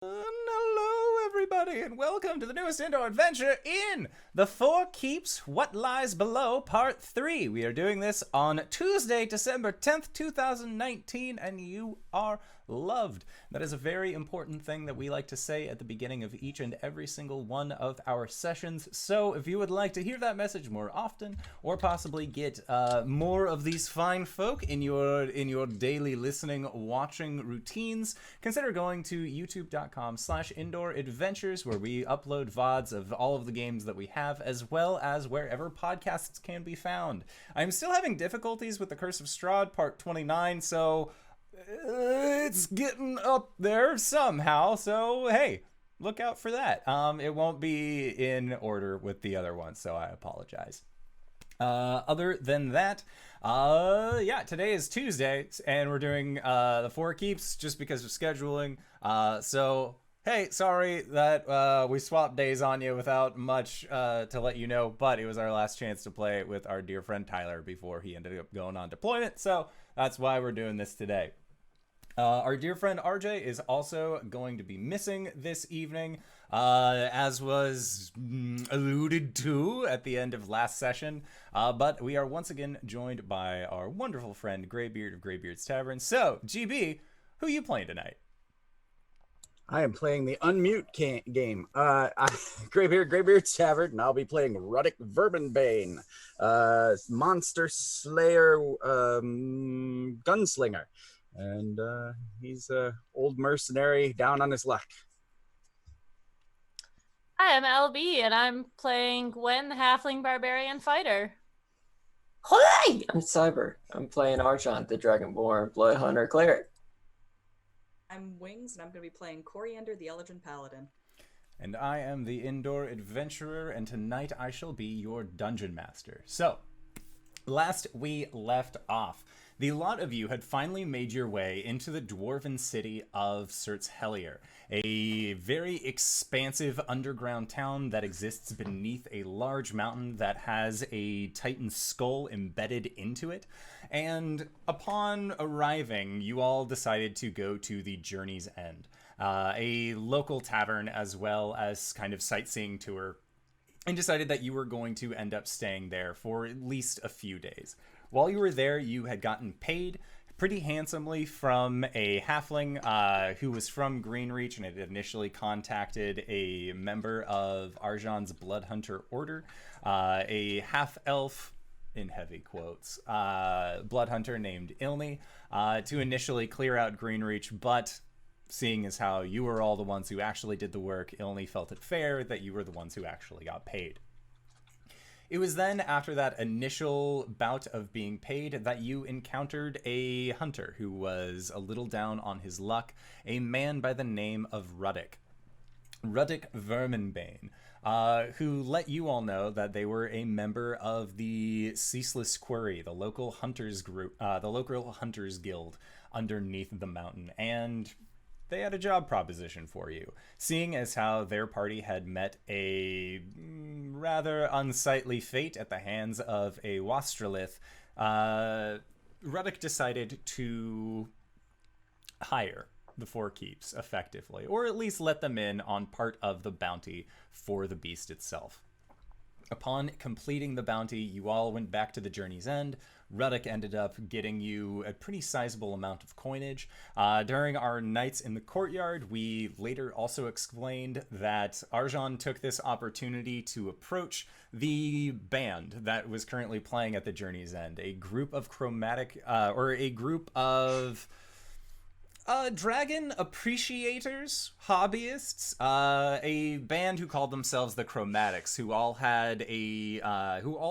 Hello, everybody, and welcome to the newest indoor adventure in The Four Keeps What Lies Below, Part 3. We are doing this on Tuesday, December 10th, 2019, and you are loved. That is a very important thing that we like to say at the beginning of each and every single one of our sessions. So if you would like to hear that message more often, or possibly get more of these fine folk in your daily listening, watching routines, consider going to youtube.com/indooradventures, where we upload VODs of all of the games that we have, as well as wherever podcasts can be found. I'm still having difficulties with the Curse of Strahd, part 29, so it's getting up there somehow, so hey, look out for that. It won't be in order with the other ones, so I apologize. Other than that, yeah, today is Tuesday, and we're doing the Four Keeps just because of scheduling. So hey, sorry that we swapped days on you without much to let you know, but it was our last chance to play with our dear friend Tyler before he ended up going on deployment, so that's why we're doing this today. Our dear friend RJ is also going to be missing this evening, as was alluded to at the end of last session, but we are once again joined by our wonderful friend Greybeard of Greybeard's Tavern. So, GB, who are you playing tonight? I am playing the Unmute game. Greybeard's Tavern, and I'll be playing Ruddick Verminbane, Monster Slayer Gunslinger. And he's a old mercenary down on his luck. Hi, I'm LB, and I'm playing Gwen, the Halfling Barbarian Fighter. Hi, I'm Cyber. I'm playing Archon, the Dragonborn Bloodhunter Cleric. I'm Wings, and I'm going to be playing Coriander, the Elegant Paladin. And I am the Indoor Adventurer, and tonight I shall be your Dungeon Master. So, last we left off, the lot of you had finally made your way into the dwarven city of Surtzhellier, a very expansive underground town that exists beneath a large mountain that has a titan skull embedded into it. And upon arriving, you all decided to go to the Journey's End, a local tavern as well as kind of sightseeing tour, and decided that you were going to end up staying there for at least a few days. While you were there, you had gotten paid pretty handsomely from a halfling who was from Greenreach and had initially contacted a member of Arjan's Bloodhunter Order, a half-elf, in heavy quotes, Bloodhunter named Ilni, to initially clear out Greenreach, but seeing as how you were all the ones who actually did the work, Ilni felt it fair that you were the ones who actually got paid. It was then, after that initial bout of being paid, that you encountered a hunter who was a little down on his luck, a man by the name of Ruddick Verminbane, who let you all know that they were a member of the Ceaseless Quarry, the local hunters group, the local hunters guild underneath the mountain, and they had a job proposition for you. Seeing as how their party had met a rather unsightly fate at the hands of a Wastrelith, Ruddick decided to hire the Four Keeps effectively, or at least let them in on part of the bounty for the beast itself. Upon completing the bounty, you all went back to the Journey's End. Ruddick ended up getting you a pretty sizable amount of coinage. During our nights in the courtyard, we later also explained that Arjan took this opportunity to approach the band that was currently playing at the Journey's End, a group of dragon appreciators, hobbyists, a band who called themselves the Chromatics, who all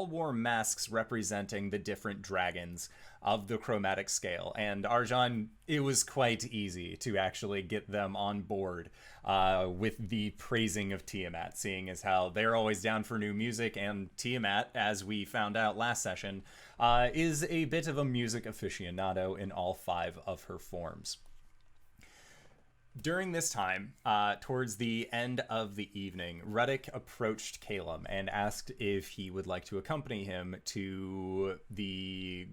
wore masks representing the different dragons of the chromatic scale. And Arjan, it was quite easy to actually get them on board with the praising of Tiamat, seeing as how they're always down for new music, and Tiamat, as we found out last session, is a bit of a music aficionado in all 5 of her forms. During this time, towards the end of the evening, Ruddick approached Caelum and asked if he would like to accompany him to the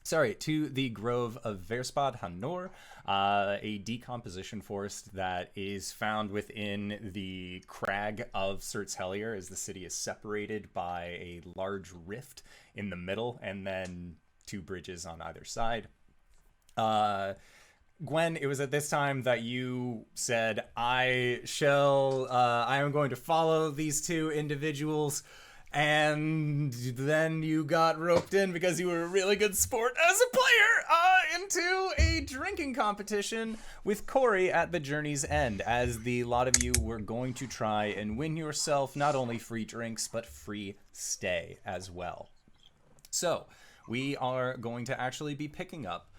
to the Grove of Verspad Hanor, a decomposition forest that is found within the crag of Surt's Hellier, as the city is separated by a large rift in the middle and then 2 bridges on either side. Gwen, it was at this time that you said, I am going to follow these 2 individuals. And then you got roped in because you were a really good sport as a player into a drinking competition with Cori at the journey's end, as the lot of you were going to try and win yourself not only free drinks, but free stay as well. So we are going to actually be picking up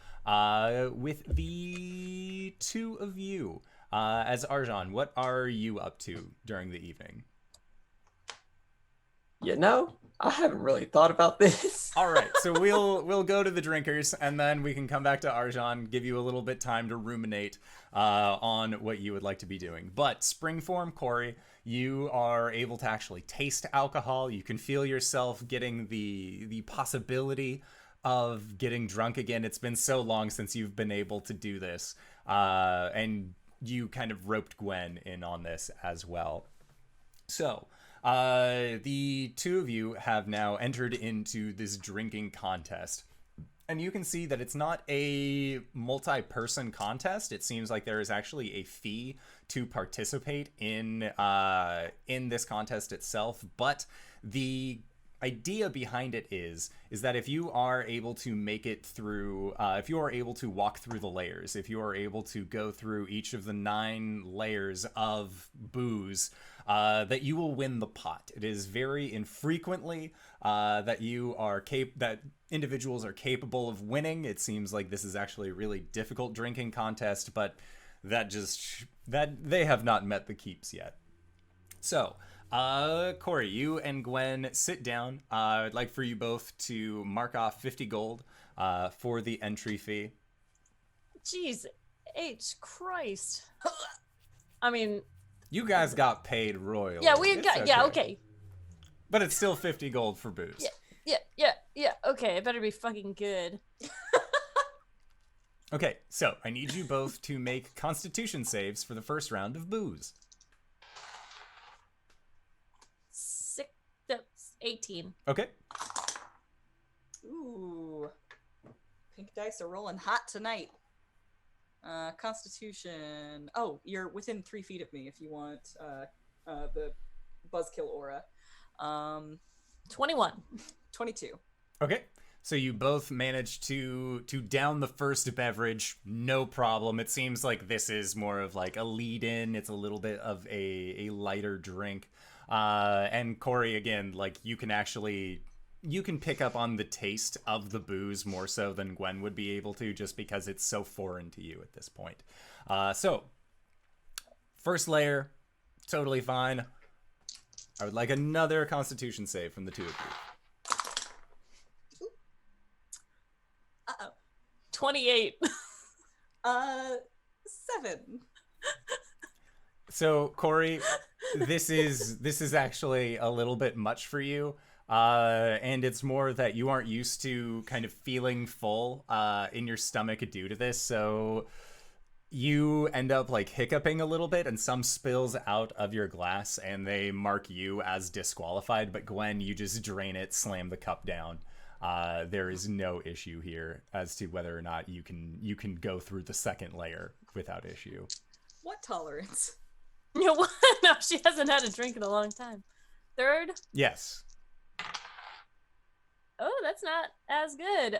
with the 2 of you. As Arjan, what are you up to during the evening? You know, I haven't really thought about this. All right, so we'll go to the drinkers, and then we can come back to Arjan, give you a little bit time to ruminate on what you would like to be doing. But Springform, Cori, you are able to actually taste alcohol. You can feel yourself getting the possibility of getting drunk again. It's been so long since you've been able to do this, and you kind of roped Gwen in on this as well. So the 2 of you have now entered into this drinking contest, and you can see that it's not a multi-person contest. It seems like there is actually a fee to participate in this contest itself, but the idea behind it is that if you are able to make it through, if you are able to walk through the layers, if you are able to go through each of the 9 layers of booze, that you will win the pot. It is very infrequently that individuals are capable of winning. It seems like this is actually a really difficult drinking contest, but that they have not met the keeps yet. So, Cori, you and Gwen sit down. I'd like for you both to mark off 50 gold for the entry fee. Jeez, H Christ. I mean, you guys got paid royally. Yeah, okay. But it's still 50 gold for booze. Yeah. Okay, it better be fucking good. Okay, so I need you both to make Constitution saves for the first round of booze. 18. Okay. Ooh. Pink dice are rolling hot tonight. Constitution. Oh, you're within 3 feet of me if you want the buzzkill aura. 21. 22. Okay. So you both managed to down the first beverage, no problem. It seems like this is more of like a lead-in. It's a little bit of a lighter drink. And Cori, again, like you can pick up on the taste of the booze more so than Gwen would be able to, just because it's so foreign to you at this point. So first layer, totally fine. I would like another Constitution save from the 2 of you. 28. 7. So Cori, this is actually a little bit much for you, and it's more that you aren't used to kind of feeling full in your stomach due to this, so you end up like hiccuping a little bit, and some spills out of your glass, and they mark you as disqualified. But Gwen, you just drain it, slam the cup down. There is no issue here as to whether or not you can go through the second layer without issue. What tolerance? No, she hasn't had a drink in a long time. 3rd? Yes. Oh, that's not as good.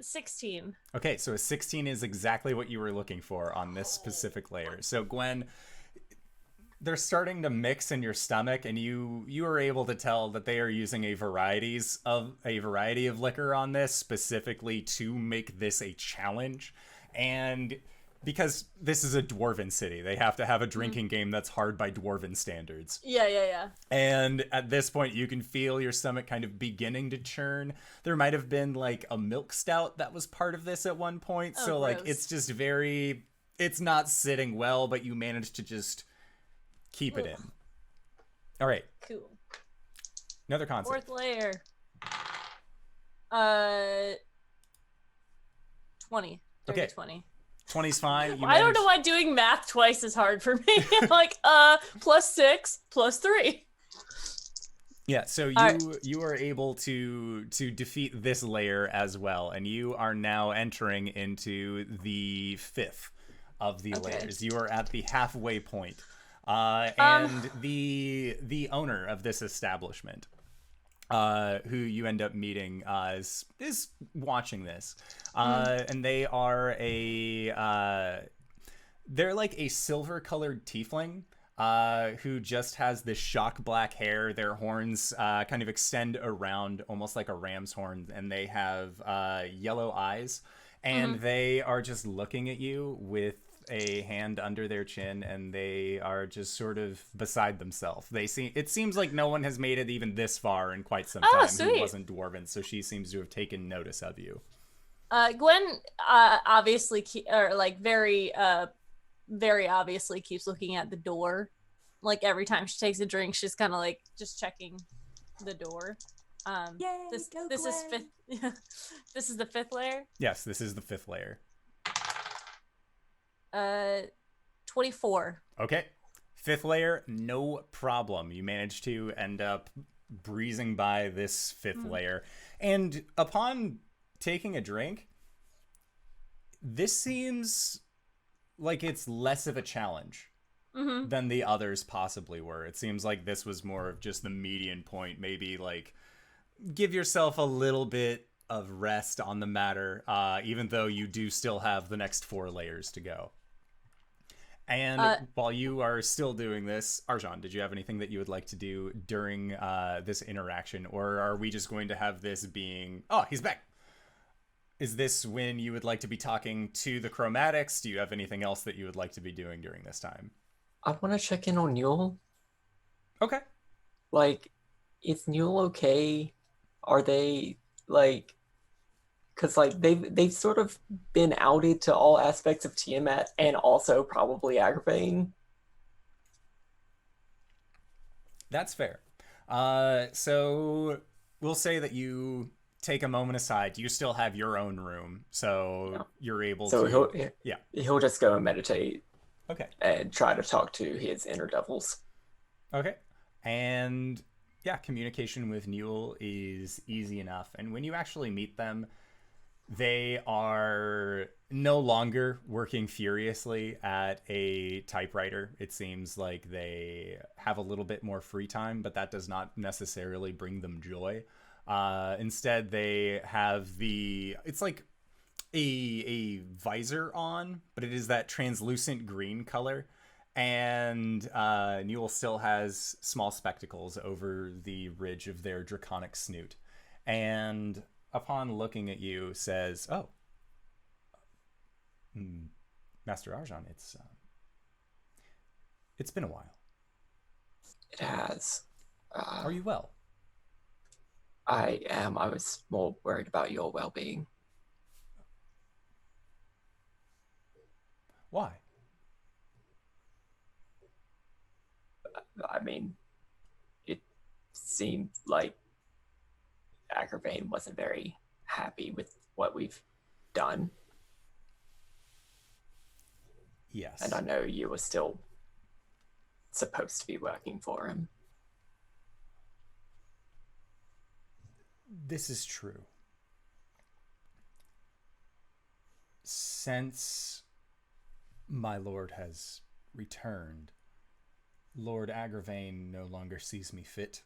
16. Okay, so a 16 is exactly what you were looking for on this specific layer. So Gwen, they're starting to mix in your stomach, and you are able to tell that they are using a variety of liquor on this specifically to make this a challenge. And because this is a dwarven city, they have to have a drinking game that's hard by dwarven standards. Yeah. And at this point, you can feel your stomach kind of beginning to churn. There might have been like a milk stout that was part of this at one point. Oh, so like, gross. it's just it's not sitting well, but you managed to just keep it in. All right. Cool. Another concept. 4th layer. Uh, 20. Dirty Okay. 20. 20's fine. You I don't know managed- why doing math twice is hard for me. I'm like, +6, +3. Yeah, so you are able to defeat this layer as well, and you are now entering into the 5th of the layers. You are at the halfway point. And the owner of this establishment, who you end up meeting, is watching this, and they are they're like a silver-colored tiefling. Who just has this shock black hair. Their horns kind of extend around almost like a ram's horn, and they have yellow eyes, and they are just looking at you with a hand under their chin, and they are just sort of beside themselves. It seems like no one has made it even this far in quite some time who wasn't dwarven, so she seems to have taken notice of you. Gwen obviously very obviously keeps looking at the door. Like every time she takes a drink, she's kind of like just checking the door. Yay, this go is Gwen. 5th. This is the 5th layer. Yes, this is the 5th layer. 24. Okay. 5th layer, no problem. You managed to end up breezing by this 5th layer. And upon taking a drink, this seems like it's less of a challenge than the others possibly were. It seems like this was more of just the median point. Maybe like give yourself a little bit of rest on the matter, even though you do still have the next 4 layers to go. And while you are still doing this, Arjan, did you have anything that you would like to do during this interaction? Or are we just going to have this being... Oh, he's back! Is this when you would like to be talking to the chromatics? Do you have anything else that you would like to be doing during this time? I want to check in on Newell. Okay. Like, is Newell okay? Are they, like... Because, like, they've sort of been outed to all aspects of Tiamat and also probably Agravain. That's fair. So we'll say that you take a moment aside. You still have your own room, so you're able to... He'll just go and meditate. Okay. And try to talk to his inner devils. Okay. And yeah, communication with Newell is easy enough. And when you actually meet them, they are no longer working furiously at a typewriter. It seems like they have a little bit more free time, but that does not necessarily bring them joy. Instead, they have it's like a visor on, but it is that translucent green color. And Newell still has small spectacles over the ridge of their draconic snoot. And upon looking at you, says, "Oh, Master Arjan, it's been a while." It has. Are you well? I am. I was more worried about your well-being. Why? I mean, it seemed like Agravain wasn't very happy with what we've done. Yes. And I know you were still supposed to be working for him. This is true. Since my lord has returned, Lord Agravain no longer sees me fit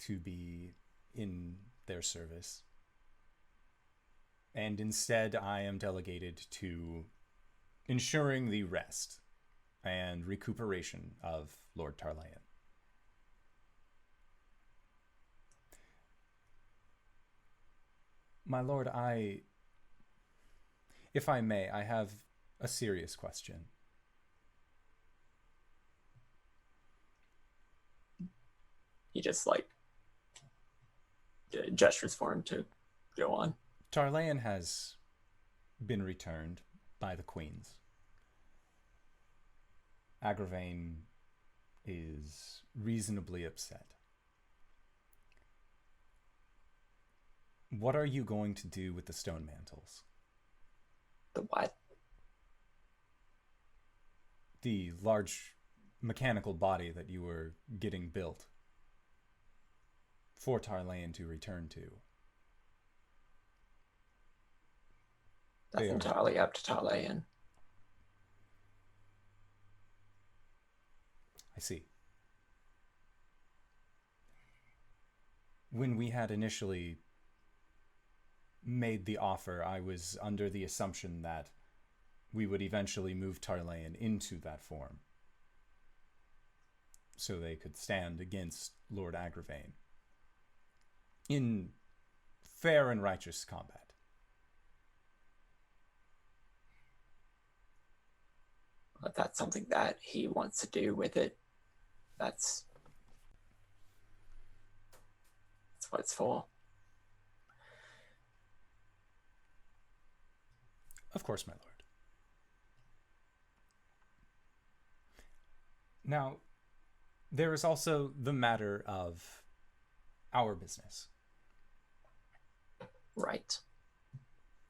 to be in their service. And instead, I am delegated to ensuring the rest and recuperation of Lord Tarlayan. My lord, if I may, I have a serious question. He just, like, gestures for him to go on. Tarlayan has been returned by the queens. Agravain is reasonably upset. What are you going to do with the stone mantles? The what? The large mechanical body that you were getting built for Tarlayan to return to. That's entirely up to Tarlayan. I see. When we had initially made the offer, I was under the assumption that we would eventually move Tarlayan into that form, so they could stand against Lord Agravain in fair and righteous combat. But that's something that he wants to do with it. That's what it's for. Of course, my lord. Now, there is also the matter of our business. Right.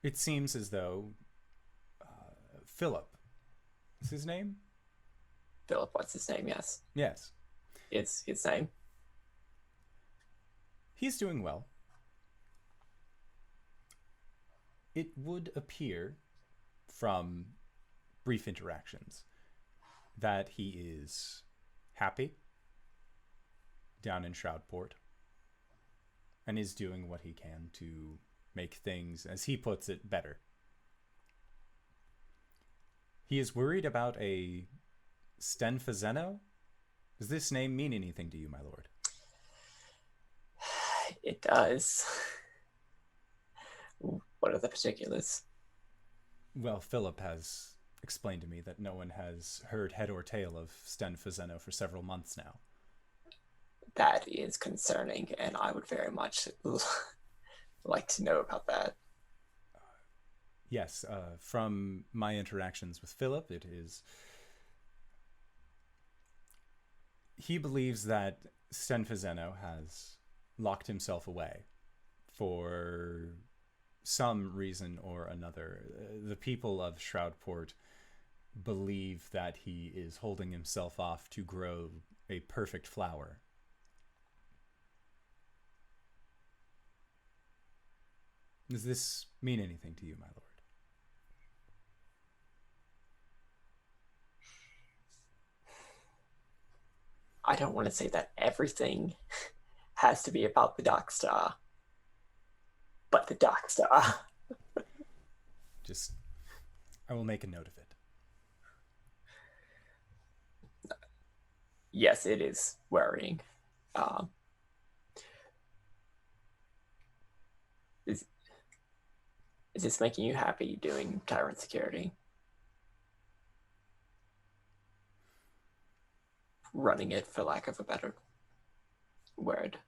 It seems as though Philip is his name? Philip, what's his name? Yes. Yes. It's his name. He's doing well. It would appear from brief interactions that he is happy down in Shroudport and is doing what he can to make things, as he puts it, better. He is worried about a Stenfazeno? Does this name mean anything to you, my lord? It does. What are the particulars? Well, Philip has explained to me that no one has heard head or tail of Stenfazeno for several months now. That is concerning, and I would very much like to know about that. Yes, from my interactions with Philip, it is... He believes that Stenfazeno has locked himself away for some reason or another. The people of Shroudport believe that he is holding himself off to grow a perfect flower. Does this mean anything to you, my lord? I don't want to say that everything has to be about the Dark Star, but the Dark Star. Just, I will make a note of it. Yes, it is worrying. Is this making you happy doing Tyrant Security? Running it, for lack of a better word.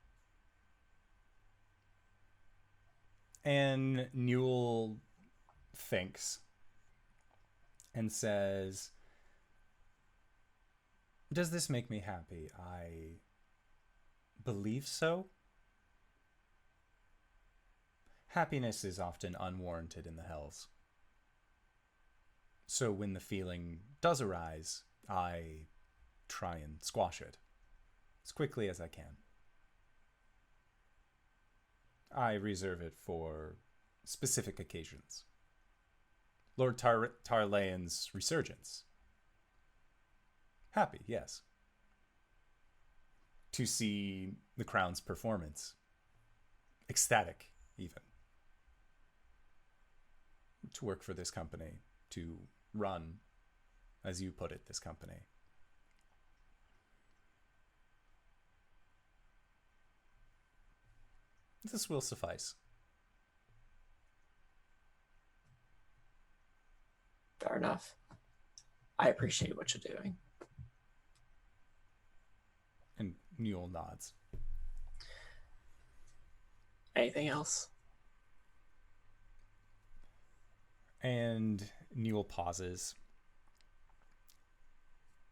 And Newell thinks and says, does this make me happy? I believe so. Happiness is often unwarranted in the hells. So when the feeling does arise, I try and squash it as quickly as I can. I reserve it for specific occasions. Lord Tarlayan's resurgence. Happy, yes. To see the crown's performance. Ecstatic, even. To work for this company. To run, as you put it, this company. This will suffice. Fair enough. I appreciate what you're doing. And Newell nods. Anything else? And Newell pauses.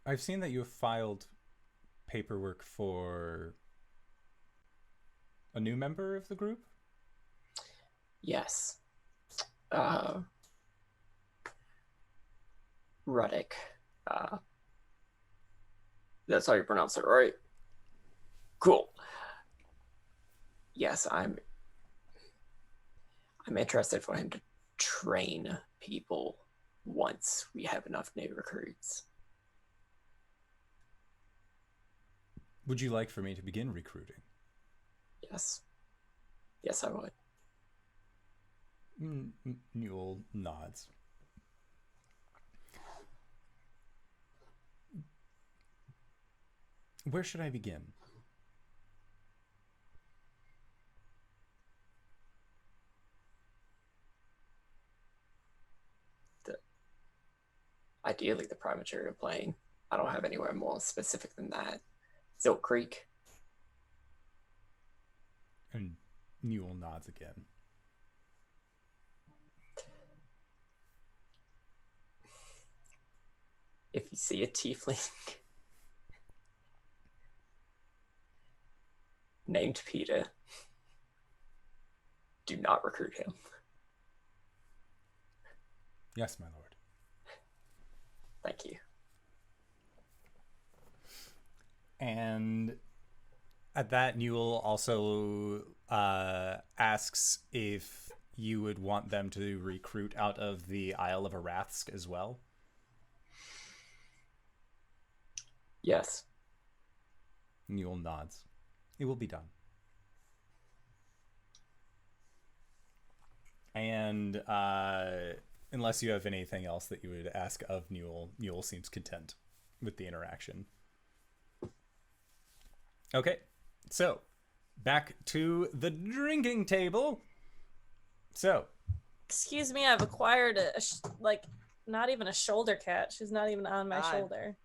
I've seen that you have filed paperwork for a new member of the group? Yes. Ruddick. That's how you pronounce it, right? Cool. Yes, I'm interested for him to train people once we have enough new recruits. Would you like for me to begin recruiting? Yes. Yes, I would. Newell nods. Where should I begin? Ideally, the primary plane. I don't have anywhere more specific than that. Silk Creek. And Newell nods again. If you see a tiefling named Peter, do not recruit him. Yes, my lord. Thank you. And at that, Newell also asks if you would want them to recruit out of the Isle of Arathsk as well. Yes. Newell nods. It will be done. And unless you have anything else that you would ask of Newell, Newell seems content with the interaction. Okay, so back to the drinking table. So, Excuse me, I've acquired not even a shoulder cat. She's not even on my shoulder.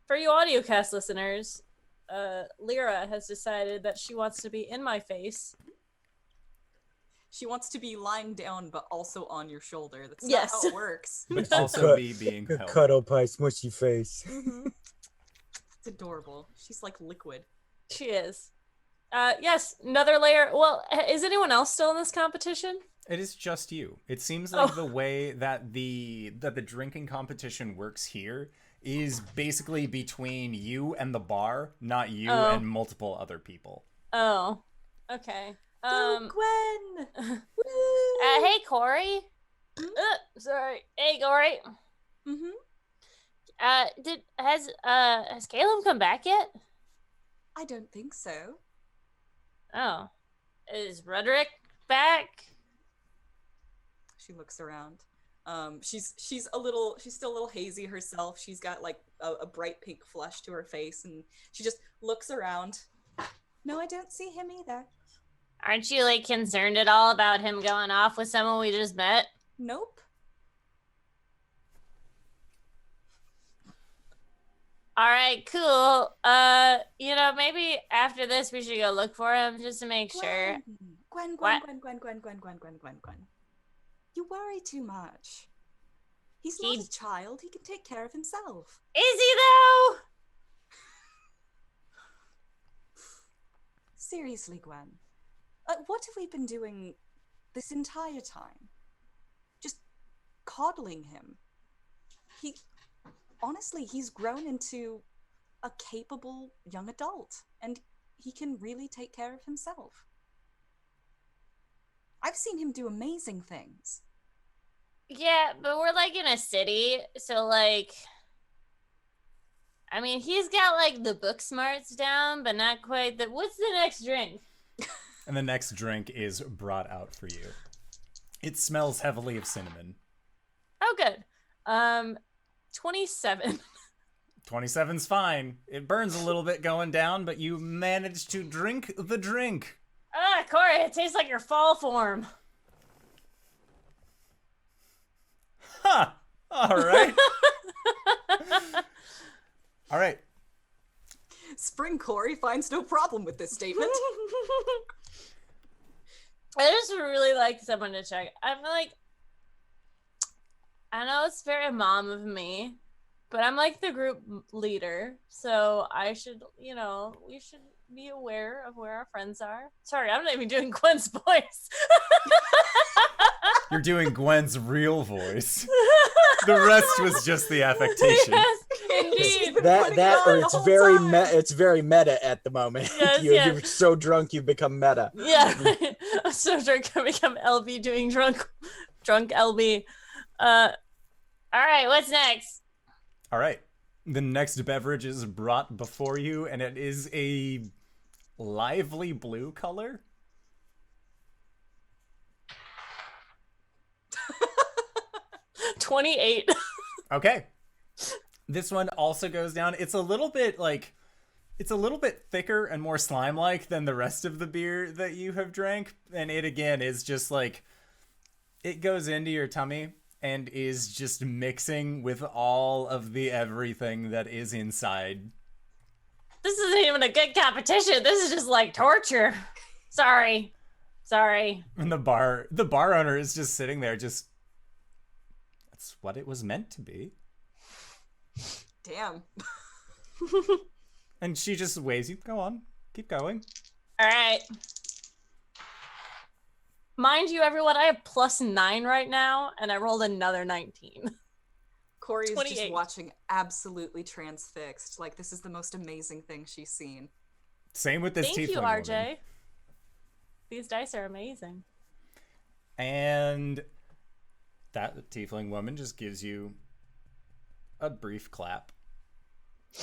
For you audiocast listeners, Lyra has decided that she wants to be in my face. She wants to be lying down, but also on your shoulder. That's Yes. not how it works. but also be being held. Cuddle pie, smushy face. It's adorable. She's like liquid. She is. Yes, another layer. Well, is anyone else still in this competition? It is just you. It seems like the way that the drinking competition works here is basically between you and the bar, not you and multiple other people. Oh, okay. Gwen! Hey, Cori. Sorry. Hey, Cori. Has Caelum come back yet? I don't think so. Oh, is Ruddick back? She looks around. She's still a little hazy herself. She's got like a bright pink flush to her face, and she just looks around. No, I don't see him either. Aren't you like concerned at all about him going off with someone we just met? Nope. All right, cool. Maybe after this we should go look for him just to make sure. Gwen. What? Gwen. You worry too much. He's He- not a child. He can take care of himself. Is he though? Seriously, Gwen. What have we been doing this entire time? Just coddling him. Honestly, he's grown into a capable young adult, and he can really take care of himself. I've seen him do amazing things. Yeah, but we're like in a city, so like, I mean, he's got like the book smarts down, but not quite the. What's the next drink? And the next drink is brought out for you. It smells heavily of cinnamon. Oh, good. 27. 27's fine. It burns a little bit going down, but you managed to drink the drink. Cori, it tastes like your fall form. Huh. All right. All right. Spring Cori finds no problem with this statement. I just would really like someone to check. I'm like, I know it's very mom of me, but I'm like the group leader, so I should, we should be aware of where our friends are. Sorry, I'm not even doing Gwen's voice. You're doing Gwen's real voice. The rest was just the affectation. Yes, indeed. Or it's very meta at the moment. Yes, You're so drunk you've become meta. Yeah, I'm so drunk I become LB doing drunk LB. All right, what's next? All right. The next beverage is brought before you, and it is a lively blue color. $28. Okay. This one also goes down. It's a little bit thicker and more slime-like than the rest of the beer that you have drank. And it, again, is just like, it goes into your tummy and is just mixing with all of the everything that is inside. This isn't even a good competition. This is just like torture. Sorry. And the bar owner is just sitting there just, that's what it was meant to be. Damn. And she just waves you, go on, keep going. All right. Mind you, everyone, I have +9 right now, and I rolled another 19. Cori is 28. just watching absolutely transfixed. Like, this is the most amazing thing she's seen. Same with this Thank tiefling you, RJ. woman. These dice are amazing. And that tiefling woman just gives you a brief clap.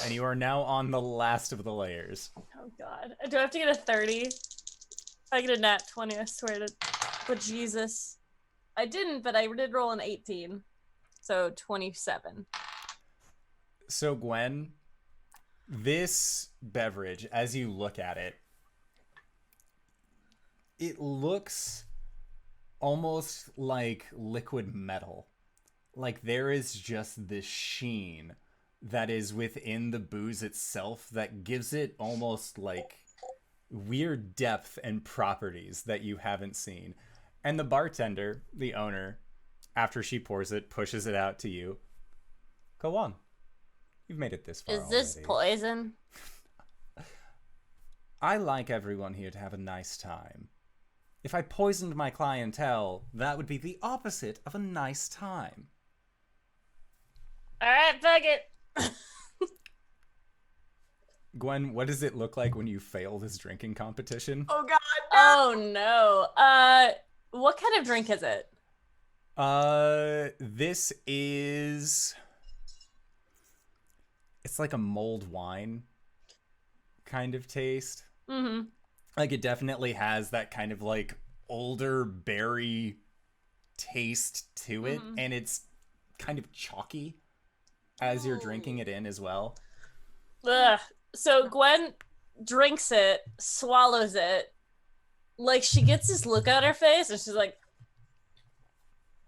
And you are now on the last of the layers. Oh, God. Do I have to get a 30? If I get a nat 20, I swear to... But Jesus. I didn't, but I did roll an 18. So 27. So, Gwen, this beverage, as you look at it, it looks almost like liquid metal. Like there is just this sheen that is within the booze itself that gives it almost like weird depth and properties that you haven't seen. And the bartender, the owner, after she pours it, pushes it out to you. Go on. You've made it this far Is this already. poison? I like everyone here to have a nice time. If I poisoned my clientele, that would be the opposite of a nice time. All right, fuck it. Gwen, what does it look like when you fail this drinking competition? Oh god. Oh no. What kind of drink is it? This is... It's like a mulled wine kind of taste. Mm-hmm. Like it definitely has that kind of like older berry taste to it, and it's kind of chalky as you're drinking it in as well. Ugh. So Gwen drinks it, swallows it, like she gets this look on her face, and she's like,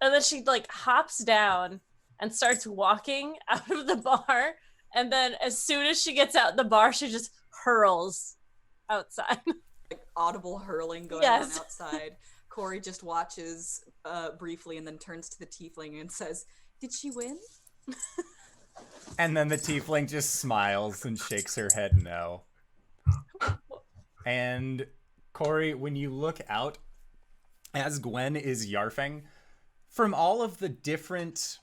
and then she like hops down and starts walking out of the bar, and then as soon as she gets out the bar, she just hurls outside. Like audible hurling going Yes. on outside. Cori just watches briefly and then turns to the tiefling and says, "Did she win?" And then the tiefling just smiles and shakes her head no. And Cori, when you look out as Gwen is yarfing, from all of the different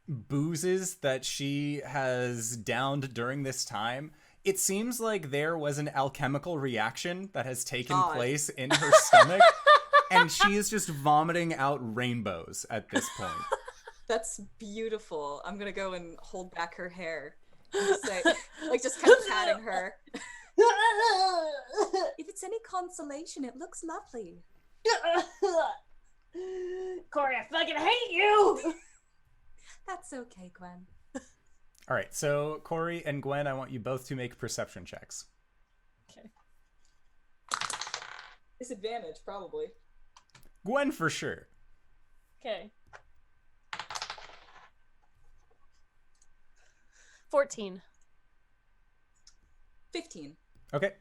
boozes that she has downed during this time, it seems like there was an alchemical reaction that has taken place in her stomach, and she is just vomiting out rainbows at this point. That's beautiful. I'm gonna go and hold back her hair and say, like, just kind of patting her. If it's any consolation, it looks lovely. Cori, I fucking hate you! That's okay, Gwen. All right, so Cori and Gwen, I want you both to make perception checks. Okay. Disadvantage, probably. Gwen for sure. Okay. 14. 15. Okay.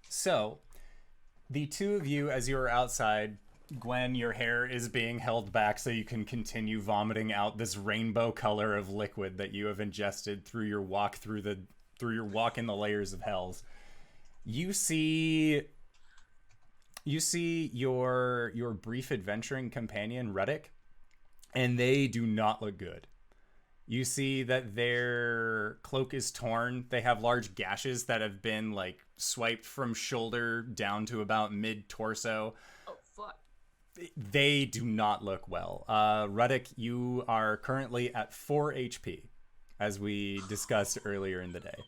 So, the two of you, as you are outside, Gwen, your hair is being held back so you can continue vomiting out this rainbow color of liquid that you have ingested through your walk in the layers of hells. You see your brief adventuring companion Ruddick, and they do not look good. You see that their cloak is torn. They have large gashes that have been like swiped from shoulder down to about mid torso. Oh fuck. They do not look well. Ruddick, you are currently at 4 HP, as we discussed earlier in the day.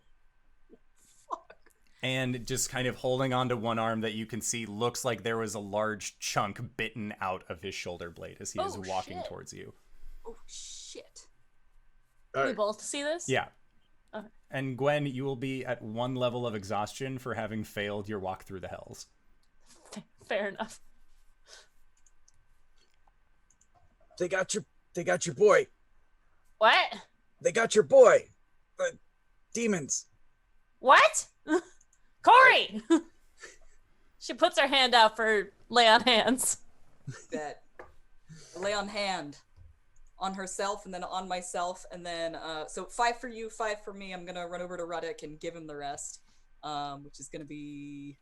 And just kind of holding onto one arm that you can see looks like there was a large chunk bitten out of his shoulder blade as he is walking towards you. Oh shit. We both see this? Yeah. Okay. And Gwen, you will be at 1 level of exhaustion for having failed your walk through the hells. Fair enough. They got your boy. What? They got your boy. The demons. What? Cori! She puts her hand out for lay on hands. That lay on hand on herself and then on myself, and then so 5 for you, 5 for me. I'm gonna run over to Ruddick and give him the rest, which is gonna be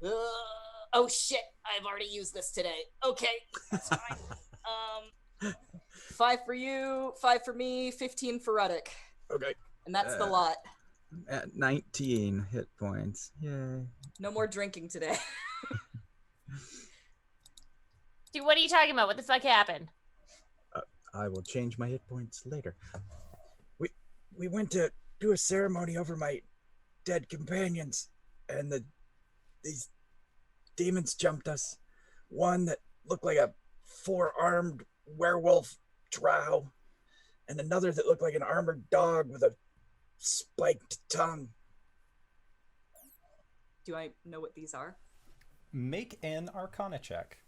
oh shit, I've already used this today. Okay, that's fine. 5 for you, 5 for me, 15 for Ruddick. Okay. And that's the lot. At 19 hit points. Yay. No more drinking today. Dude, what are you talking about? What the fuck happened? I will change my hit points later. We went to do a ceremony over my dead companions, and these demons jumped us. One that looked like a 4-armed werewolf drow, and another that looked like an armored dog with a spiked tongue. Do I know what these are? Make an Arcana check.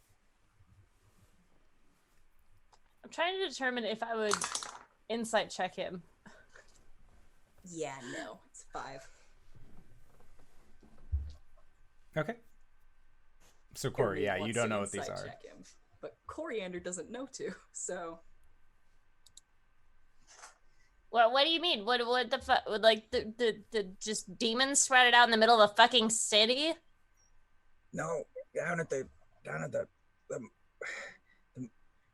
I'm trying to determine if I would insight check him. Yeah, no, it's 5. Okay. So Cori, yeah, you Wants don't to know what these insight are. check him, but Coriander doesn't know to, so. What do you mean? What the fuck? Like the just demons spread out in the middle of a fucking city? No, down at the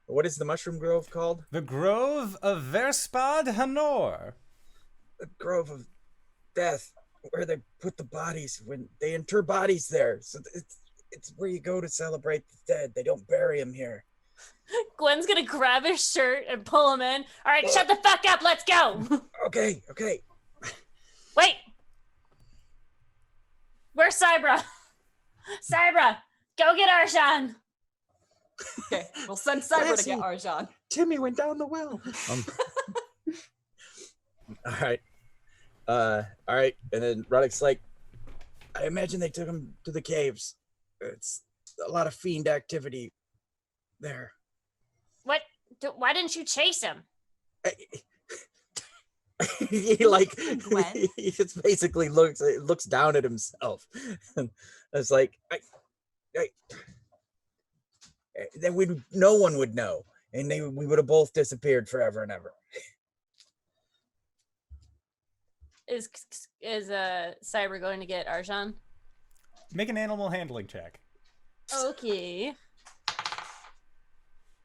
what is the mushroom grove called? The Grove of Verspad Hanor. The Grove of Death, where they put the bodies when they inter bodies there. So it's where you go to celebrate the dead. They don't bury them here. Gwen's gonna grab his shirt and pull him in. All right, shut the fuck up. Let's go. Okay. Wait. Where's Cybra? Cybra, go get Arjan. Okay, we'll send Cyber to get Arjan. Timmy went down the well. All right. And then Ruddick's like, I imagine they took him to the caves. It's a lot of fiend activity there. What? Why didn't you chase him? He just basically looks down at himself. And it's like, then no one would know, and we would have both disappeared forever and ever. Is Cyber going to get Arjan? Make an animal handling check. Okay.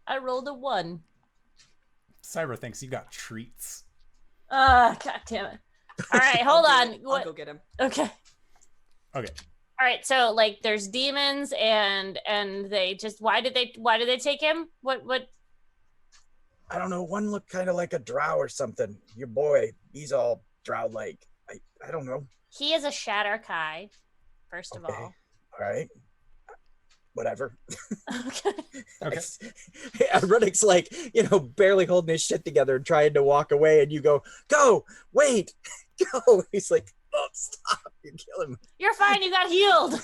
I rolled a 1. Cyber thinks you got treats. God damn it. All right, hold on. I'll go get him. Okay. Okay. All right, so like there's demons and they just why did they take him? What I don't know. One looked kind of like a drow or something. Your boy, he's all drow-like. I don't know. He is a Shatter Kai, first of all. All right. Whatever. Okay. Ruddick's like, barely holding his shit together and trying to walk away, and you go, wait, go. He's like, oh, stop, you're killing me. You're fine, you got healed.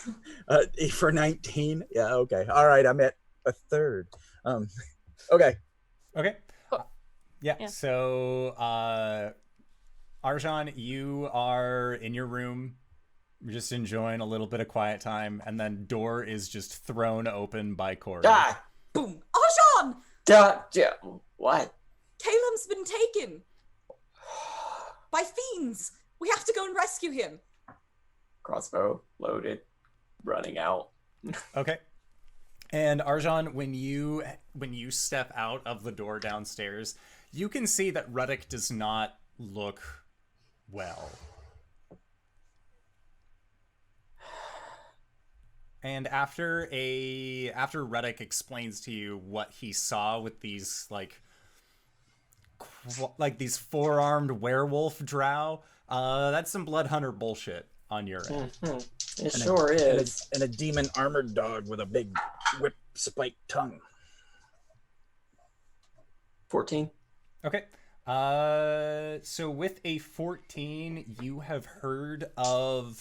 For 19? Yeah, okay. All right, I'm at a 3rd. Okay. Cool. Yeah. So, Arjan, you are in your room, just enjoying a little bit of quiet time, and then door is just thrown open by Cori. Ah! Boom! Arjan! What? Caelum's been taken by fiends. We have to go and rescue him. crossbow loaded, running out. Okay. And Arjan, when you step out of the door downstairs, you can see that Ruddick does not look well. And after Ruddick explains to you what he saw with these like these four-armed werewolf drow, that's some blood hunter bullshit on your end. It sure is. And a demon armored dog with a big whip spiked tongue. 14. Okay. So with a 14, you've heard of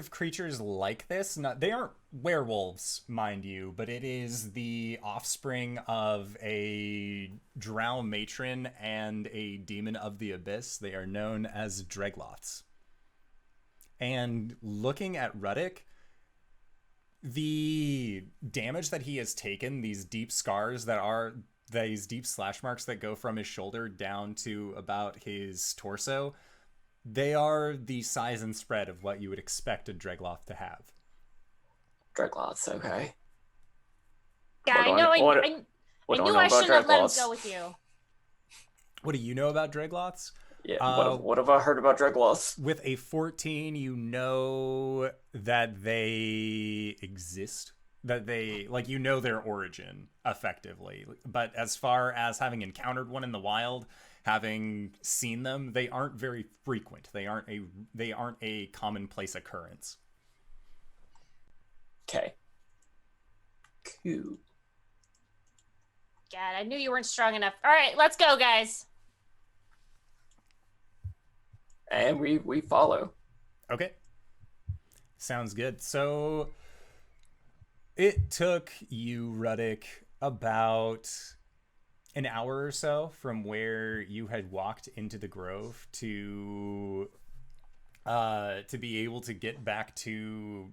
creatures like this. They aren't werewolves, mind you, but it is the offspring of a drow matron and a demon of the abyss. They are known as Dregloths. And looking at Ruddick, the damage that he has taken, these deep scars these deep slash marks that go from his shoulder down to about his torso, they are the size and spread of what you would expect a Dregloth to have. Dregloths, okay. Yeah, I knew I shouldn't have let him go with you. What do you know about Dregloths? Yeah, what have I heard about Dregloths? With a 14, you know that they exist. That they, like, you know their origin, effectively. But as far as having encountered one in the wild, having seen them, they aren't very frequent. They aren't a commonplace occurrence. Okay. Cool. God, I knew you weren't strong enough. All right, let's go, guys. And we follow. Okay. Sounds good. So it took you, Ruddick, about an hour or so from where you had walked into the grove to be able to get back to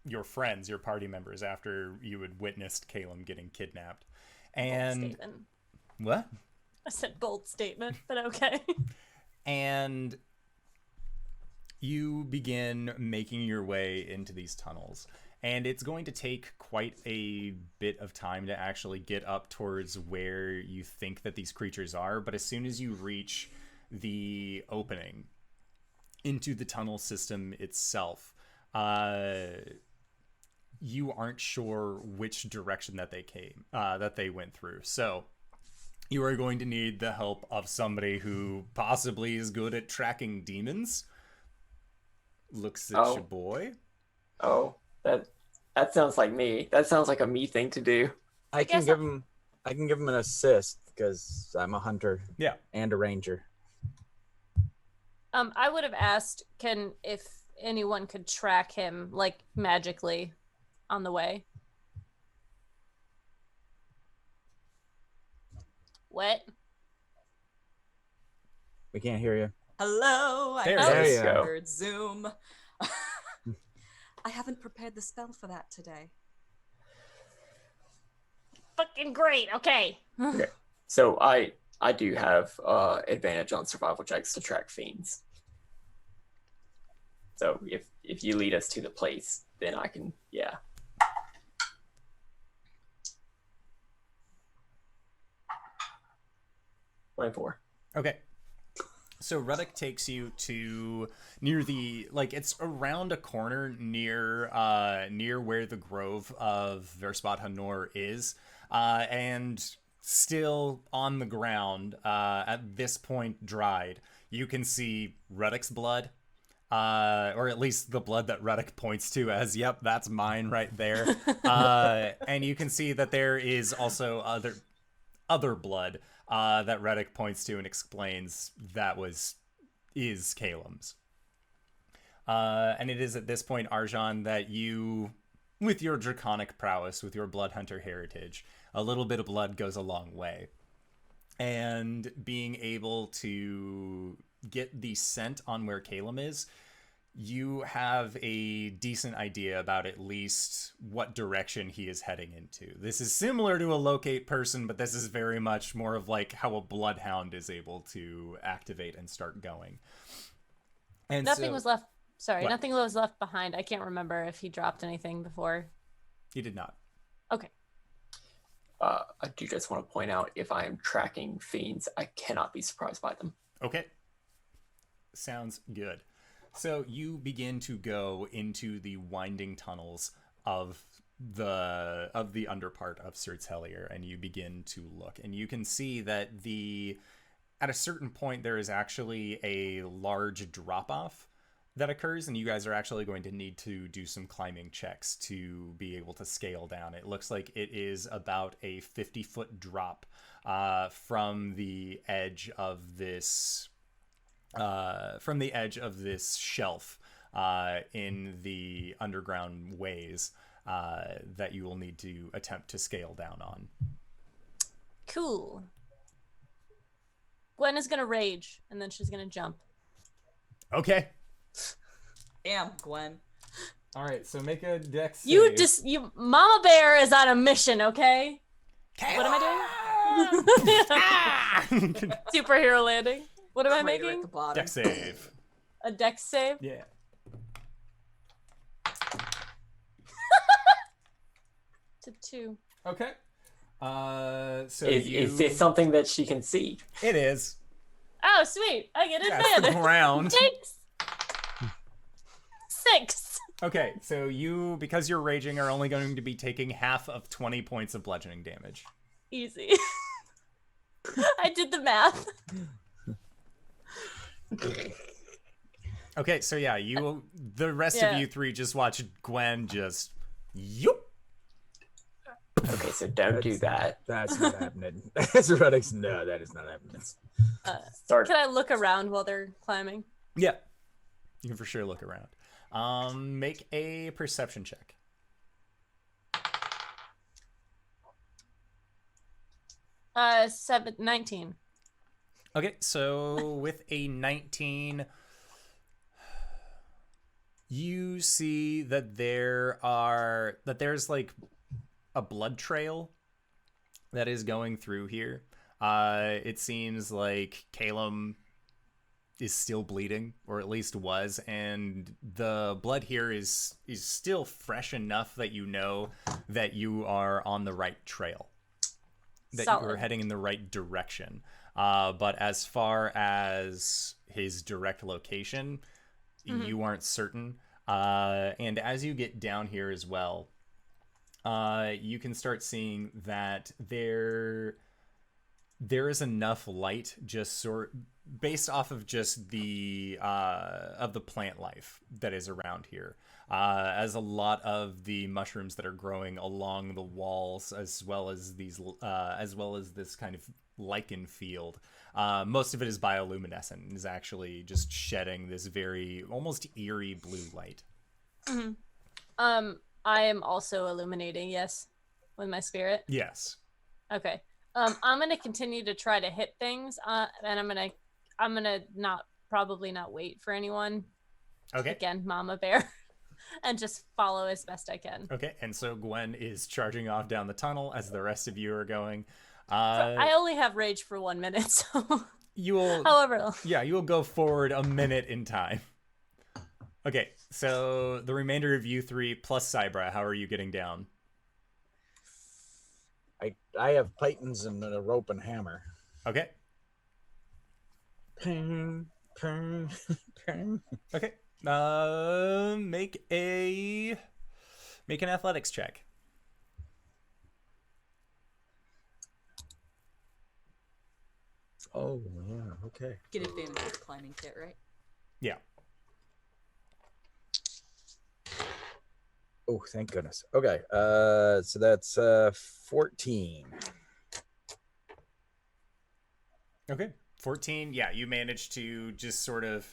your friends, your party members, after you had witnessed Caelum getting kidnapped. And bold statement. What? I said bold statement, but okay. And you begin making your way into these tunnels. And it's going to take quite a bit of time to actually get up towards where you think that these creatures are. But as soon as you reach the opening into the tunnel system itself, you aren't sure which direction that they went through. So you are going to need the help of somebody who possibly is good at tracking demons. Looks at your boy. Oh, that sounds like me. That sounds like a me thing to do. I can give him an assist because I'm a hunter. Yeah. And a ranger. I would have asked if anyone could track him, like, magically on the way. What? We can't hear you. Hello, There I you go. heard Zoom. I haven't prepared the spell for that today. Fucking great. Okay. Okay. So I do have advantage on survival checks to track fiends. So if you lead us to the place, then I can, yeah. .4. Okay. So Ruddick takes you to near the, like, it's around a corner near where the grove of Verspot Hanor is, and still on the ground, at this point dried. You can see Ruddick's blood, or at least the blood that Ruddick points to as, yep, that's mine right there. And you can see that there is also other blood that Ruddick points to and explains is Caelum's. And it is at this point, Arjan, that you, with your draconic prowess, with your blood hunter heritage, a little bit of blood goes a long way. And being able to get the scent on where Caelum is, you have a decent idea about at least what direction he is heading into. This is similar to a locate person, but this is very much more of like how a bloodhound is able to activate and start going. And Nothing was left Sorry, What? nothing was left behind. I can't remember if he dropped anything before. He did not. Okay. I do just want to point out, if I am tracking fiends, I cannot be surprised by them. Okay. Sounds good. So you begin to go into the winding tunnels of the underpart of Sirt's Hellier, and you begin to look, and you can see that at a certain point there is actually a large drop off that occurs, and you guys are actually going to need to do some climbing checks to be able to scale down. It looks like it is about a 50-foot drop from the edge of this shelf in the underground ways that you will need to attempt to scale down on. Cool. Gwen is gonna rage, and then she's gonna jump. Okay. Damn, Gwen. All right, so make a dex save. You Mama Bear is on a mission, okay? What am I doing? Superhero landing. What am I Crater making? at the bottom. Dex save. A dex save? Yeah. To 2. Okay. So Is this something that she can see? It is. Oh, sweet. I get Yeah, it's the advantage. ground. 6. Okay, so you, because you're raging, are only going to be taking half of 20 points of bludgeoning damage. Easy. I did the math. Okay, so yeah, the rest of you three just watch Gwen just yoop. Okay, so don't do that. That's not happening. That's Ruddick's. No, that is not happening. Start. Can I look around while they're climbing? Yeah, you can for sure look around. Make a perception check. Uh, 19. Okay, so with a 19, you see that there's like a blood trail that is going through here. It seems like Caelum is still bleeding, or at least was, and the blood here is still fresh enough that you know that you are on the right trail, that you are heading in the right direction. But as far as his direct location, you aren't certain. And as you get down here as well, you can start seeing that there is enough light, just based off of just the plant life that is around here, as a lot of the mushrooms that are growing along the walls, as well as this kind of lichen field. Most of it is bioluminescent and is actually just shedding this very almost eerie blue light. I am also illuminating, yes, with my spirit. Yes. Okay. I'm gonna continue to try to hit things, and I'm gonna probably not wait for anyone. Okay. Again, Mama Bear, and just follow as best I can. Okay, and so Gwen is charging off down the tunnel as the rest of you are going. I only have rage for 1 minute, so You will. however. Yeah, you will go forward a minute in time. Okay, so the remainder of you three plus Cybra, how are you getting down? I have pythons and a rope and hammer. Okay. Ping, ping, ping. Okay. Make an athletics check. Oh yeah, okay. Get advantage of the climbing kit, right? Yeah. Oh, thank goodness. Okay, so that's 14. Okay. 14. Yeah, you managed to just sort of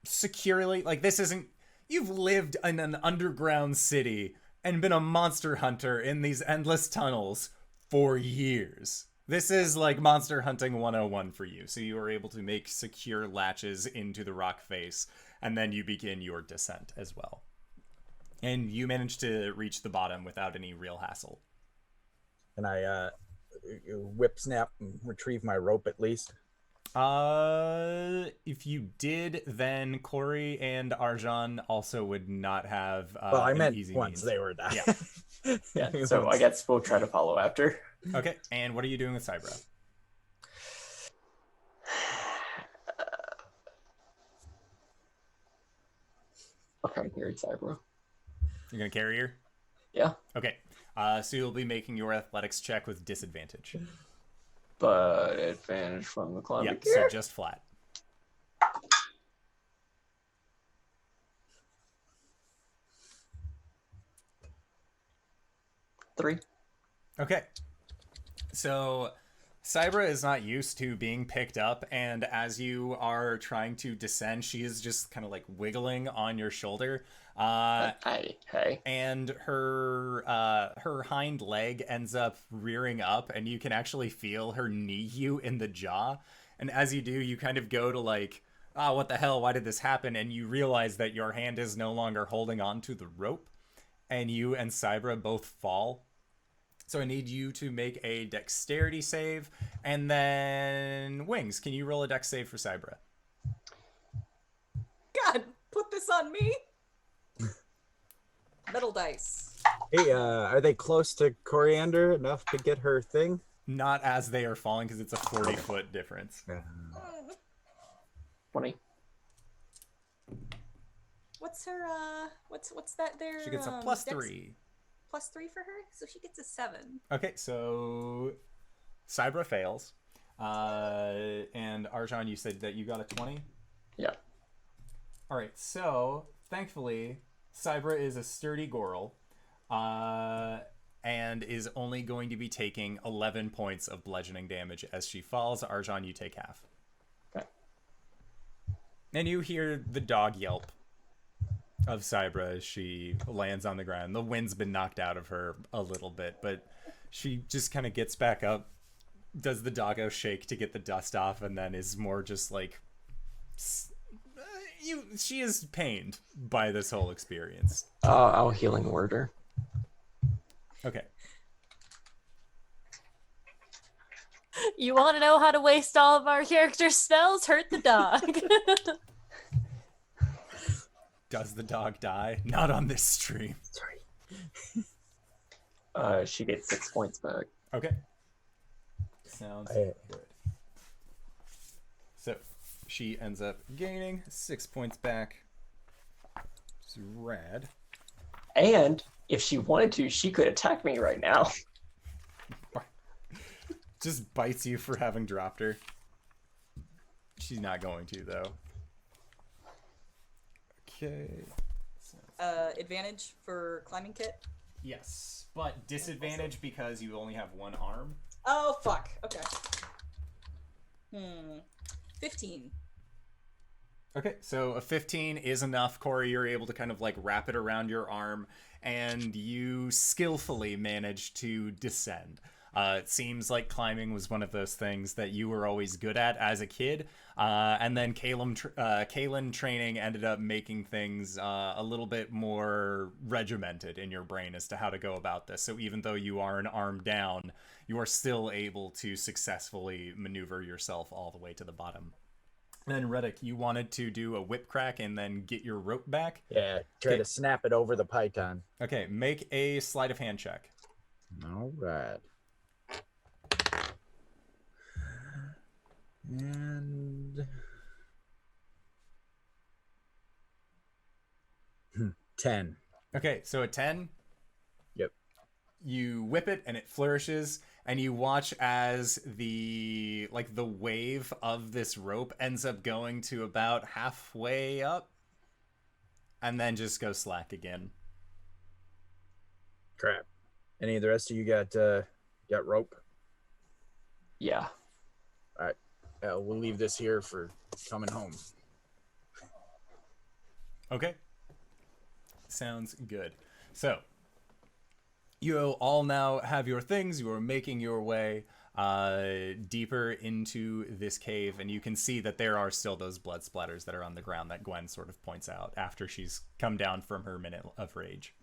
securely, like, this isn't, you've lived in an underground city and been a monster hunter in these endless tunnels for years. This is like monster hunting 101 for you. So you are able to make secure latches into the rock face, and then you begin your descent as well. And you manage to reach the bottom without any real hassle. And I whip snap and retrieve my rope at least. If you did, then Cori and Arjan also would not have Well, I an meant easy once means. they were dying. Yeah. Yeah, so I guess we'll try to follow after. Okay, and what are you doing with Cybra? I'll try to carry Cybra. You're gonna carry her? Yeah, Okay. So you'll be making your athletics check with disadvantage. but advantage from the climbing Yep, gear. so just flat. Three. Okay. So Cybra is not used to being picked up, and as you are trying to descend, she is just kind of like wiggling on your shoulder. Hey. And her hind leg ends up rearing up, and you can actually feel her knee you in the jaw. And as you do, you kind of go to like, ah, what the hell? Why did this happen? And you realize that your hand is no longer holding on to the rope, and you and Cybra both fall. So I need you to make a dexterity save, and then Wings, can you roll a dex save for Cybra? God, put this on me. Metal dice. Hey, are they close to Coriander enough to get her thing? Not as they are falling, because it's a 40-foot difference. 20. What's her what's that there? She gets a plus dex- 3. Plus 3 for her, so she gets a 7. Okay, so Cybra fails. And Arjan, you said that you got a 20? Yeah. Alright, so thankfully, Cybra is a sturdy Goral, and is only going to be taking 11 points of bludgeoning damage as she falls. Arjan, you take half. Okay. And you hear the dog yelp of Cybra as she lands on the ground. The wind's been knocked out of her a little bit, but she just kind of gets back up, does the doggo shake to get the dust off, and then is more just like... she is pained by this whole experience. I'll healing word her. Okay. You want to know how to waste all of our characters' spells? Hurt the dog. Does the dog die? Not on this stream. Sorry. She gets 6 points back. Okay. Sounds I- good. So, she ends up gaining 6 points back. It's rad. And if she wanted to, she could attack me right now. Just bites you for having dropped her. She's not going to, though. Okay. Advantage for climbing kit. Yes, but disadvantage because you only have one arm. Oh fuck. Okay. 15. Okay, so a 15 is enough. Cori, you're able to kind of like wrap it around your arm, and you skillfully manage to descend. It seems like climbing was one of those things that you were always good at as a kid, and then Caelum training ended up making things a little bit more regimented in your brain as to how to go about this. So even though you are an arm down, you are still able to successfully maneuver yourself all the way to the bottom. Then Ruddick, you wanted to do a whip crack and then get your rope back? Yeah, try Okay. to snap it over the python. Okay, make a sleight of hand check. All right. And 10. Okay, so a 10. Yep. You whip it and it flourishes, and you watch as the wave of this rope ends up going to about halfway up and then just go slack again. Crap. Any of the rest of you got rope? Yeah. All right. We'll leave this here for coming home. Okay. Sounds good. So, you all now have your things. You are making your way deeper into this cave, and you can see that there are still those blood splatters that are on the ground that Gwen sort of points out after she's come down from her minute of rage.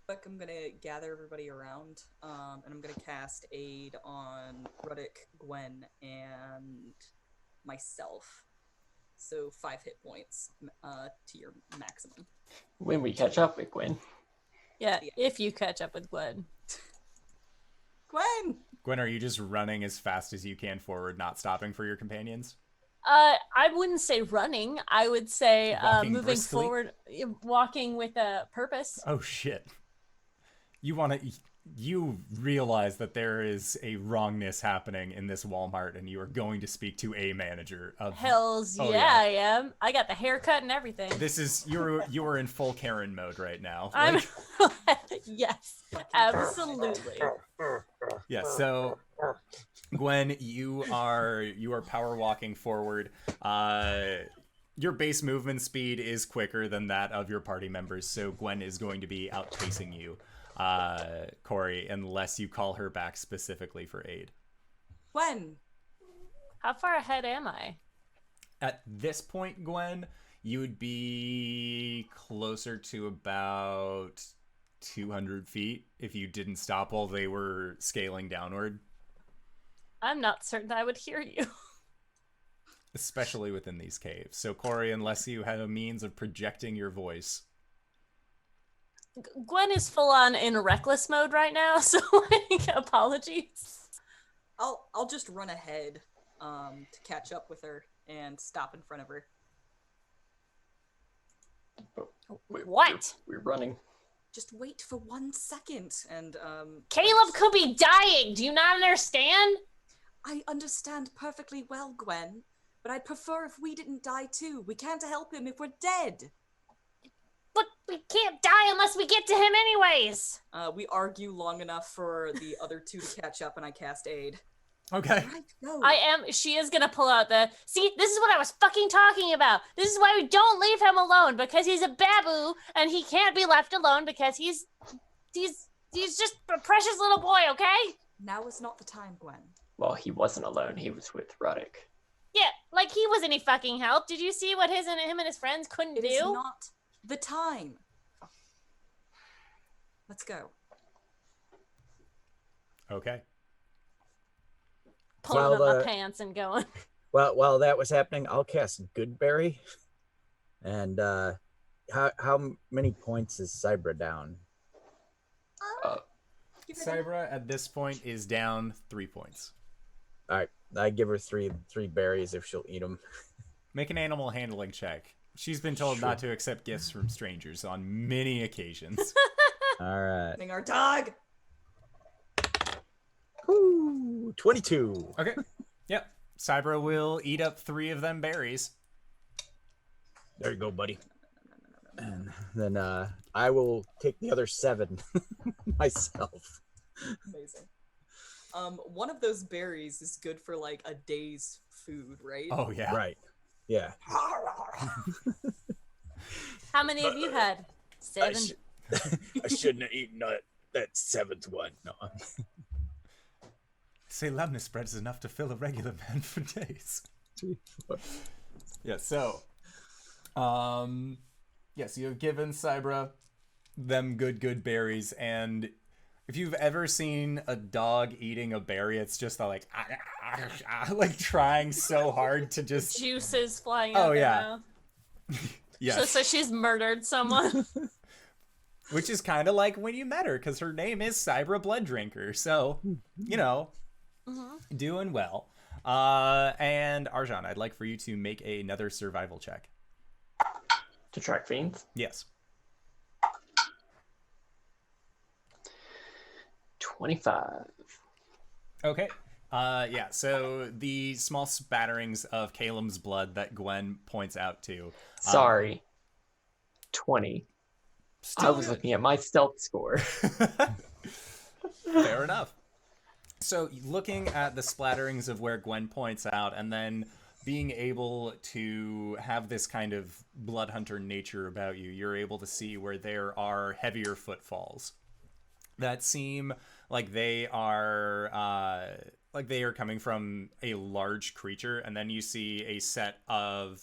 Look, I'm gonna gather everybody around, and I'm gonna cast aid on Ruddick, Gwen, and myself. So 5 hit points to your maximum. When we catch up with Gwen. Yeah, if you catch up with Gwen. Gwen! Gwen, are you just running as fast as you can forward, not stopping for your companions? I wouldn't say running. I would say Walking moving briskly? forward, walking with a purpose. Oh shit. You realize that there is a wrongness happening in this Walmart, and you are going to speak to a manager of Hells Oh, yeah, yeah. I am. I got the haircut and everything. This is you are in full Karen mode right now. I'm Like, yes, absolutely. yeah, so Gwen, you are power walking forward. Your base movement speed is quicker than that of your party members, so Gwen is going to be outpacing you, Cori, unless you call her back specifically for aid. Gwen! How far ahead am I? At this point, Gwen, you would be closer to about 200 feet if you didn't stop while they were scaling downward. I'm not certain I would hear you. Especially within these caves. So, Cori, unless you have a means of projecting your voice. Gwen is full on in reckless mode right now, so apologies. I'll just run ahead to catch up with her and stop in front of her. What? We're running. Just wait for 1 second and Caelum could be dying. Do you not understand? I understand perfectly well, Gwen, but I'd prefer if we didn't die too. We can't help him if we're dead. But we can't die unless we get to him anyways. We argue long enough for the other two to catch up, and I cast aid. Okay. Right, go. She is gonna pull out see, this is what I was fucking talking about. This is why we don't leave him alone, because he's a babu, and he can't be left alone because he's just a precious little boy, okay? Now is not the time, Gwen. Well, he wasn't alone. He was with Ruddick. Yeah, like he wasn't any fucking help. Did you see what him and his friends couldn't It do? is not the time. Let's go. Okay. Pulling Well, up my pants and going. Well, while that was happening, I'll cast Goodberry. And how many points is Cybra down? Give it a- Cybra at this point is down 3 points. All right, I give her three berries if she'll eat them. Make an animal handling check. She's been told not to accept gifts from strangers on many occasions. All right. Getting our dog. Ooh, 22. Okay. Yep. Cybra will eat up 3 of them berries. There you go, buddy. And then I will take the other 7 myself. Amazing. One of those berries is good for like a day's food, right? Oh, yeah. Right. Yeah. How many have you had? 7? I shouldn't have eaten that 7th one. No. Say loudness spread is enough to fill a regular man for days. Yeah, so yes, you've given Cybra them good berries, and if you've ever seen a dog eating a berry, it's just like like trying so hard to just Juices flying out Oh, their yeah. mouth. yes. So she's murdered someone. Which is kind of like when you met her, because her name is Cybra Blood Drinker. So, you know, doing well. And Arjan, I'd like for you to make another survival check. To track fiends? Yes. 25. Okay. Yeah, so the small spatterings of Caelum's blood that Gwen points out to. Sorry. 20. I was looking at my stealth score. Fair enough. So looking at the splatterings of where Gwen points out, and then being able to have this kind of blood hunter nature about you, you're able to see where there are heavier footfalls that seem like they are coming from a large creature, and then you see a set of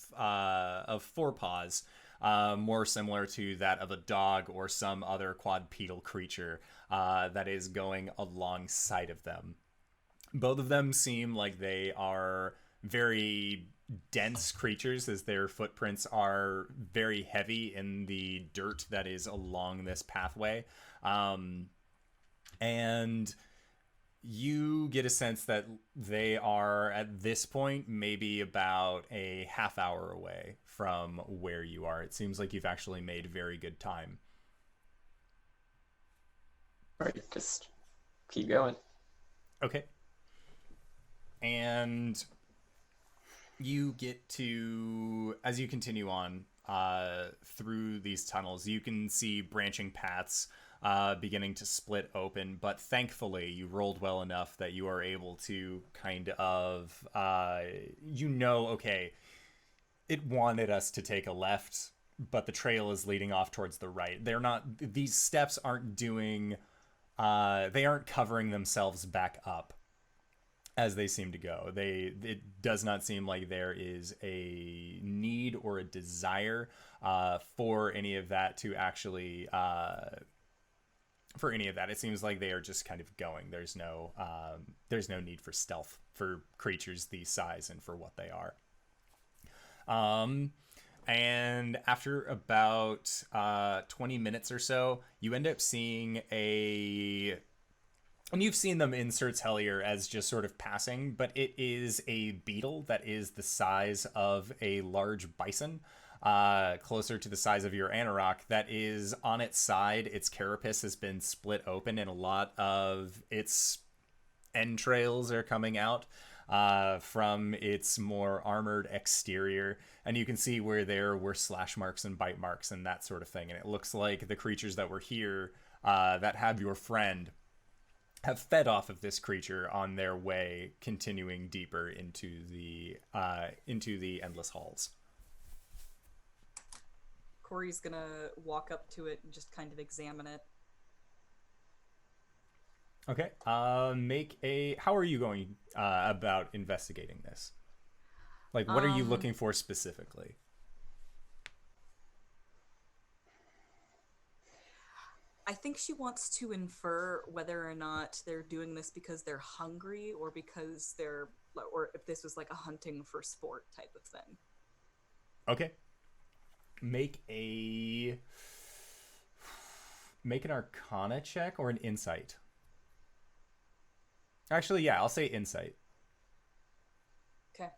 forepaws, more similar to that of a dog or some other quadrupedal creature that is going alongside of them. Both of them seem like they are very dense creatures, as their footprints are very heavy in the dirt that is along this pathway. And you get a sense that they are, at this point, maybe about a half hour away from where you are. It seems like you've actually made very good time. Right, just keep going. Okay. And you get to, as you continue on through these tunnels, you can see branching paths beginning to split open, but thankfully you rolled well enough that you are able to kind of, okay, it wanted us to take a left, but the trail is leading off towards the right. These steps aren't doing, they aren't covering themselves back up as they seem to go. It does not seem like there is a need or a desire for any of that to actually, for any of that. It seems like they are just kind of going. There's no need for stealth for creatures these size and for what they are. And after about 20 minutes or so, you end up seeing and you've seen them in Sir Tellier as just sort of passing, but it is a beetle that is the size of a large bison, closer to the size of your Anorak, that is on its side. Its carapace has been split open and a lot of its entrails are coming out from its more armored exterior, and you can see where there were slash marks and bite marks and that sort of thing. And it looks like the creatures that were here that have your friend have fed off of this creature on their way, continuing deeper into the endless halls. Cori's gonna walk up to it and just kind of examine it. Okay. How are you going about investigating this? Like, what are you looking for specifically? I think she wants to infer whether or not they're doing this because they're hungry or because or if this was like a hunting for sport type of thing. Okay. Make an Arcana check or an Insight. Actually, yeah, I'll say Insight. Okay.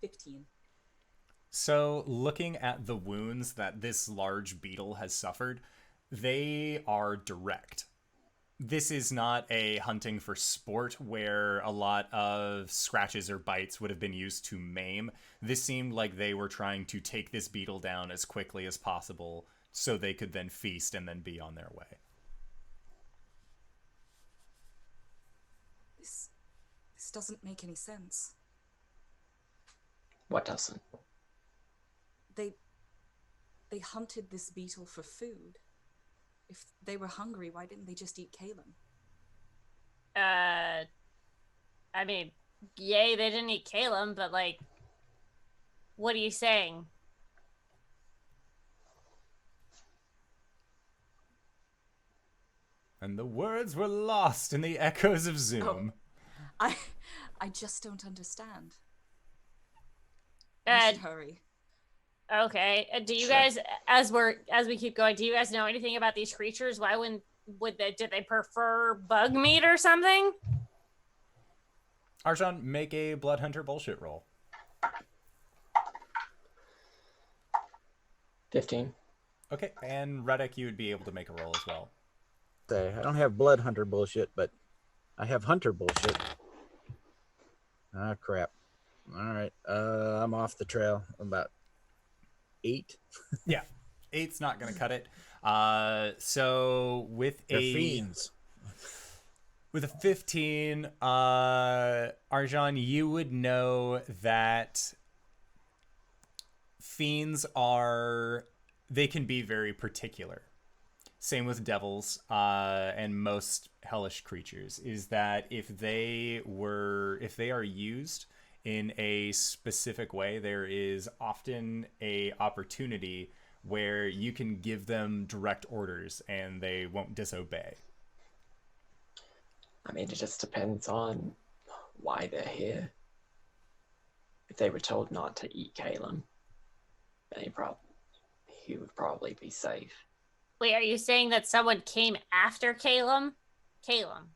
$15. So, looking at the wounds that this large beetle has suffered, they are direct. This is not a hunting for sport where a lot of scratches or bites would have been used to maim. This seemed like they were trying to take this beetle down as quickly as possible so they could then feast and then be on their way. This doesn't make any sense. What doesn't? They hunted this beetle for food. If they were hungry, why didn't they just eat Caelum? I mean, yay, they didn't eat Caelum, but like, what are you saying? And the words were lost in the echoes of Zoom. I just don't understand. Uh, We should hurry. Okay. Do you guys, as we keep going, do you guys know anything about these creatures? Why did they prefer bug meat or something? Arjan, make a Blood Hunter bullshit roll. 15. Okay, and Ruddick, you would be able to make a roll as well. I don't have blood hunter bullshit, but I have hunter bullshit. Ah, crap. All right. I'm off the trail. About 8. Yeah, 8's not going to cut it. So with They're fiends. With a 15, Arjan, you would know that fiends they can be very particular. Same with devils and most hellish creatures, is that if they are used in a specific way, there is often a opportunity where you can give them direct orders and they won't disobey. I mean, it just depends on why they're here. If they were told not to eat Caelum, then he would probably be safe. Wait, are you saying that someone came after Caelum? Caelum.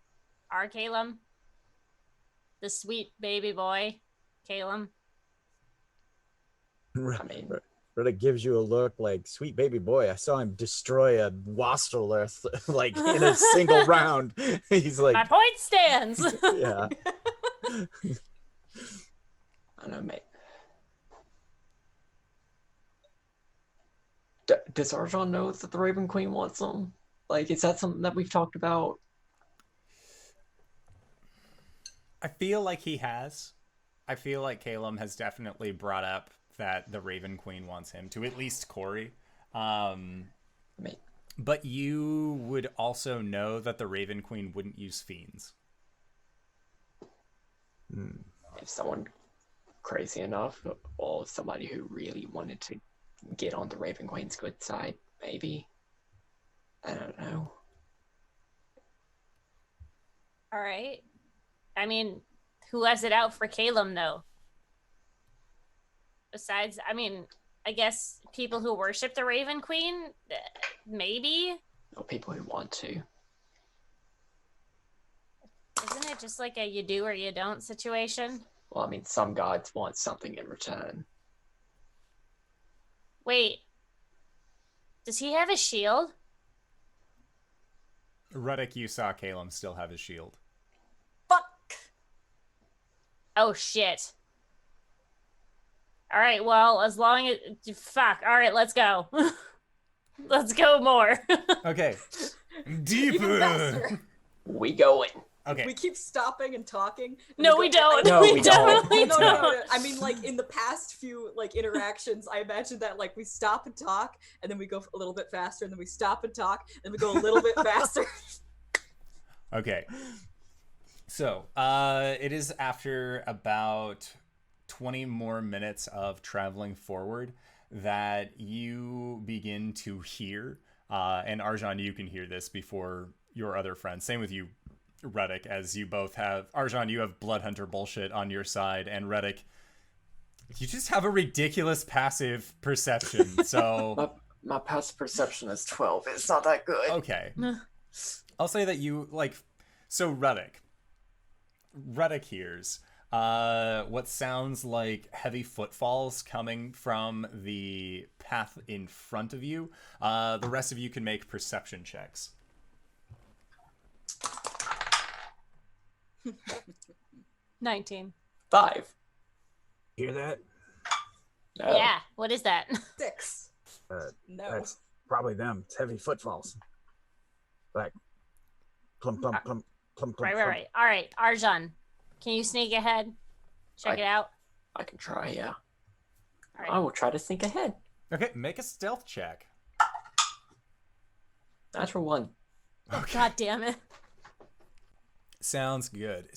Our Caelum? The sweet baby boy, Caelum? I mean, Ruddick gives you a look like, sweet baby boy, I saw him destroy a Wastrel like in a single round. He's like, My point stands! yeah. I don't know, mate. Does Arjan know that the Raven Queen wants them? Like, is that something that we've talked about? I feel like he has. I feel like Caelum has definitely brought up that the Raven Queen wants him, to at least Cori. Mate. But you would also know that the Raven Queen wouldn't use fiends. If someone crazy enough, or somebody who really wanted to get on the Raven Queen's good side, maybe. I don't know. All right. I mean, who has it out for Caelum, though? Besides, I mean, I guess people who worship the Raven Queen, maybe? Or people who want to. Isn't it just like a you do or you don't situation? Well, I mean, some gods want something in return. Wait. Does he have a shield? Ruddick, you saw Caelum still have his shield. Fuck. Oh, shit. All right, well, as long as... Fuck. All right, let's go. Let's go more. Okay. Even Deeper. faster. We going. Okay. We keep stopping and talking. And No, go- we don't. No, we we don't. definitely No, don't. no, no. I mean, like in the past few like interactions, I imagine that like we stop and talk, and then we go a little bit faster, and then we stop and talk, and we go a little bit faster. Okay. So, it is after about 20 more minutes of traveling forward that you begin to hear, and Arjan, you can hear this before your other friends. Same with you, Ruddick, as you both have... Arjan, you have Blood Hunter bullshit on your side, and Ruddick, you just have a ridiculous passive perception, so... My passive perception is 12. It's not that good. Okay. I'll say that you, like... So, Ruddick hears what sounds like heavy footfalls coming from the path in front of you. The rest of you can make perception checks. 19. 5. Hear that? No. Yeah, what is that? 6. No. That's probably them. It's heavy footfalls. Like, plum, plum, plum, plum, plum. Right. All right, Arjan, can you sneak ahead? Check it out. I can try, yeah. All right. I will try to sneak ahead. Okay, make a stealth check. Natural 1. God damn it. Sounds good.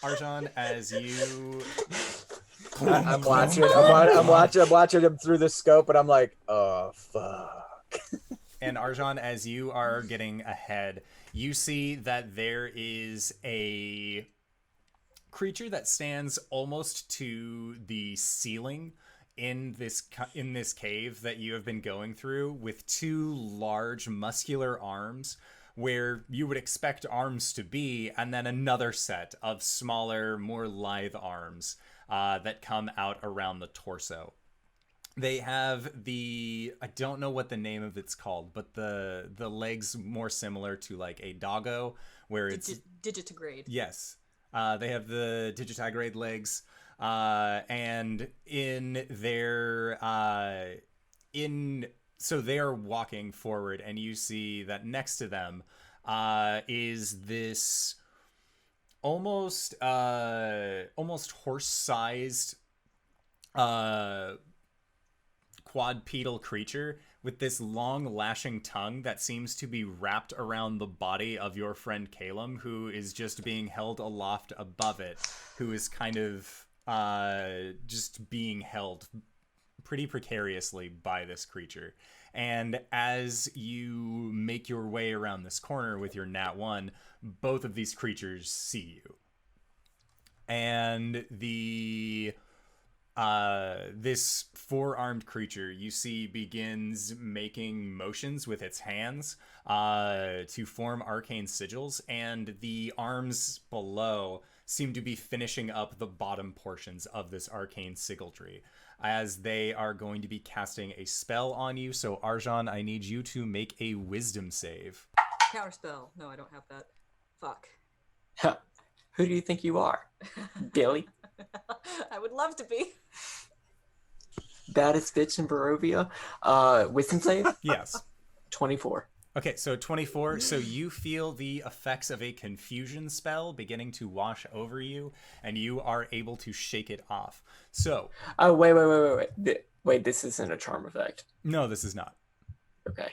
Arjan, as you... I'm watching him through the scope, and I'm like, oh, fuck. And Arjan, as you are getting ahead, you see that there is a creature that stands almost to the ceiling in this cave that you have been going through, with two large muscular arms where you would expect arms to be, and then another set of smaller, more lithe arms that come out around the torso. They have I don't know what the name of it's called, but the legs more similar to like a doggo, where it's Digitigrade. Yes. They have the digitigrade legs, and in their so they are walking forward, and you see that next to them is this almost horse-sized quadrupedal creature with this long lashing tongue that seems to be wrapped around the body of your friend Caelum, who is just being held aloft above it, who is kind of just being held pretty precariously by this creature. And as you make your way around this corner with your nat 1, both of these creatures see you. And this 4-armed creature you see begins making motions with its hands to form arcane sigils, and the arms below seem to be finishing up the bottom portions of this arcane sigiltry, as they are going to be casting a spell on you. So Arjan, I need you to make a wisdom save. Counterspell. No, I don't have that. Fuck. Who do you think you are, Billy? I would love to be. Baddest bitch in Barovia. Wisdom save? Yes. 24. Okay, so 24. So you feel the effects of a confusion spell beginning to wash over you, and you are able to shake it off. So. Oh, wait. Wait, this isn't a charm effect. No, this is not. Okay.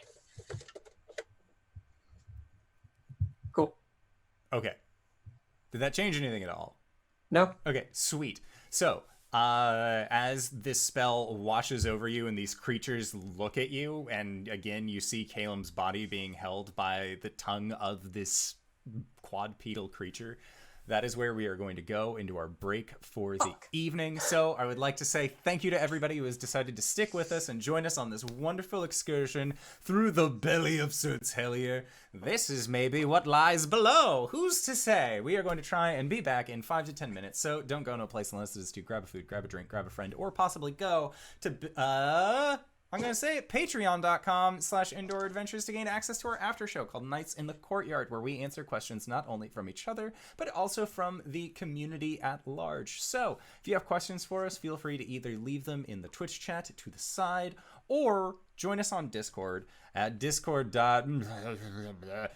Cool. Okay. Did that change anything at all? No. Okay, sweet. So, as this spell washes over you and these creatures look at you, and again, you see Caelum's body being held by the tongue of this quadrupedal creature, that is where we are going to go into our break for the evening. So I would like to say thank you to everybody who has decided to stick with us and join us on this wonderful excursion through the belly of Sir Tellier. This is maybe what lies below. Who's to say? We are going to try and be back in 5 to 10 minutes. So don't go no place unless it is to grab a food, grab a drink, grab a friend, or possibly go to, I'm going to say it, patreon.com/indoor adventures to gain access to our after show called Nights in the Courtyard, where we answer questions not only from each other, but also from the community at large. So if you have questions for us, feel free to either leave them in the Twitch chat to the side, or join us on Discord at discord. The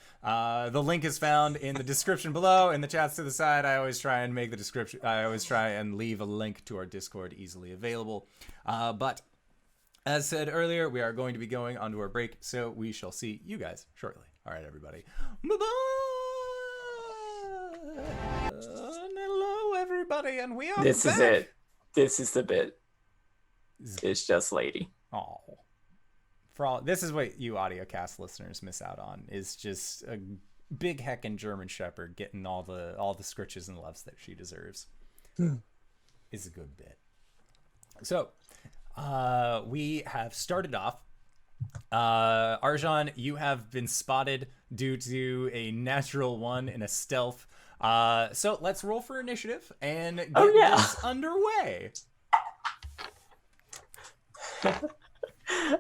link is found in the description below. In the chats to the side, I always try and leave a link to our Discord easily available. But as said earlier, we are going to be going onto our break, so we shall see you guys shortly. All right, everybody. Bye-bye! Hello, everybody, and we are This back. is it. This is the bit. It's just lady. Oh. This is what you audiocast listeners miss out on, is just a big heckin' German Shepherd getting all the scritches and loves that she deserves. Is a good bit. So, we have started off. Arjan, you have been spotted due to a natural 1 in a stealth. So let's roll for initiative and get this underway.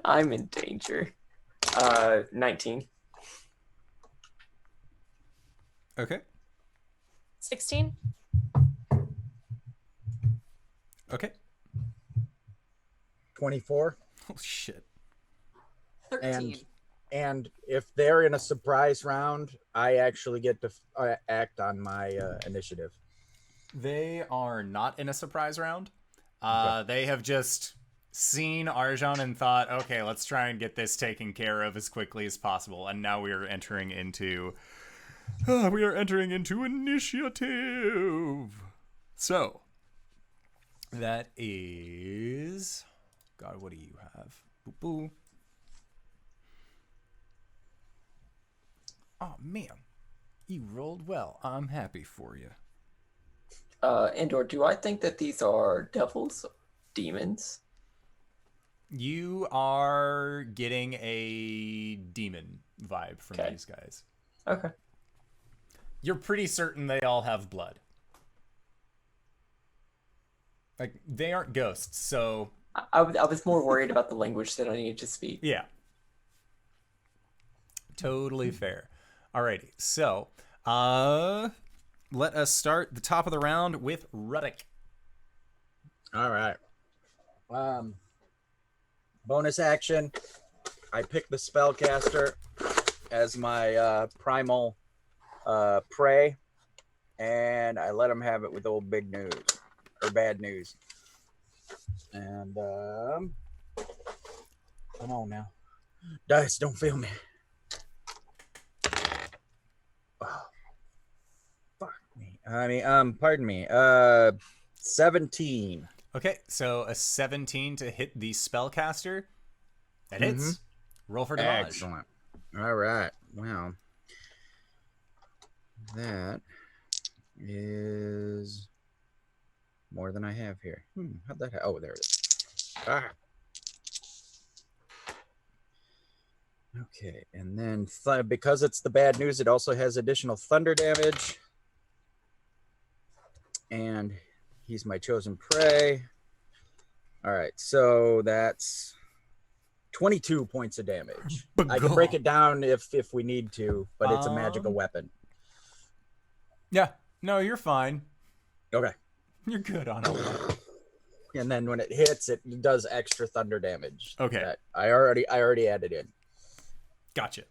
I'm in danger. 19. Okay. 16. Okay. 24. Oh shit. 13. And if they're in a surprise round, I actually get to act on my initiative. They are not in a surprise round. Okay. They have just seen Arjan and thought, okay, let's try and get this taken care of as quickly as possible. And now we are entering into initiative. So that is, God, what do you have? Boo boo. Oh man, you rolled well. I'm happy for you. Andor, do I think that these are devils, demons? You are getting a demon vibe from these guys. Okay. You're pretty certain they all have blood. Like, they aren't ghosts, so... I was more worried about the language that I needed to speak. Yeah. Totally fair. Alrighty, so, let us start the top of the round with Ruddick. All right. Bonus action. I pick the spellcaster as my primal prey, and I let him have it with old big news or bad news. And come on now, dice, don't fail me. Oh, fuck me. I mean, pardon me. 17. Okay, so a 17 to hit the spellcaster. That hits. Roll for dodge. Excellent. All right. Well, that is more than I have here. How'd that oh, there it is. Ah. Okay, and then because it's the bad news, it also has additional thunder damage. And he's my chosen prey. All right, so that's 22 points of damage. I can break it down if we need to, but it's a magical weapon. Yeah, no, you're fine. Okay. You're good on all that. And then when it hits, it does extra thunder damage. Okay. That I already added in. Gotcha.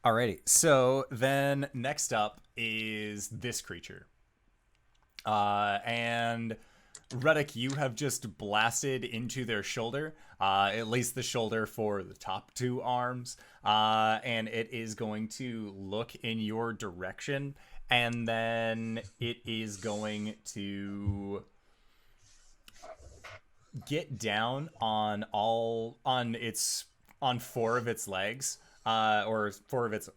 Alrighty. So then next up is this creature. And Ruddick, you have just blasted into their shoulder, at least the shoulder for the top two arms, and it is going to look in your direction, and then it is going to get down on four of its legs, or four of its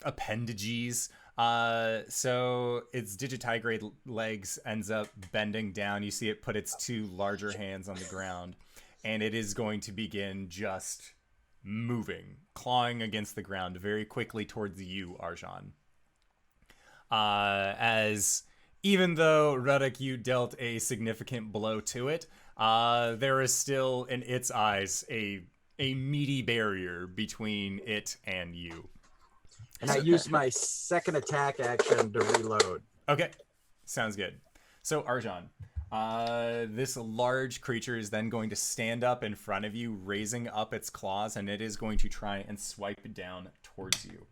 appendages. So its digitigrade legs ends up bending down. You see it put its two larger hands on the ground, and it is going to begin just moving, clawing against the ground very quickly towards you, Arjan. As even though Ruddick, you dealt a significant blow to it, there is still in its eyes a meaty barrier between it and you. And I use my second attack action to reload. Okay, sounds good. So Arjan, this large creature is then going to stand up in front of you, raising up its claws, and it is going to try and swipe down towards you.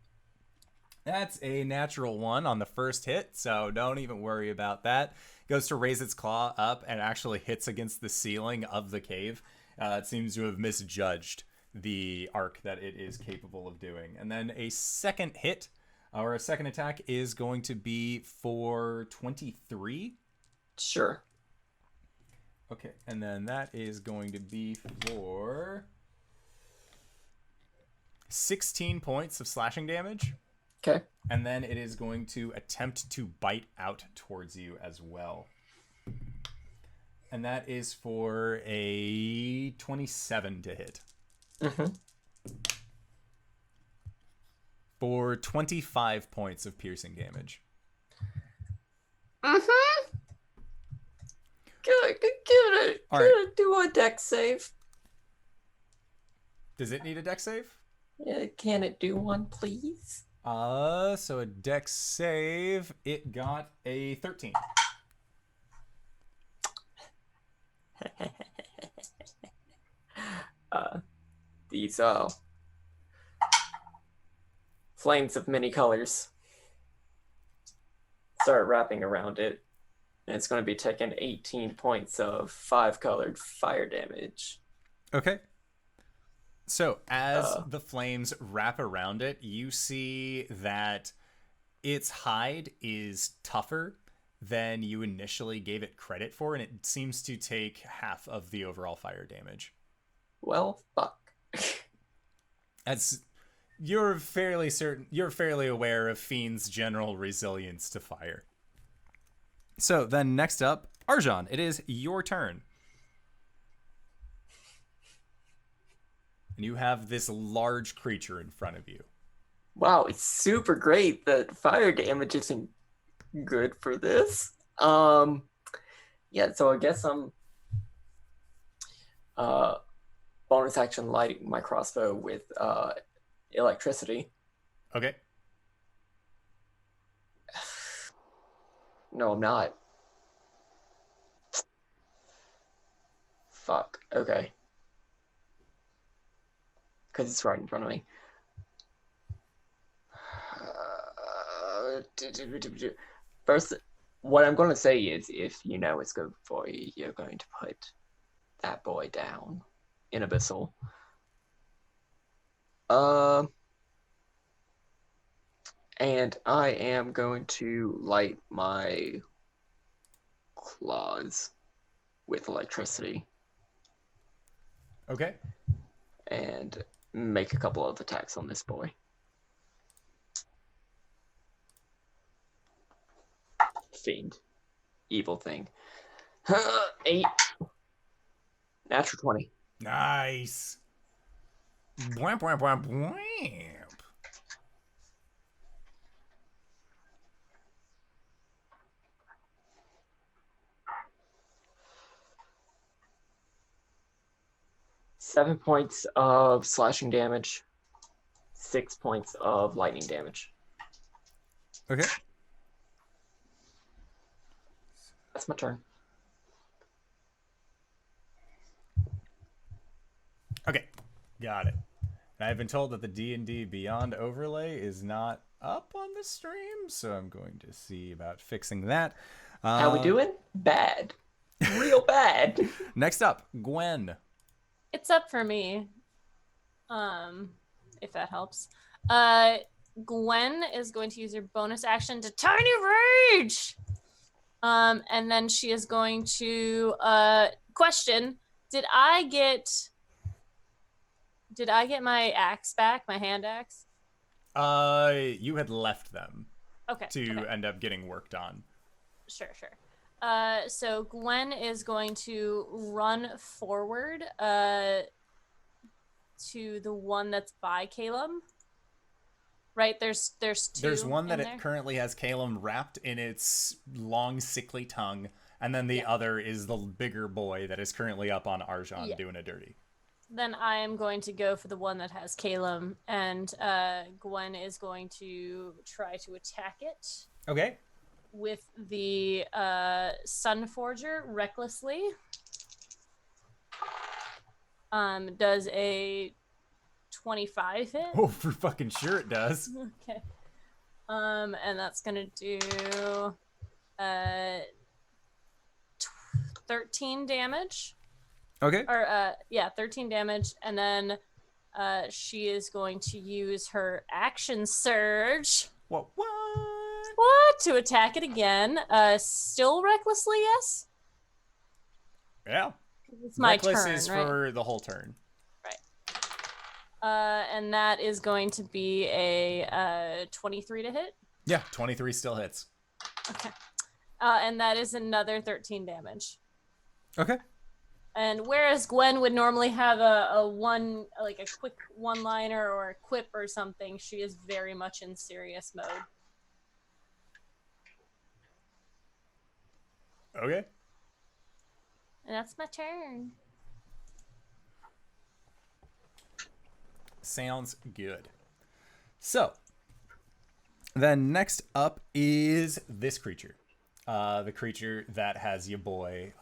That's a natural 1 on the first hit, so don't even worry about that. It goes to raise its claw up and actually hits against the ceiling of the cave. It seems to have misjudged the arc that it is capable of doing. And then a second hit, or a second attack, is going to be for 23. Sure. Okay, and then that is going to be for 16 points of slashing damage. Okay. And then it is going to attempt to bite out towards you as well. And that is for a 27 to hit. Mm-hmm. For 25 points of piercing damage. Mm-hmm. Gonna do a dex save. Does it need a dex save? Yeah, can it do one, please? So a dex save, it got a 13. These flames of many colors start wrapping around it, and it's going to be taking 18 points of 5-colored fire damage. Okay. So as the flames wrap around it, you see that its hide is tougher than you initially gave it credit for, and it seems to take half of the overall fire damage. Well, fuck. As you're fairly aware of Fiend's general resilience to fire. So then next up, Arjan, it is your turn. And you have this large creature in front of you. Wow, it's super great that fire damage isn't good for this. Yeah, so I guess I'm bonus action lighting my crossbow with electricity. Okay. No, I'm not. Fuck. Okay. Because it's right in front of me. First, what I'm going to say is, if you know it's good for you, you're going to put that boy down in Abyssal. And I am going to light my claws with electricity. Okay. And make a couple of attacks on this boy. Fiend. Evil thing. 8. Natural 20. Nice. Bwamp, bwamp, bwamp, bwamp. 7 points of slashing damage. 6 points of lightning damage. Okay. That's my turn. Okay. Got it. And I've been told that the D&D Beyond overlay is not up on the stream, so I'm going to see about fixing that. How we doing? Bad. Real bad. Next up, Gwen. It's up for me. If that helps. Gwen is going to use her bonus action to Tiny Rage. And then she is going to question, did I get my axe back, my hand axe? You had left them Okay. to end up getting worked on. Sure. So Gwen is going to run forward to the one that's by Caelum. Right? There's two. There's one that in it there. currently has Caelum wrapped in its long, sickly tongue, and then the other is the bigger boy that is currently up on Arjan doing a dirty. Then I am going to go for the one that has Caelum, and Gwen is going to try to attack it Okay. with the Sunforger recklessly. Does a 25 hit? Oh, for fucking sure it does. Okay. And that's gonna do 13 damage. Okay. Or 13 damage, and then she is going to use her action surge. What? What? To attack it again. Still recklessly, yes? Yeah. It's my Reckless turn, is right? for the whole turn. And that is going to be a 23 to hit. Yeah, 23 still hits. Okay. And that is another 13 damage. Okay. And whereas Gwen would normally have a quick one-liner or a quip or something, she is very much in serious mode. Okay. And that's my turn. Sounds good. So, then next up is this creature. The creature that has your boy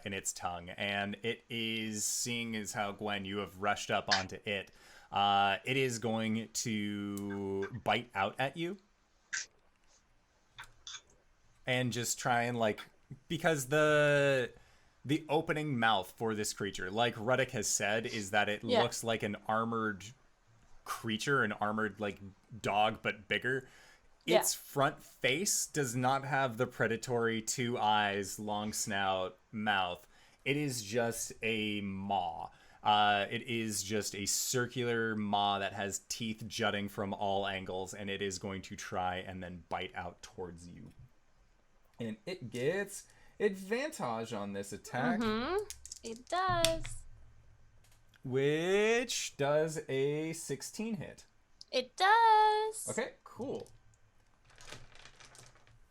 in its tongue. And it is, seeing as how, Gwen, you have rushed up onto it, it is going to bite out at you. And just try and, because the opening mouth for this creature, like Ruddick has said, is that it looks like an armored creature, an armored dog but bigger. Its front face does not have the predatory 2 eyes, long snout, mouth. It is just a maw. It is just a circular maw that has teeth jutting from all angles, and it is going to try and then bite out towards you. And it gets advantage on this attack. Mm-hmm. It does. Which does a 16 hit. It does. Okay, cool.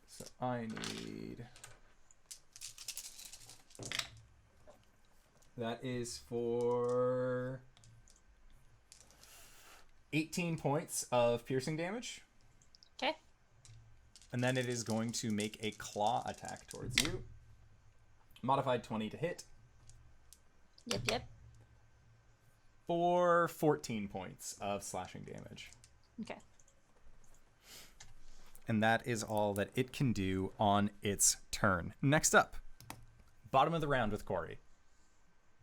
So I need... That is for 18 points of piercing damage. Okay. And then it is going to make a claw attack towards you. Modified 20 to hit. Yep. For 14 points of slashing damage. Okay. And that is all that it can do on its turn. Next up, bottom of the round with Cori.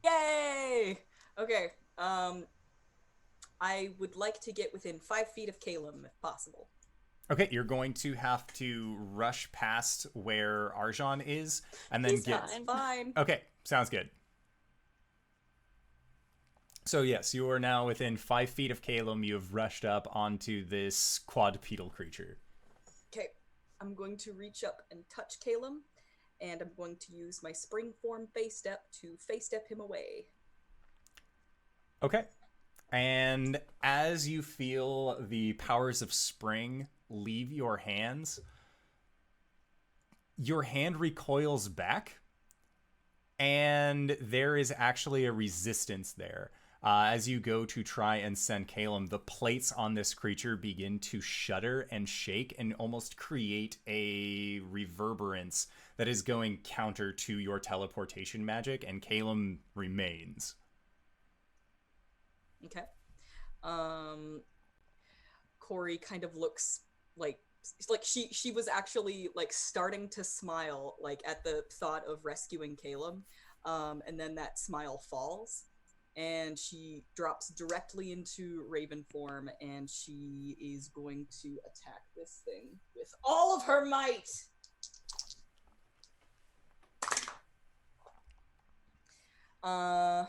Yay! Okay. I would like to get within 5 feet of Caelum if possible. Okay, you're going to have to rush past where Arjan is and then He's get... fine. Fine. Okay, sounds good. So yes, you are now within 5 feet of Caelum. You have rushed up onto this quadrupedal creature. Okay, I'm going to reach up and touch Caelum, and I'm going to use my spring form face step to face step him away. Okay. And as you feel the powers of spring leave your hands, your hand recoils back, and there is actually a resistance there. As you go to try and send Caelum, the plates on this creature begin to shudder and shake and almost create a reverberance that is going counter to your teleportation magic, and Caelum remains. Okay. Cori kind of looks like she was actually like starting to smile like at the thought of rescuing Caelum, and then that smile falls, and she drops directly into Raven form, and she is going to attack this thing with all of her might. My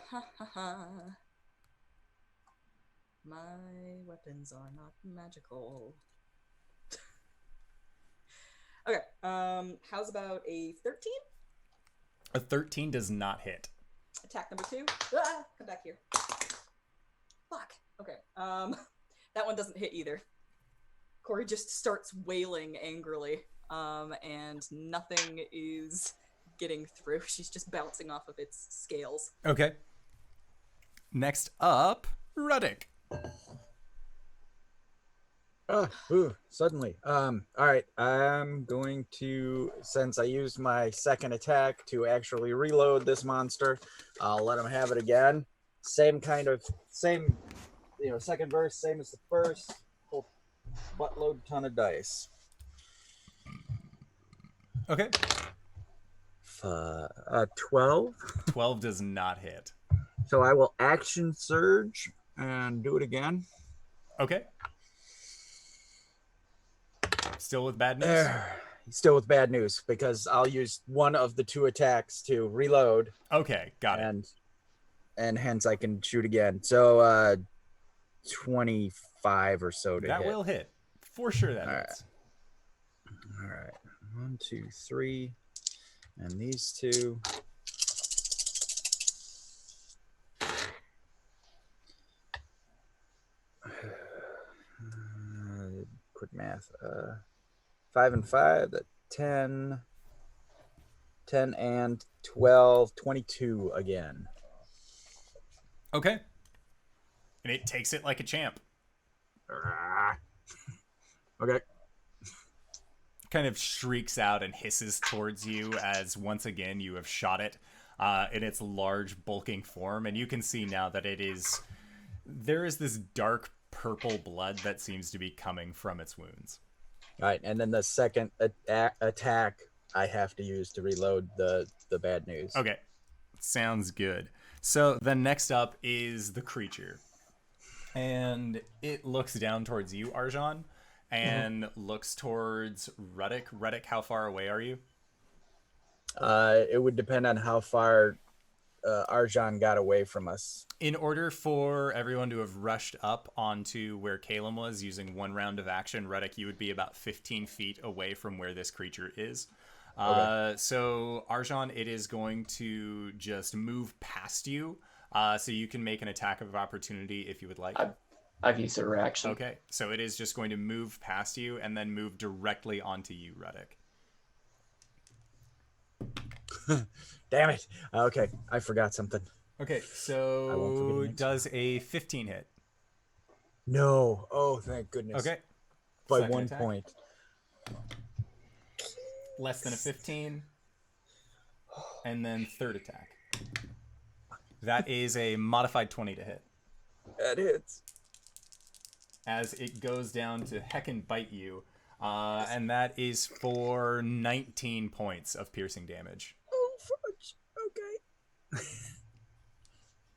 weapons are not magical. Okay, how's about a 13? A 13 does not hit. Attack number 2. Ah, come back here. Fuck. Okay, that one doesn't hit either. Cori just starts wailing angrily, and nothing is getting through. She's just bouncing off of its scales. Okay. Next up, Ruddick. Suddenly. All right. I'm going to, since I used my second attack to actually reload this monster, I'll let him have it again. Same, second verse, same as the first. Whole buttload ton of dice. Okay. 12. 12 does not hit. So I will action surge and do it again. Okay. Still with bad news? Still with bad news, because I'll use one of the 2 attacks to reload. Okay, got it. And hence I can shoot again. So 25 or so to that hit. Will hit. For sure that All hits. All right. 1, 2, 3. And these 2. Quick math. 5 and 5, that 10 and 12, 22 again. Okay. And it takes it like a champ. Okay. Kind of shrieks out and hisses towards you as once again you have shot it in its large bulking form, and you can see now that there is this dark purple blood that seems to be coming from its wounds. All right, and then the second attack I have to use to reload the bad news. Okay, sounds good. So the next up is the creature, and it looks down towards you, Arjan, and looks towards Ruddick. Ruddick, how far away are you? It would depend on how far Arjan got away from us. In order for everyone to have rushed up onto where Caelum was using 1 round of action, Ruddick, you would be about 15 feet away from where this creature is. Okay. So Arjan, it is going to just move past you, so you can make an attack of opportunity if you would like. I've used a reaction. Okay, so it is just going to move past you and then move directly onto you, Ruddick. Damn it. Okay, I forgot something. Okay, so does a 15 hit? No. Oh, thank goodness. Okay. By Second 1 attack. point. Less than a 15. And then third attack. That is a modified 20 to hit. That hits. As it goes down to heckin' bite you. And that is for 19 points of piercing damage. Oh, fudge. Okay.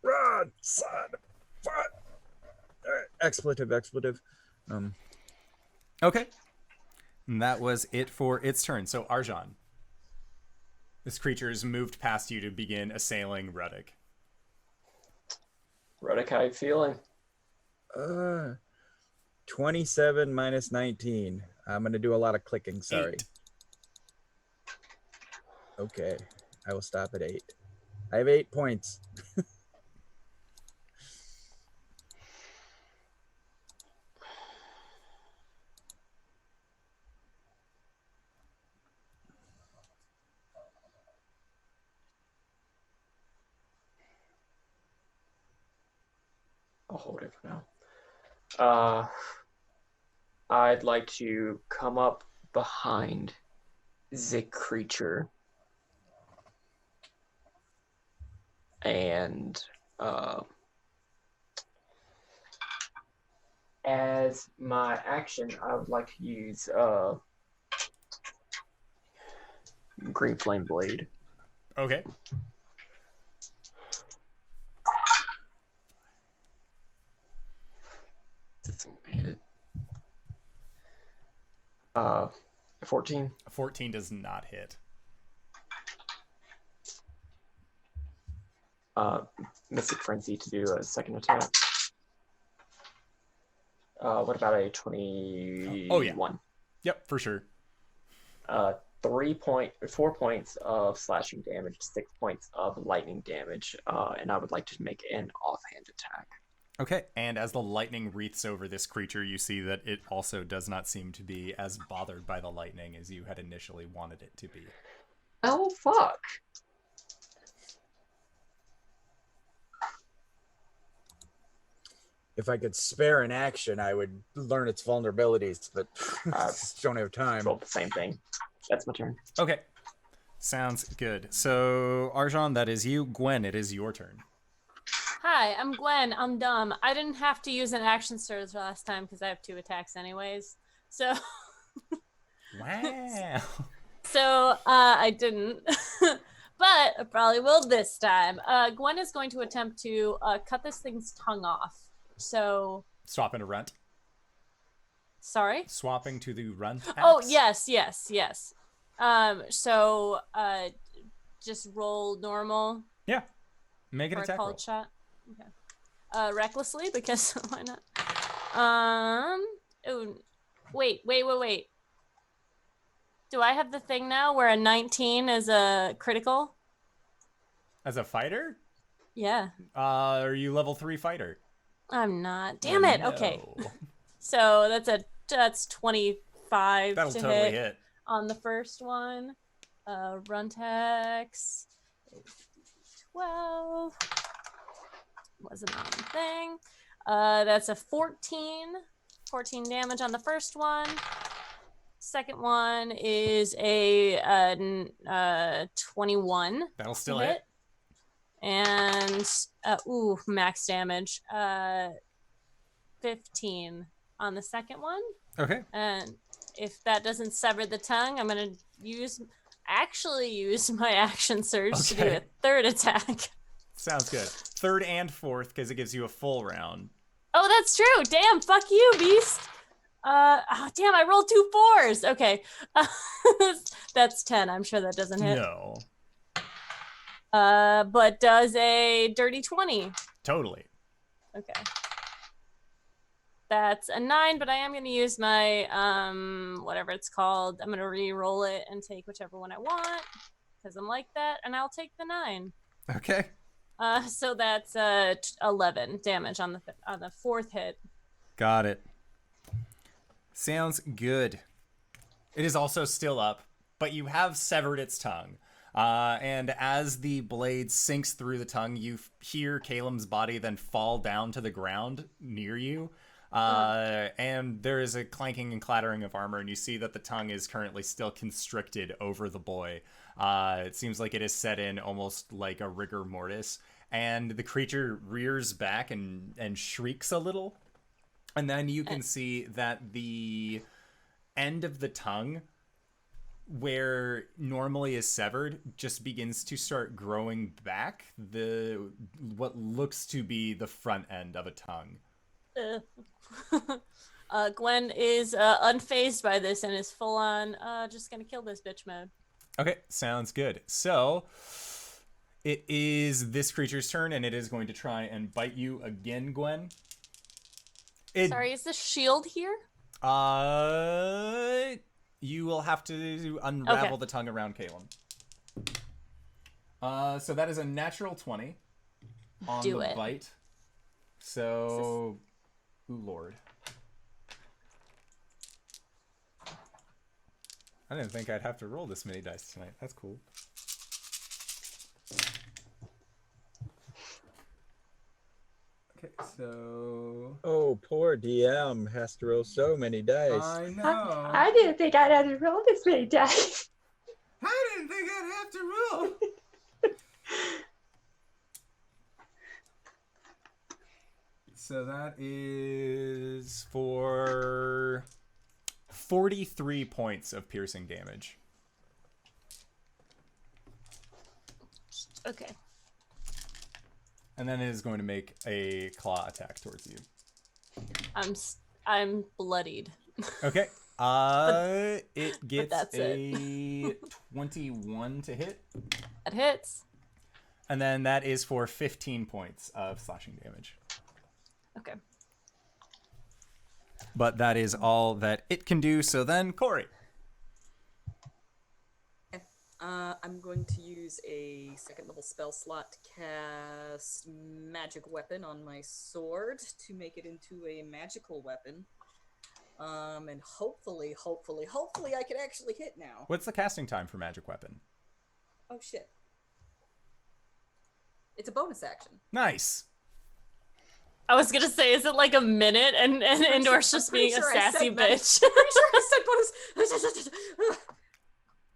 Run, son. Fudge. All right. Expletive. Okay. And that was it for its turn. So, Arjan. This creature has moved past you to begin assailing Ruddick. Ruddick, how you feeling? 27 minus 19. I'm gonna do a lot of clicking. Sorry. 8. Okay, I will stop at 8. I have 8 points. I'll hold it for now. I'd like to come up behind the creature and as my action, I would like to use Green Flame Blade. Okay. This won't hit. 14. 14 does not hit. Mystic Frenzy to do a second attack. What about a 21? Oh, yeah. Yep, for sure. 4 points of slashing damage, 6 points of lightning damage, and I would like to make an offhand attack. Okay, and as the lightning wreaths over this creature, you see that it also does not seem to be as bothered by the lightning as you had initially wanted it to be. Oh, fuck. If I could spare an action, I would learn its vulnerabilities, but just don't have time. Roll the same thing. That's my turn. Okay, sounds good. So, Arjan, that is you. Gwen, it is your turn. Hi, I'm Gwen. I'm dumb. I didn't have to use an action surge last time because I have 2 attacks anyways. So, Wow. so I didn't. But I probably will this time. Gwen is going to attempt to cut this thing's tongue off. So, Swap into runt. sorry? Swapping to the runt axe. Oh, yes. So, just roll normal Yeah. Make an for a attack called roll. shot. Okay. Recklessly, because why not? Oh, wait. Do I have the thing now where a 19 is a critical? As a fighter? Yeah. Are you level 3 fighter? I'm not. Damn it. No. Okay. So that's 25 That'll to totally hit hit. on the first one. Runtex. 12. Wasn't on the thing. That's a 14 damage on the first one. Second one is a 21. That'll still hit. And max damage. 15 on the second one. Okay. And if that doesn't sever the tongue, I'm gonna use my action surge to do Okay. a third attack. Sounds good. Third and fourth, because it gives you a full round. Oh, that's true. Damn, fuck you, beast. Damn, I rolled 2 4s. Okay. That's 10. I'm sure that doesn't hit. No. But does a dirty 20. Totally. Okay. That's a 9, but I am going to use my, whatever it's called. I'm going to re-roll it and take whichever one I want, because I'm like that, and I'll take the 9. Okay. So that's 11 damage on the fourth hit. Got it. Sounds good. It is also still up, but you have severed its tongue. And as the blade sinks through the tongue, you hear Caelum's body then fall down to the ground near you. And there is a clanking and clattering of armor, and you see that the tongue is currently still constricted over the boy. It seems like it is set in almost like a rigor mortis, and the creature rears back and shrieks a little. And then you can see that the end of the tongue, where normally is severed, just begins to start growing back what looks to be the front end of a tongue. Gwen is unfazed by this and is full on just gonna kill this bitch mode. Okay, sounds good. So It is this creature's turn, and it is going to try and bite you again, Gwen. Sorry, is the shield here? You will have to unravel the tongue around Caelum. So that is a natural 20 on Do the it. bite. So, ooh lord. I didn't think I'd have to roll this many dice tonight. That's cool. Okay, so... Oh, poor DM has to roll so many dice. I know. I didn't think I'd have to roll this many dice. I didn't think I'd have to roll. So that is for 43 points of piercing damage. Okay. And then it is going to make a claw attack towards you. I'm bloodied. Okay. It gets that's a 21 to hit. That hits. And then that is for 15 points of slashing damage. Okay. But that is all that it can do. So then, Cori. I'm going to use a second level spell slot to cast magic weapon on my sword to make it into a magical weapon. And hopefully I can actually hit now. What's the casting time for magic weapon? Oh shit. It's a bonus action. Nice. I was gonna say, is it like a minute? And Indor's just being a sassy bitch. I'm pretty sure I said bonus.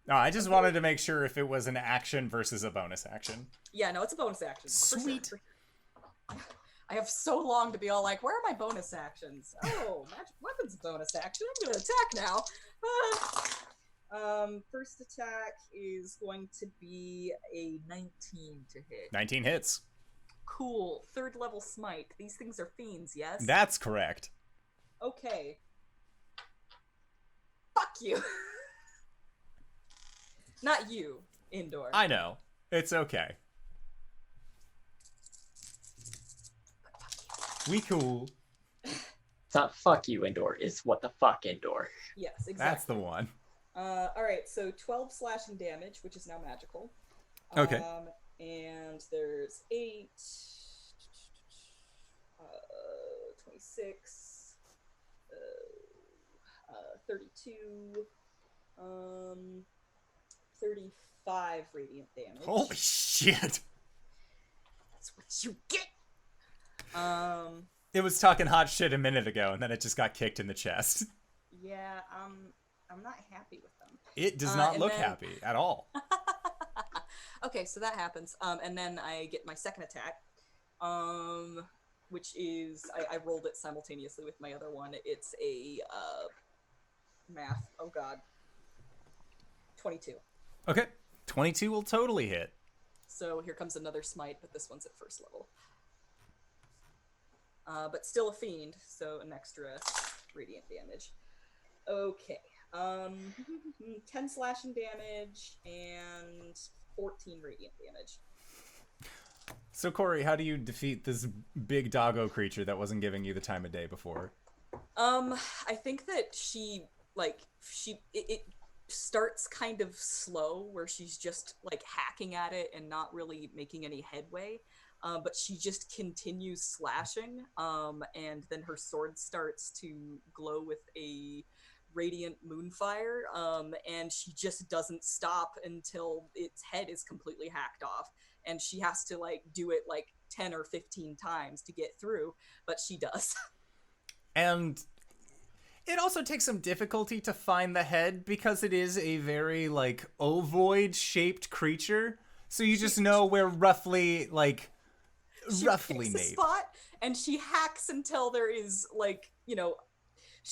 No, I just wanted to make sure if it was an action versus a bonus action. Yeah, no, it's a bonus action. for Sweet. Sure. I have so long to be all like, where are my bonus actions? Oh, magic weapon's a bonus action. I'm gonna attack now. First attack is going to be a 19 to hit. 19 hits. Cool. Third level smite. These things are fiends, yes? That's correct. Okay. Fuck you. Not you, Indoor. I know. It's okay. We cool. It's not fuck you, Indoor. It's what the fuck, Indoor. Yes, exactly. That's the one. Alright, so 12 slashing damage, which is now magical. Okay. And there's 8, 26, 32, 35 radiant damage. Holy shit. That's what you get! It was talking hot shit a minute ago, and then it just got kicked in the chest. Yeah, I'm not happy with them. It does not and look then- happy at all. Okay, so that happens. And then I get my second attack, which is I rolled it simultaneously with my other one. It's a math. Oh god. 22. Okay. 22 will totally hit. So here comes another smite, but this one's at first level. But still a fiend, so an extra radiant damage. Okay. 10 slashing damage and 14 radiant damage. So, Cori, how do you defeat this big doggo creature that wasn't giving you the time of day before? I think that it starts kind of slow, where she's just like hacking at it and not really making any headway. But she just continues slashing, and then her sword starts to glow with a radiant moonfire, and she just doesn't stop until its head is completely hacked off, and she has to like do it like 10 or 15 times to get through, but she does. And it also takes some difficulty to find the head because it is a very like ovoid shaped creature, so you just know where roughly She roughly picks a made. spot and she hacks until there is like,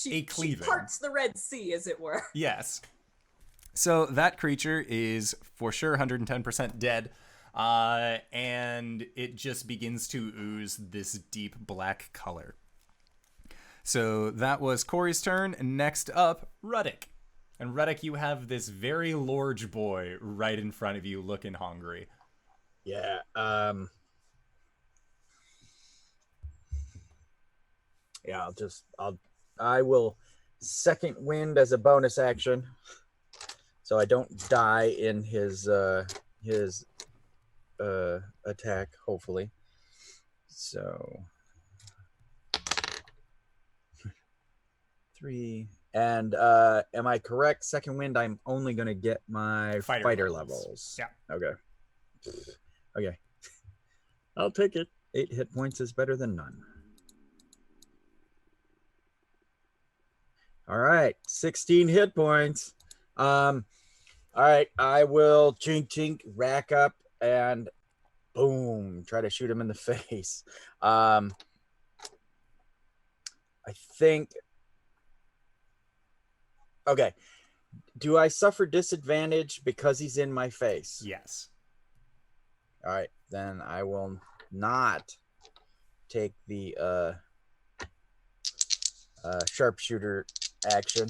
A cleavage. She parts the Red Sea, as it were. Yes. So that creature is for sure 110% dead, and it just begins to ooze this deep black color. So that was Cori's turn. Next up, Ruddick. And Ruddick, you have this very large boy right in front of you looking hungry. Yeah. Yeah, I will second wind as a bonus action, so I don't die in his attack. Hopefully, so 3. And am I correct? Second wind, I'm only gonna get my fighter levels. Yeah. Okay. Okay. I'll take it. 8 hit points is better than none. All right, 16 hit points. All right, I will chink, rack up, and boom, try to shoot him in the face. I think. Okay. Do I suffer disadvantage because he's in my face? Yes. All right, then I will not take the sharpshooter action.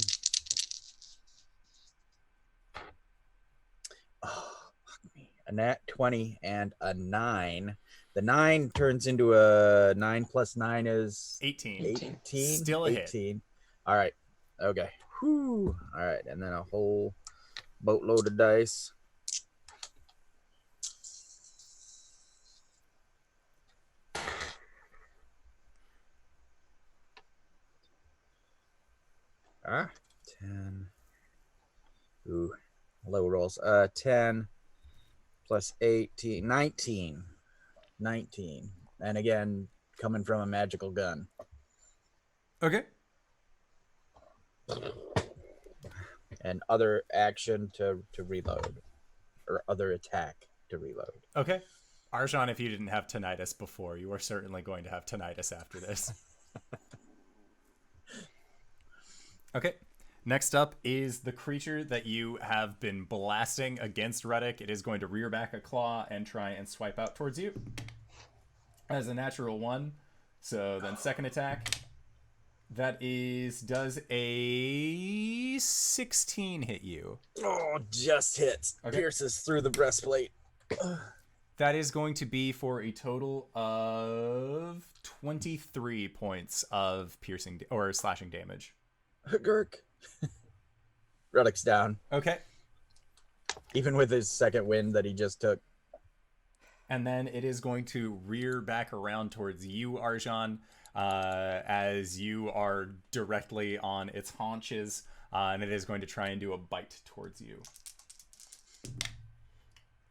Oh, fuck me. A nat 20 and a 9. The 9 turns into a 9 plus 9 is 18. 18. Still a 18. hit. All right. Okay. Whew. All right, and then a whole boatload of dice. Ah, 10. Ooh, low rolls. 10 plus 18, 19. 19. And again, coming from a magical gun. Okay. And other action to reload. Or other attack to reload. Okay. Arjan, if you didn't have tinnitus before, you are certainly going to have tinnitus after this. Okay. Next up is the creature that you have been blasting against Ruddick. It is going to rear back a claw and try and swipe out towards you. As a natural 1. So then second attack. That does a 16 hit you? Oh, just hits. Okay. Pierces through the breastplate. That is going to be for a total of 23 points of piercing or slashing damage. Gurk. Ruddick's down. Okay. Even with his second wind that he just took. And then it is going to rear back around towards you, Arjan, as you are directly on its haunches, and it is going to try and do a bite towards you.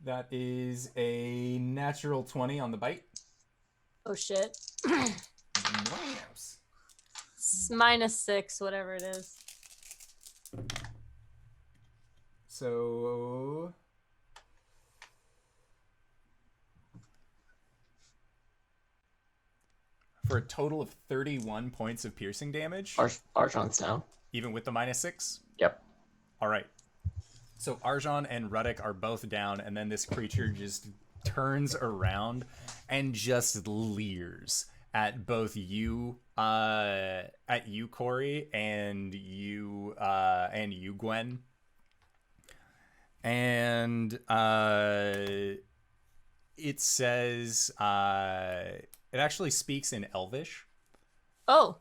That is a natural 20 on the bite. Oh shit. Nice. -6, whatever it is. So for a total of 31 points of piercing damage. Arjan's down. Even with the -6? Yep. All right. So Arjan and Ruddick are both down, and then this creature just turns around and just leers at both you, Cori, and you, Gwen. And it says, it actually speaks in Elvish. Oh.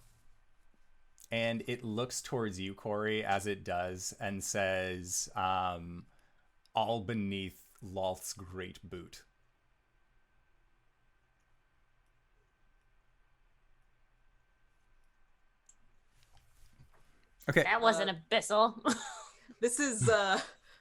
And it looks towards you, Cori, as it does, and says, all beneath Lolth's great boot. Okay. That wasn't abyssal. This is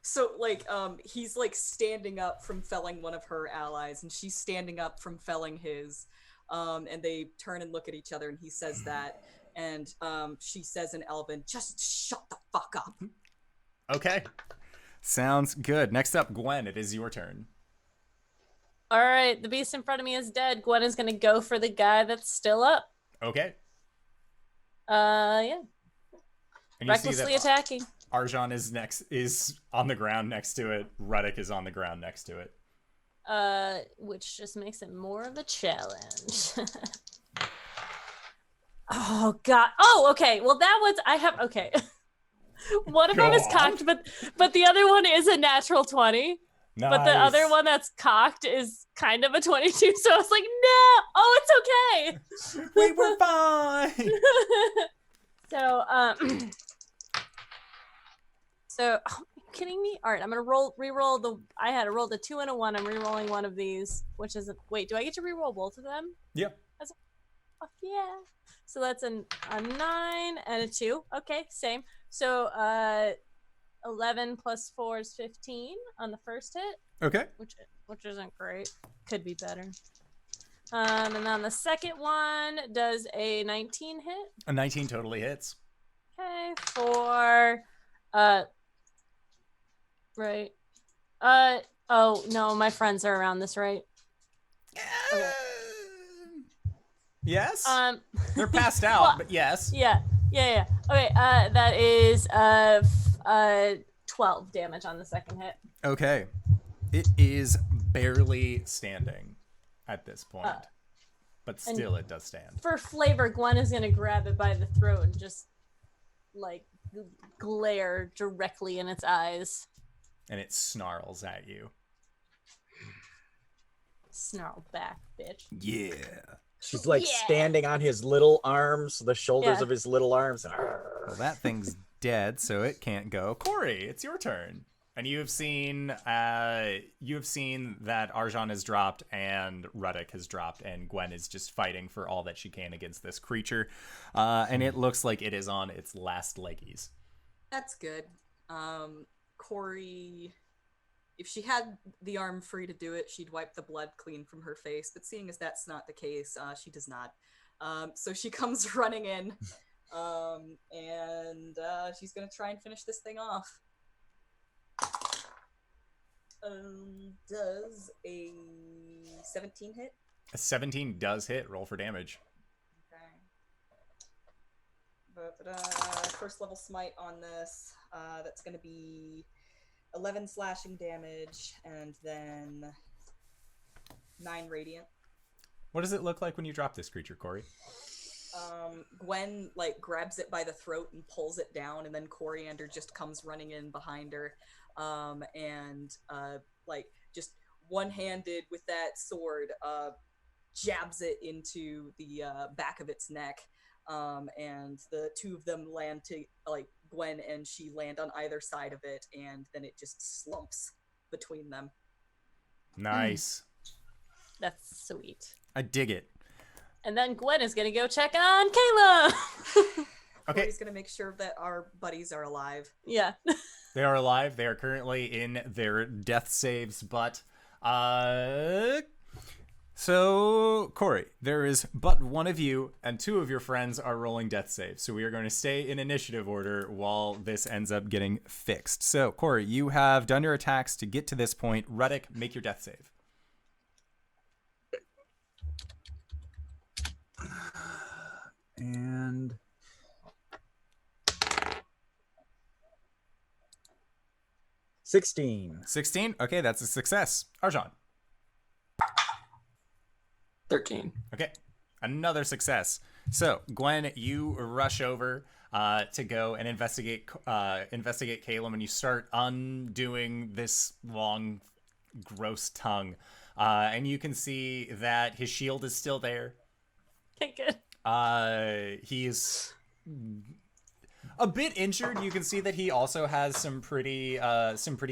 so like he's like standing up from felling one of her allies, and she's standing up from felling his, and they turn and look at each other, and he says that, and she says in Elven, "Just shut the fuck up." Okay. Sounds good. Next up, Gwen, it is your turn. All right, the beast in front of me is dead. Gwen is gonna go for the guy that's still up. Okay. Yeah. And you see Recklessly that attacking. Arjan is on the ground next to it. Ruddick is on the ground next to it. Which just makes it more of a challenge. Oh god. Oh, okay. Well, that was okay. One of them is cocked, but the other one is a natural 20. Nice. But the other one that's cocked is kind of a 22, so I was like, no, oh, it's okay. We were fine. So, so, oh, are you kidding me? All right, I'm gonna re-roll the. I had to roll the 2 and a 1. I'm re-rolling one of these, which is wait. Do I get to re-roll both of them? Yep. Oh, yeah. So that's a 9 and a 2. Okay, same. So, 11 plus 4 is 15 on the first hit. Okay. Which isn't great. Could be better. And then the second one does a 19 hit. A 19 totally hits. Okay, for right. Oh no, my friends are around this, right? Okay. Yes. They're They're passed out, well, but yes. Yeah. Okay, that is 12 damage on the second hit. Okay. It is barely standing at this point. But still it does stand. For flavor, Gwen is gonna grab it by the throat and just like glare directly in its eyes. And it snarls at you. Snarl back, bitch. Yeah. She's like standing on his little arms, the shoulders of his little arms. Well, that thing's dead, so it can't go. Cori, it's your turn. And you have seen that Arjan has dropped and Ruddick has dropped, and Gwen is just fighting for all that she can against this creature. And it looks like it is on its last leggies. That's good. Cori, if she had the arm free to do it, she'd wipe the blood clean from her face. But seeing as that's not the case, she does not. So she comes running in, and she's going to try and finish this thing off. Does a 17 hit? A 17 does hit. Roll for damage. Okay. First level smite on this. That's going to be 11 slashing damage, and then 9 radiant. What does it look like when you drop this creature, Cori? Gwen like grabs it by the throat and pulls it down, and then Coriander just comes running in behind her, and like just one-handed with that sword, jabs it into the back of its neck, and the two of them land to like Gwen and she land on either side of it, and then it just slumps between them. Nice. That's sweet. I dig it. And then Gwen is gonna go check on Caelum. Okay. Cori's gonna make sure that our buddies are alive. Yeah. They are alive. They are currently in their death saves, but so Cori, there is but one of you and 2 of your friends are rolling death saves. So we are going to stay in initiative order while this ends up getting fixed. So Cori, you have done your attacks to get to this point. Ruddick, make your death save. And 16. 16. Okay, that's a success. Arjan. 13. Okay, another success. So Gwen, you rush over to go and investigate Caelum, and you start undoing this long, gross tongue, and you can see that his shield is still there. Okay, good. He's a bit injured. You can see that he also has some pretty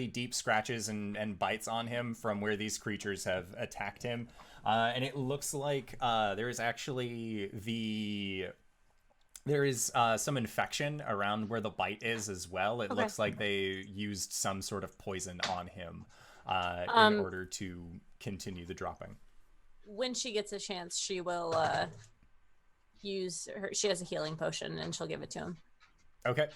deep scratches and bites on him from where these creatures have attacked him. And it looks like there is some infection around where the bite is as well. It looks like they used some sort of poison on him in order to continue the dropping. When she gets a chance, she will use her. She has a healing potion, and she'll give it to him. Okay.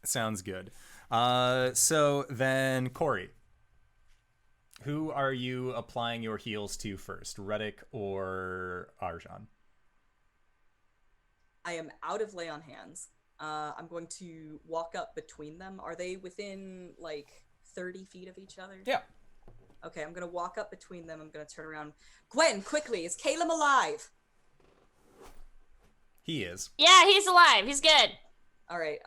Sounds good. So then, Cori, who are you applying your heals to first, Ruddick or Arjan? I am out of lay on hands. I'm going to walk up between them. Are they within like 30 feet of each other? Yeah. Okay, I'm going to walk up between them. I'm going to turn around. Gwen, quickly, is Caelum alive? He is. Yeah, he's alive. He's good. All right.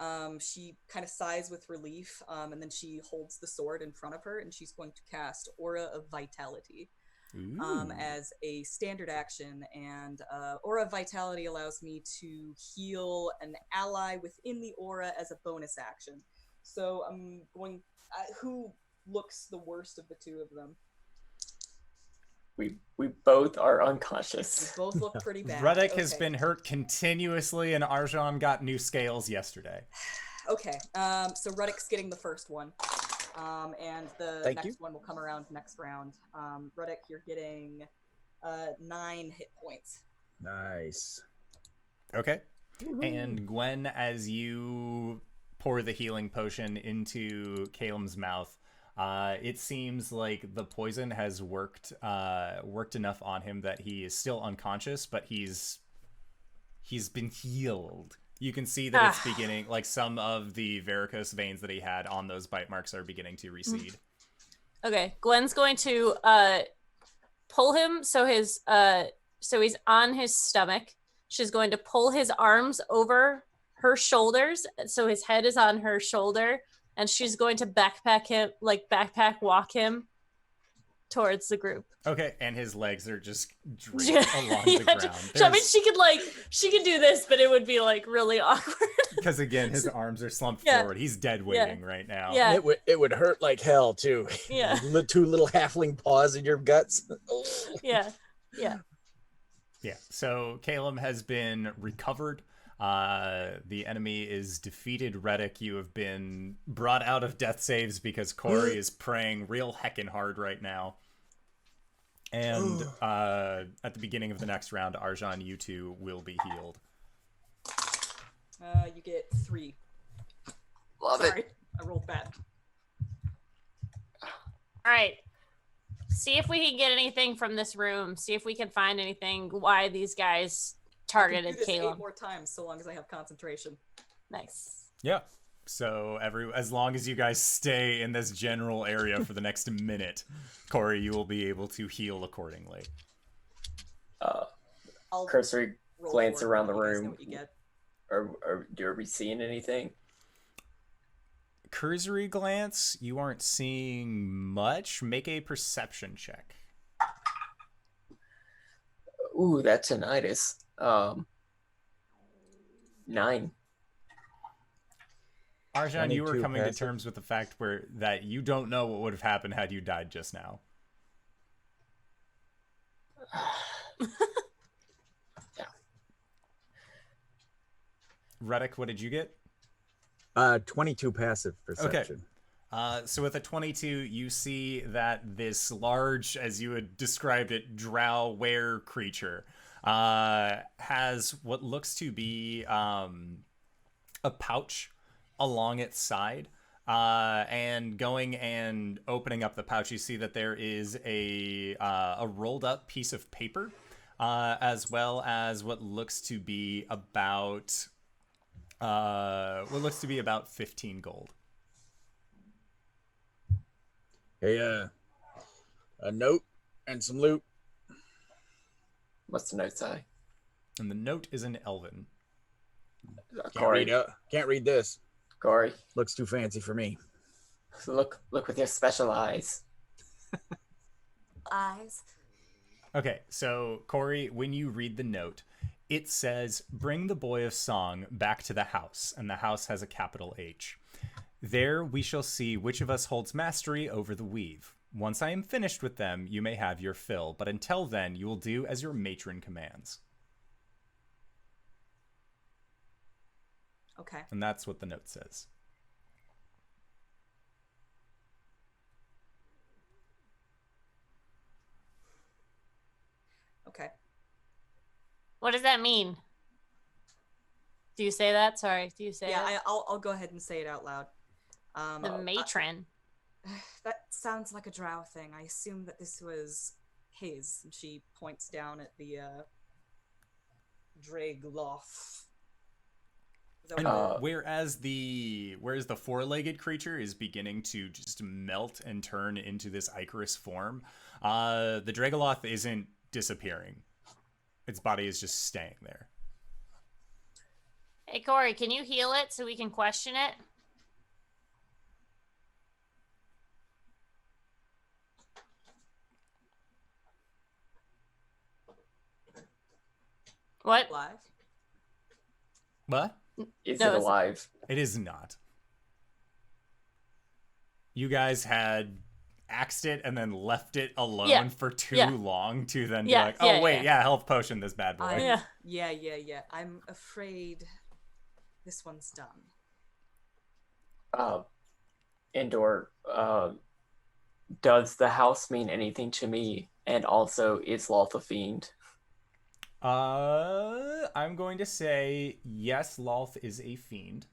She kind of sighs with relief, and then she holds the sword in front of her, and she's going to cast Aura of Vitality. Ooh. as a standard action, and Aura Vitality allows me to heal an ally within the aura as a bonus action. So I'm going. Who looks the worst of the two of them? We both are We unconscious. both look pretty bad. Ruddick has Okay. been hurt continuously, and Arjan got new scales yesterday. Okay. So Ruddick's getting the first one. And the Thank next you. one will come around next round. Ruddick, you're getting 9 hit points. Nice. Okay. And Gwen, as you pour the healing potion into Caelum's mouth, it seems like the poison has worked enough on him that he is still unconscious, but he's been healed. You can see that it's beginning, like some of the varicose veins that he had on those bite marks are beginning to recede. Okay, Gwen's going to pull him so he's on his stomach. She's going to pull his arms over her shoulders so his head is on her shoulder, and she's going to backpack walk him towards the group. Okay, and his legs are just draped along the ground. I mean, she could do this, but it would be like really awkward. Because again, his arms are slumped Yeah. forward. He's dead waiting right now. Yeah. It would hurt like hell too. Yeah. Two little halfling paws in your guts. Yeah. Yeah. So Caelum has been recovered. The enemy is defeated. Ruddick, you have been brought out of death saves because Cori is praying real heckin' hard right now. And at the beginning of the next round, Arjan, you two will be healed. You get 3. Love Sorry, it. I rolled bad. All right. See if we can get anything from this room. See if we can find anything why these guys I can targeted do this 8 Caelum. more times, so long as I have concentration. Nice. Yeah. So as long as you guys stay in this general area for the next minute, Cori, you will be able to heal accordingly. I'll Cursory roll glance for it, around the and you guys know room. what you get. Are we seeing anything? Cursory glance, you aren't seeing much. Make a perception check. Ooh, that tinnitus. 9. Arjan, you were 22 coming to passive. terms with the fact that you don't know what would have happened had you died just now. Yeah. Ruddick, what did you get? 22 passive perception. So with a 22, you see that this large, as you had described it, drow were creature has what looks to be a pouch along its side. And going and opening up the pouch, you see that there is a rolled up piece of paper, as well as what looks to be about 15 gold. Hey, a note and some loot. What's the note say? And the note is in Elven. Cori. Can't read this. Cori, Looks too fancy for me. look with your special eyes. Eyes. Okay, so Cori, when you read the note, it says, "Bring the boy of song back to the house," and the house has a capital H. "There we shall see which of us holds mastery over the weave. Once I am finished with them, you may have your fill, but until then, you will do as your matron commands." Okay. And that's what the note says. Okay. What does that mean? Do you say that? Sorry. Do you say Yeah, that? I'll go ahead and say it out loud. The matron. That sounds like a drow thing. I assume that this was his. And she points down at the Dragloth. Is that And what whereas the four-legged creature is beginning to just melt and turn into this Icarus form, the Dragoloth isn't disappearing. Its body is just staying there. Hey, Cori, can you heal it so we can question it? What? Live? What? Is No, it it's- alive? It is not. You guys had axed it and then left it alone Yeah. for too Yeah. long to then be Yeah, like, oh, yeah, wait, yeah. health potion this bad boy. Yeah. I'm afraid this one's done. Indoor, does the house mean anything to me? And also, is Loth a fiend? I'm going to say yes, Lolth is a fiend.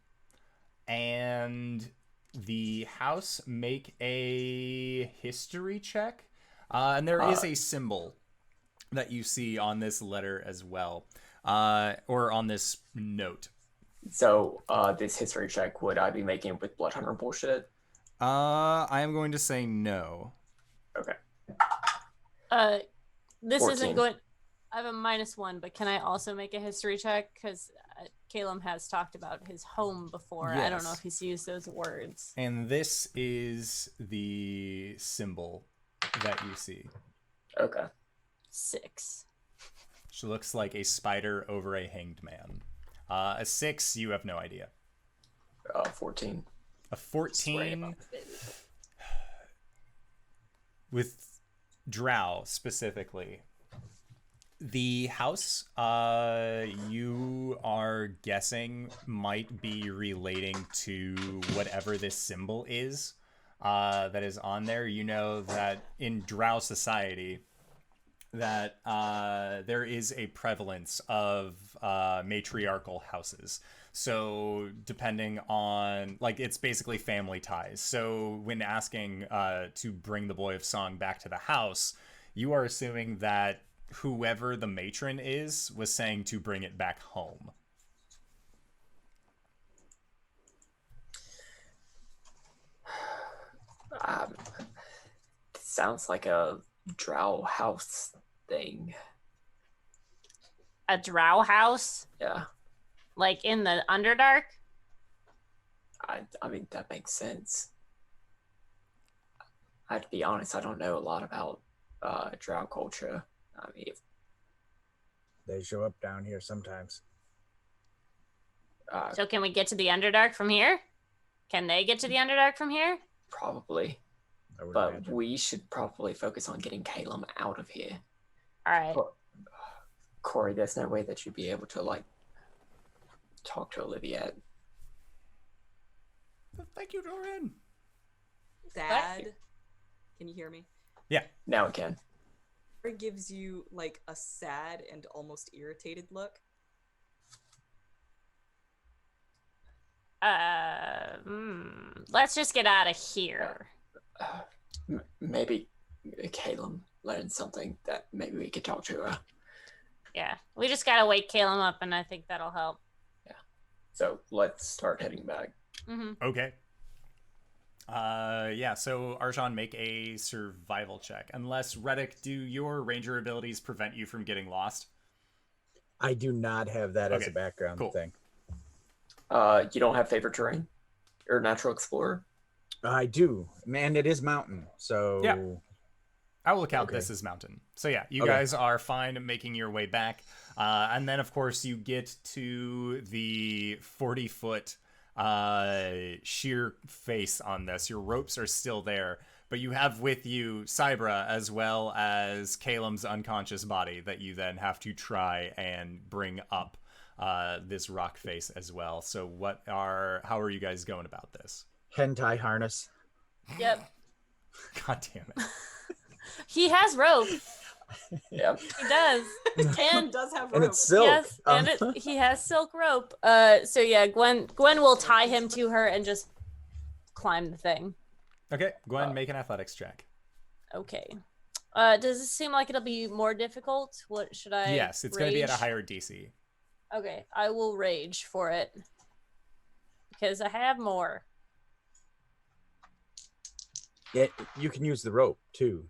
And the house make a history check. And there is a symbol that you see on this letter as well. Or on this note. So, this history check, would I be making it with Blood Hunter bullshit? I am going to say no. Okay. This 14. isn't going. I have a -1, but can I also make a history check? Because Caelum has talked about his home before. I don't know Yes. if he's used those words. And this is the symbol that you see. Okay. 6. Which looks like a spider over a hanged man. A 6, you have no idea. 14. A 14 with Drow specifically. The house you are guessing might be relating to whatever this symbol is that is on there. You know that in Drow society that there is a prevalence of matriarchal houses. So depending on, like, it's basically family ties. So when asking to bring the Boy of Song back to the house, you are assuming that whoever the matron is was saying to bring it back home. Sounds like a drow house thing. A drow house? Yeah. Like in the Underdark? I mean, that makes sense. I have to be honest, I don't know a lot about drow culture. I mean, They show up down here sometimes. So can we get to the Underdark from here? Can they get to the Underdark from here? probably. I would But imagine. we should probably focus on getting Caelum out of here. All right. Cori, there's no way that you'd be able to, like, talk to Olivia. Thank you, Doran. Dad, can you hear me? Yeah. Now it can. It gives you like a sad and almost irritated look. Let's just get out of here. Maybe Caelum learned something that maybe we could talk to her. Yeah, we just gotta wake Caelum up, and I think that'll help. So let's start heading back. Okay. Yeah, so Arjan, make a survival check. Unless, Ruddick, do your ranger abilities prevent you from getting lost? I do not have that as Okay, a background cool. thing. You don't have favorite terrain? Or natural explorer? I do. Man, it is mountain. So Yeah. I will count Okay. this as mountain. So yeah, you Okay. guys are fine making your way back. And then, of course, you get to the 40-foot sheer face on this. Your ropes are still there, but you have with you Cybra as well as Caelum's unconscious body that you then have to try and bring up this rock face as well. So how are you guys going about this? hentai harness. Yep. God damn it. He has rope. Yep. He does. And does have And rope. it's silk. Yes, and he has silk rope. So yeah, Gwen will tie him to her and just climb the thing. Okay, Gwen, make an athletics check. Okay. Does it seem like it'll be more difficult? What should I? Yes, it's going to be at a rage? higher DC. Okay, I will rage for it because I have more. You can use the rope too.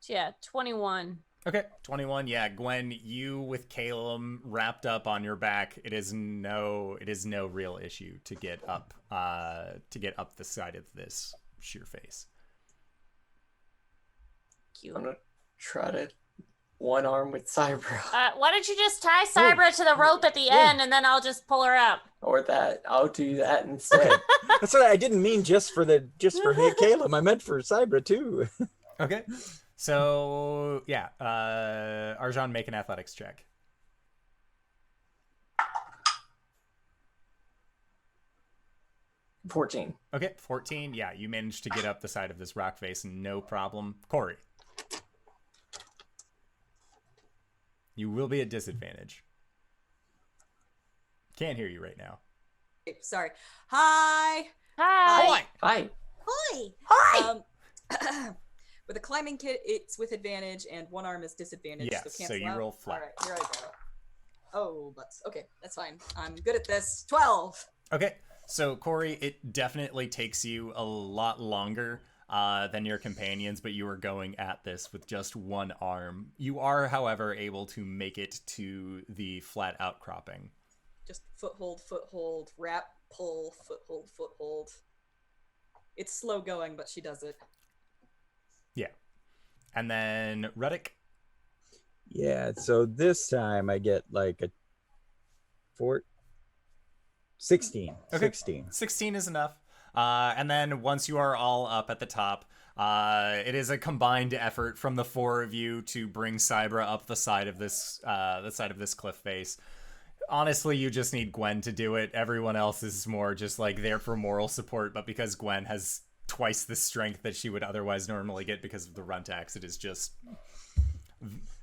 Yeah, 21. Okay, 21. Yeah, Gwen, you with Caelum wrapped up on your back. It is no real issue to get up the side of this sheer face. Cute. I'm gonna try to one arm with Cybra. Why don't you just tie Cybra to the rope at the end, and then I'll just pull her up? Or that. I'll do that instead. That's what I didn't mean just for Caelum. I meant for Cybra too. Okay. So, yeah. Arjan, make an athletics check. 14. Okay, 14. Yeah, you managed to get up the side of this rock face, no problem. Cori. You will be at disadvantage. Can't hear you right now. Sorry. Hi. Hi. Hi. Hi. With a climbing kit, it's with advantage, and one arm is disadvantage. Yes, so so you out. roll flat. All right, here I go. Oh, butts. Okay, that's fine. I'm good at this. 12. Okay, so Cori, it definitely takes you a lot longer than your companions, but you are going at this with just one arm. You are, however, able to make it to the flat outcropping. Just foothold, wrap, pull, foothold. It's slow going, but she does it. Yeah. And then Ruddick. Yeah, so this time I get like a 16. Okay. 16. 16 is enough. And then once you are all up at the top, it is a combined effort from the four of you to bring Cybra up the side of this cliff face. Honestly, you just need Gwen to do it. Everyone else is more just like there for moral support, but because Gwen has twice the strength that she would otherwise normally get because of the runt axe, it is just...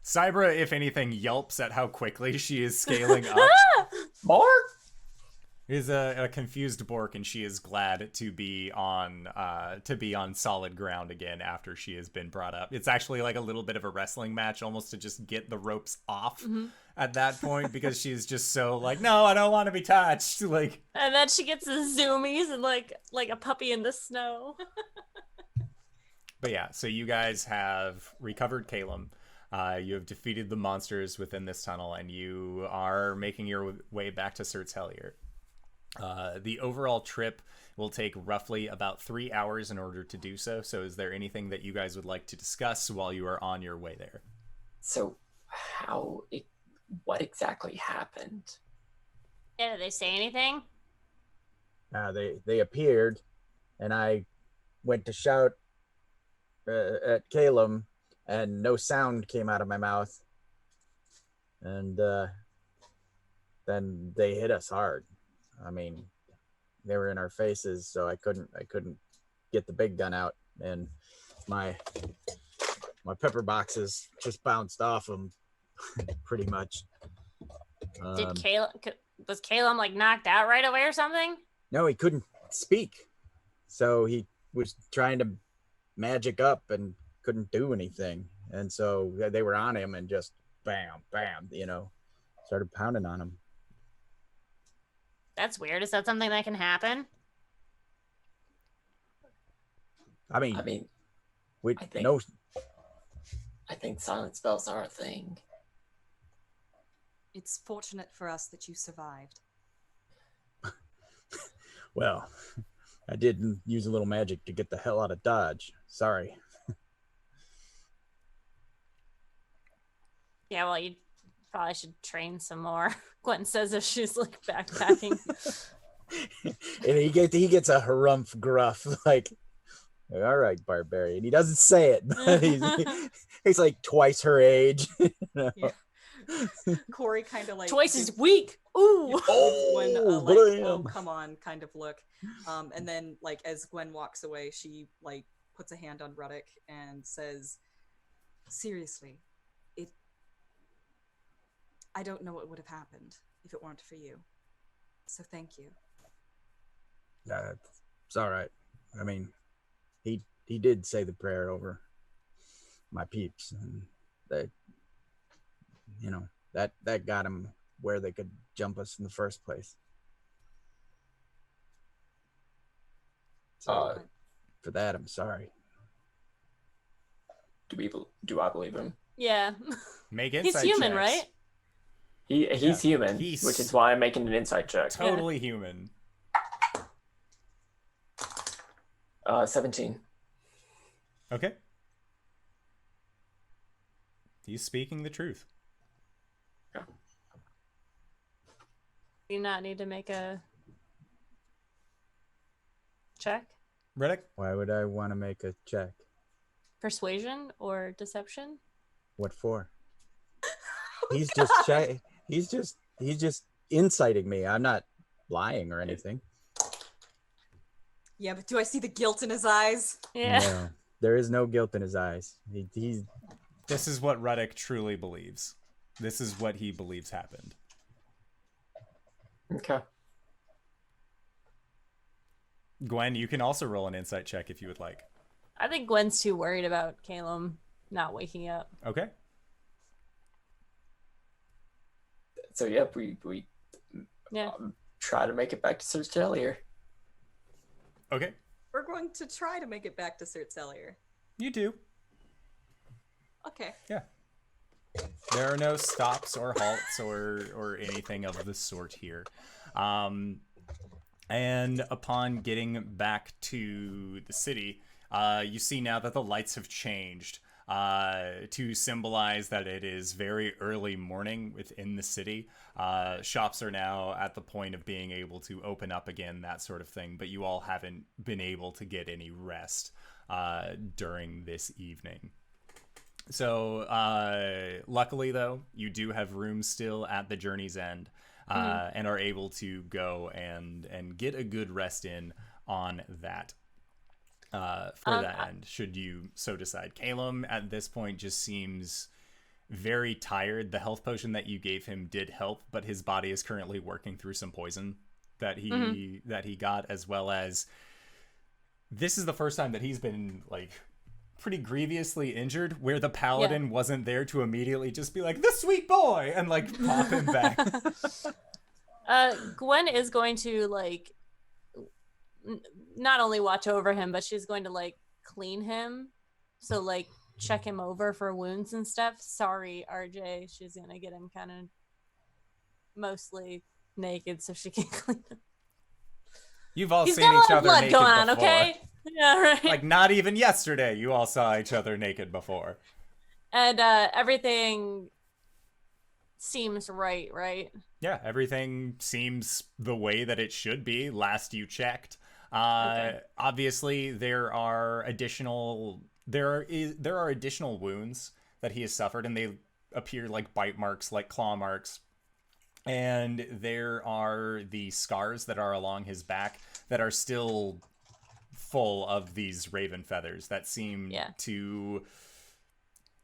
Cybra, if anything, yelps at how quickly she is scaling up. More? Is a confused Bork, and she is glad to be on solid ground again after she has been brought up. It's actually like a little bit of a wrestling match, almost to just get the ropes off at that point, because she's just so like, no, I don't want to be touched. Like, And then she gets the zoomies and like a puppy in the snow. but yeah, so you guys have recovered Caelum. You have defeated the monsters within this tunnel, and you are making your way back to Sirt's Hellier. The overall trip will take roughly about 3 hours in order to do so. So is there anything that you guys would like to discuss while you are on your way there? So, what exactly happened? Yeah, did they say anything? They appeared, and I went to shout at Caelum, and no sound came out of my mouth. And then they hit us hard. I mean, they were in our faces, so I couldn't get the big gun out, and my pepper boxes just bounced off them, pretty much. Was Caelum like knocked out right away or something? No, he couldn't speak, so he was trying to magic up and couldn't do anything, and so they were on him and just bam, bam, started pounding on him. That's weird. Is that something that can happen? I mean, I think silent spells are a thing. It's fortunate for us that you survived. Well, I did use a little magic to get the hell out of Dodge. Sorry. Yeah, well, you probably should train some more. Gwen says if she's like backpacking. And he gets a harumph gruff, like, all right, barbarian. He doesn't say it, but he's like twice her age. Yeah. Cori kind of like Twice is weak. Ooh. Gwen oh come on kind of look. And then like as Gwen walks away, she like puts a hand on Ruddick and says, seriously, I don't know what would have happened if it weren't for you. So thank you. It's all right. I mean, he did say the prayer over my peeps, and that got him where they could jump us in the first place. So for that, I'm sorry. Do I believe him? Yeah. Make insight He's human, checks. right? He's human, He's which is why I'm making an insight check. Totally human. 17. Okay. He's speaking the truth. Do you not need to make a check? Ruddick? Why would I want to make a check? Persuasion or deception? What for? He's just he's just inciting me. I'm not lying or anything. Yeah, but do I see the guilt in his eyes? Yeah. No, there is no guilt in his eyes. He's This is what Ruddick truly believes. This is what he believes happened. Okay. Gwen, you can also roll an insight check if you would like. I think Gwen's too worried about Caelum not waking up. Okay. So yeah, we Yeah. try to make it back to Sir Cellier. Okay. We're going to try to make it back to Sir Cellier. You do. Okay. Yeah. There are no stops or halts or anything of the sort here. And upon getting back to the city, you see now that the lights have changed to symbolize that it is very early morning within the city. Shops are now at the point of being able to open up again, that sort of thing, but you all haven't been able to get any rest during this evening. So luckily, though, you do have room still at the journey's end and are able to go and get a good rest in on that. For that end, should you so decide. Caelum at this point just seems very tired. The health potion that you gave him did help, but his body is currently working through some poison that he got, as well as this is the first time that he's been like pretty grievously injured, where the paladin wasn't there to immediately just be like, the sweet boy, and like pop him back. Gwen is going to like not only watch over him, but she's going to like clean him, so like check him over for wounds and stuff. Sorry, RJ, she's gonna get him kind of mostly naked so she can clean him. You've all He's seen got a each lot of other blood naked going on, before. okay? Yeah, right. Like not even yesterday, you all saw each other naked before. And everything seems right? Yeah, everything seems the way that it should be. Last you checked. Okay. Obviously, there are additional wounds that he has suffered, and they appear like bite marks, like claw marks. And there are the scars that are along his back that are still full of these raven feathers that seem to...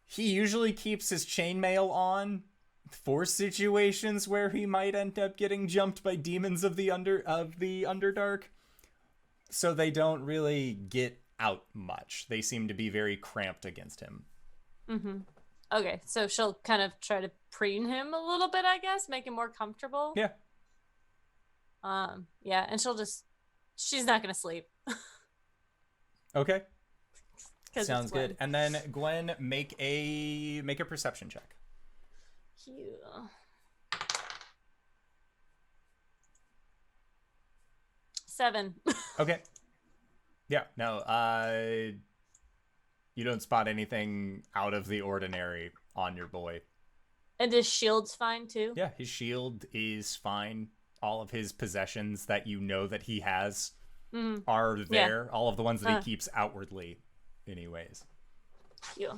He usually keeps his chainmail on for situations where he might end up getting jumped by demons of the Underdark. So they don't really get out much. They seem to be very cramped against him. Mm-hmm. Okay, so she'll kind of try to preen him a little bit, I guess, make him more comfortable. Yeah. Yeah, and she's not gonna sleep. Okay. 'Cause Sounds it's Gwen. good. And then Gwen, make a perception check. Cute. 7. Okay. Yeah, no, you don't spot anything out of the ordinary on your boy. And his shield's fine too? Yeah, his shield is fine. All of his possessions that you know that he has are there. Yeah. All of the ones that he keeps outwardly, anyways. Yeah.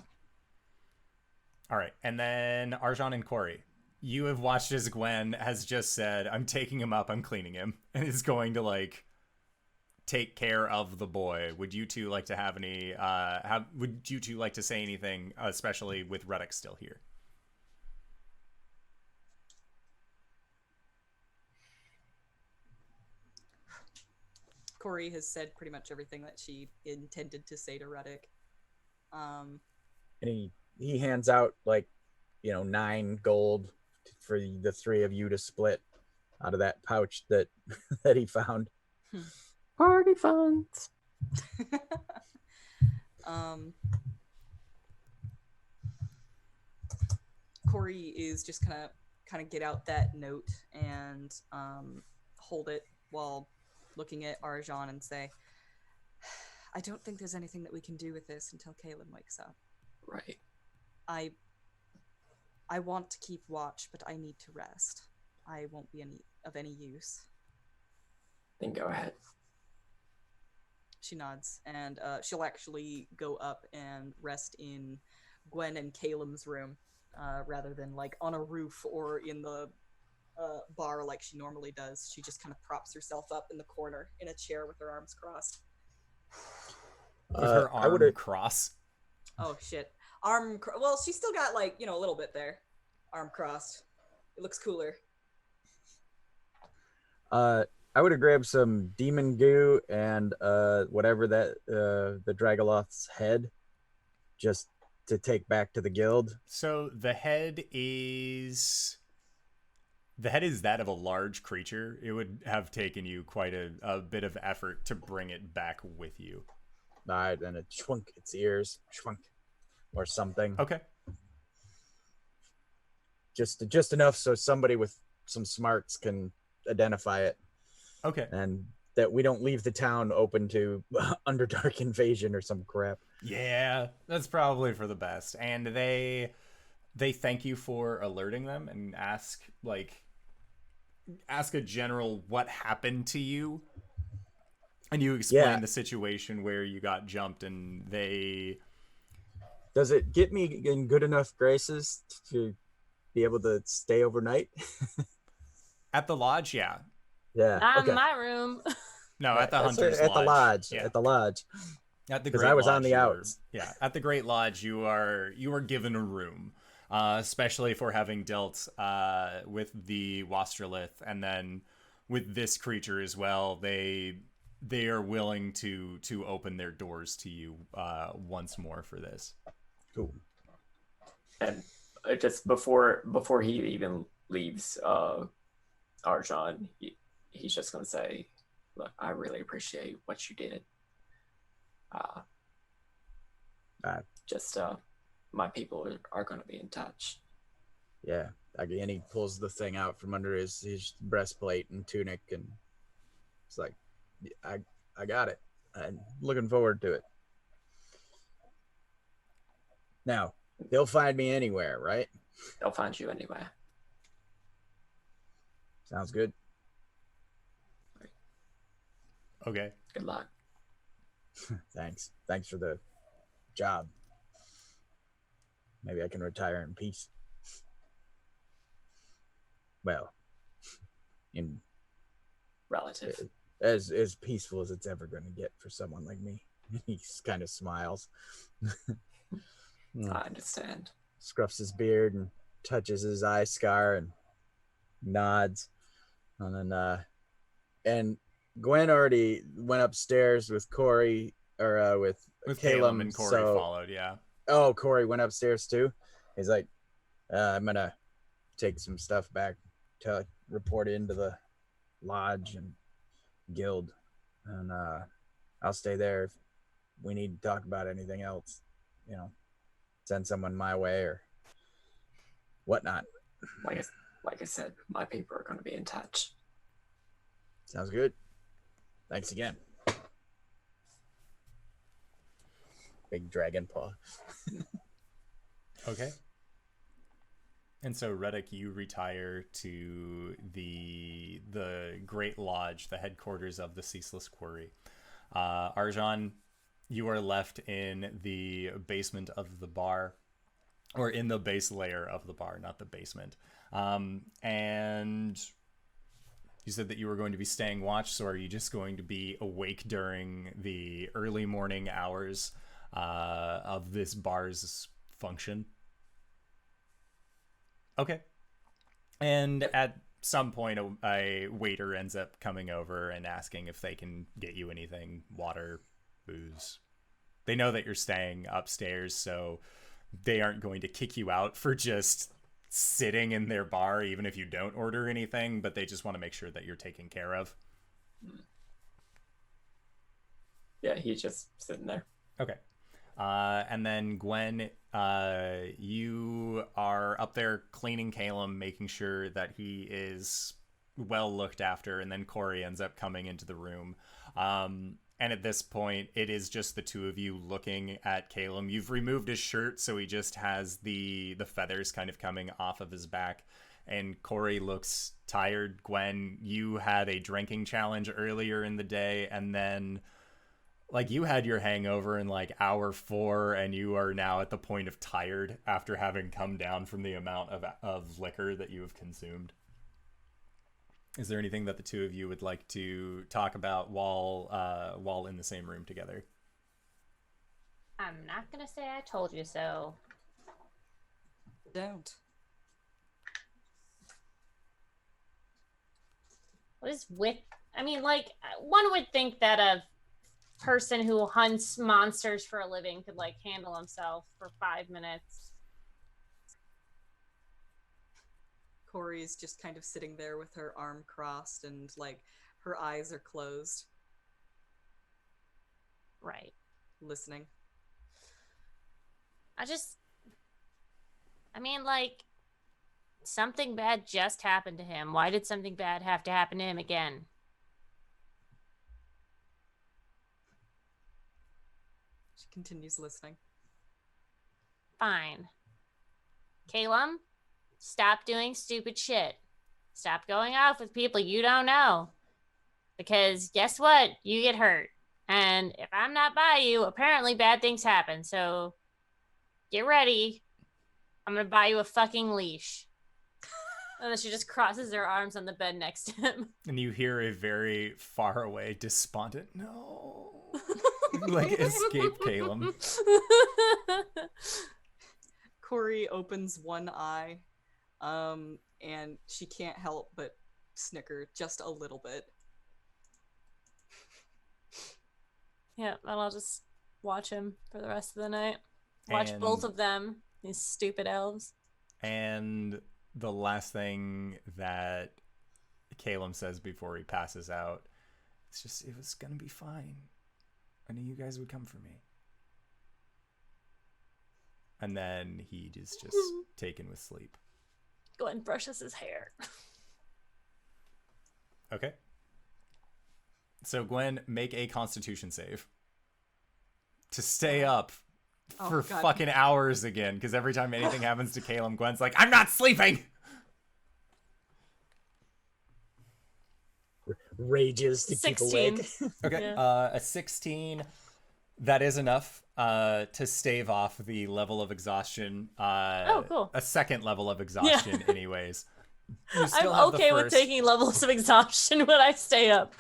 All right, and then Arjan and Cori, you have watched as Gwen has just said, I'm taking him up, I'm cleaning him, and is going to, like, take care of the boy. Would you two like to have any, would you two like to say anything, especially with Ruddick still here? Cori has said pretty much everything that she intended to say to Ruddick. And he hands out, like, 9 gold for the 3 of you to split out of that pouch that he found. Party funds. Cori is just kind of get out that note and hold it while looking at Arjan and say, I don't think there's anything that we can do with this until Caelum wakes up. Right. I I want to keep watch, but I need to rest. I won't be of any use. Then go ahead. She nods, and she'll actually go up and rest in Gwen and Caelum's room, rather than like on a roof or in the bar like she normally does. She just kind of props herself up in the corner in a chair with her arms crossed. With her arm cross. Oh shit. Well, she's still got like, a little bit there. Arm crossed. It looks cooler. I would have grabbed some demon goo and whatever that the Dragoloth's head, just to take back to the guild. So the head is that of a large creature. It would have taken you quite a bit of effort to bring it back with you. All right, then it shrunk its ears, shrunk, or something. Okay. Just enough so somebody with some smarts can identify it. Okay. And that we don't leave the town open to Underdark invasion or some crap. Yeah, that's probably for the best. And they thank you for alerting them and ask a general what happened to you. And you explain the situation where you got jumped, and they... Does it get me in good enough graces to be able to stay overnight? At the lodge, yeah. Yeah. Not in my room. No, at the Hunter's at Lodge. The lodge. Yeah. At the lodge. At the Because Great I was Lodge, on the outs. Yeah, at the Great Lodge, you are given a room, especially for having dealt with the Wastrolith, and then with this creature as well. They are willing to open their doors to you once more for this. Cool. And just before he even leaves, Arjan, he's just gonna say, "Look, I really appreciate what you did. My people are gonna be in touch." Yeah. Again, he pulls the thing out from under his breastplate and tunic, and it's like, I got it. I'm looking forward to it. Now, they'll find me anywhere, right? They'll find you anywhere. Sounds good. Okay. Good luck. Thanks for the job. Maybe I can retire in peace. Well, in Relative. as peaceful as it's ever going to get for someone like me. He kind of smiles. I understand. Scruffs his beard and touches his eye scar and nods. And then and Gwen already went upstairs with Cori, or with Caelum, and Cori followed, yeah. Oh, Cori went upstairs too. He's like, I'm gonna take some stuff back to report into the lodge and guild, and I'll stay there if we need to talk about anything else. Send someone my way or whatnot. Like I said, my people are going to be in touch. Sounds good. Thanks again. Big dragon paw. Okay. And so, Ruddick, you retire to the Great Lodge, the headquarters of the Ceaseless Quarry. Arjan, you are left in the basement of the bar, or in the base layer of the bar, not the basement. And you said that you were going to be staying watch, so are you just going to be awake during the early morning hours of this bar's function? Okay. And at some point, a waiter ends up coming over and asking if they can get you anything, water, booze. They know that you're staying upstairs, so they aren't going to kick you out for just sitting in their bar, even if you don't order anything, but they just want to make sure that you're taken care of. Yeah, he's just sitting there. Okay. And then Gwen, you are up there cleaning Caelum, making sure that he is well looked after, and then Cori ends up coming into the room. And at this point, it is just the two of you looking at Caelum. You've removed his shirt, so he just has the feathers kind of coming off of his back. And Cori looks tired. Gwen, you had a drinking challenge earlier in the day, and then, like, you had your hangover in, like, hour 4, and you are now at the point of tired after having come down from the amount of liquor that you have consumed. Is there anything that the two of you would like to talk about while in the same room together? I'm not gonna say I told you so. Don't. What is with? I mean, like, one would think that a person who hunts monsters for a living could, like, handle himself for 5 minutes. Cori's just kind of sitting there with her arm crossed and, like, her eyes are closed. Right. Listening. I mean, like, something bad just happened to him. Why did something bad have to happen to him again? She continues listening. Fine. Caelum, stop doing stupid shit. Stop going off with people you don't know. Because guess what? You get hurt. And if I'm not by you, apparently bad things happen. So get ready. I'm going to buy you a fucking leash. And then she just crosses her arms on the bed next to him. And you hear a very far away, despondent, no. Like, escape Caelum. Cori opens one eye, and she can't help but snicker just a little bit. Yeah, and I'll just watch him for the rest of the night. Watch And- both of them, these stupid elves. And the last thing that Caelum says before he passes out, it's just, it was gonna be fine. I knew you guys would come for me. And then he is just taken with sleep. Gwen brushes his hair. Okay. So Gwen, make a Constitution save to stay up for God. fucking hours again. Because every time anything happens to Caelum, Gwen's like, "I'm not sleeping." Rages to keep 16. awake. Okay. Yeah. A 16. That is enough to stave off the level of exhaustion. Oh, cool. A second level of exhaustion, anyways. You still I'm have the okay with first. taking levels of exhaustion when I stay up.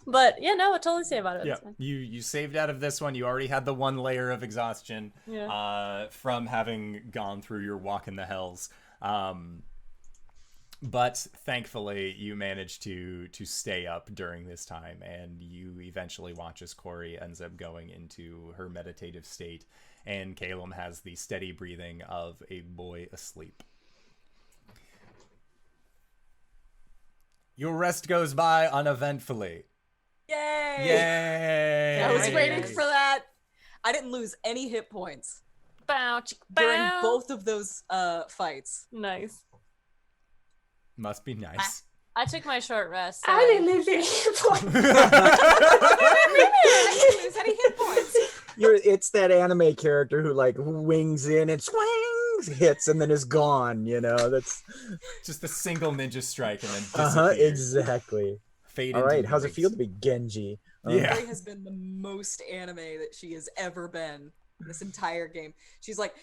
But yeah, no, I totally say about it. Yeah, It's fine. you saved out of this one. You already had the one layer of exhaustion Yeah. from having gone through your walk in the hells. But thankfully, you managed to stay up during this time, and you eventually watch as Cori ends up going into her meditative state, and Caelum has the steady breathing of a boy asleep. Your rest goes by uneventfully. Yay! Yay! I was Very waiting nice. for that. I didn't lose any hit points Bow, chick, during bow. both of those fights. Nice. Must be nice. I took my short rest. So I didn't lose any points. I didn't lose any hit points. It's that anime character who like wings in and swings, hits, and then is gone. You know, that's Just a single ninja strike and then disappear. exactly. Fade All into right, the how's it mist. feel to be Genji? Yeah. Cori has been the most anime that she has ever been in this entire game. She's like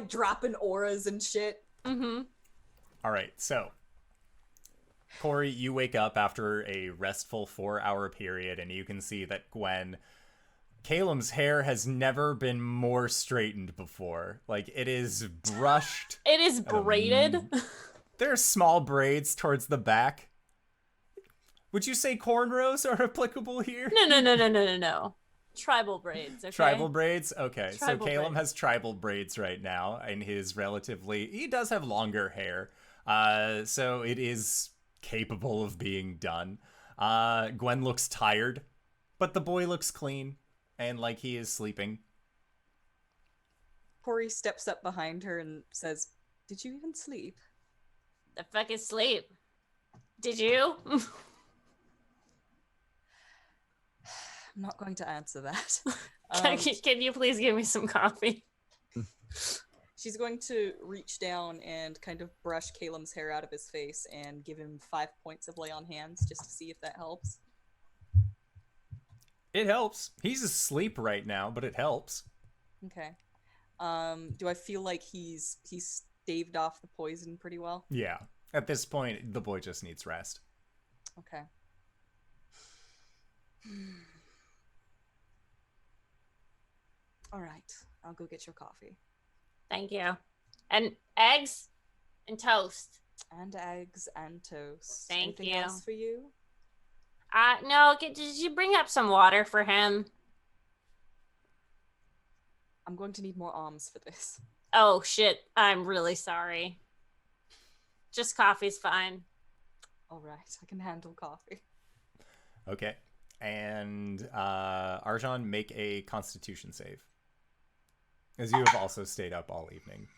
dropping auras and shit. Mm-hmm. All right, so Cori, you wake up after a restful 4-hour period, and you can see that Caelum's hair has never been more straightened before. Like, it is brushed. It is braided. There are small braids towards the back. Would you say cornrows are applicable here? No. Tribal braids. Okay? Tribal braids? Okay, Tribal so Caelum braids. has tribal braids right now, and he does have longer hair. So it is capable of being done. Gwen looks tired, but the boy looks clean and like he is sleeping. Cori steps up behind her and says, "Did you even sleep?" The fuck is sleep? Did you? I'm not going to answer that. Can you please give me some coffee? She's going to reach down and kind of brush Caelum's hair out of his face and give him 5 points of lay on hands just to see if that helps. It helps. He's asleep right now, but it helps. Okay. Do I feel like he's staved off the poison pretty well? Yeah. At this point, the boy just needs rest. Okay. All right. I'll go get your coffee. Thank you. And eggs and toast. And eggs and toast. Thank Anything you. else for you? No, did you bring up some water for him? I'm going to need more alms for this. Oh, shit. I'm really sorry. Just coffee's fine. All right. I can handle coffee. Okay. And Arjan, make a Constitution save. As you have also stayed up all evening.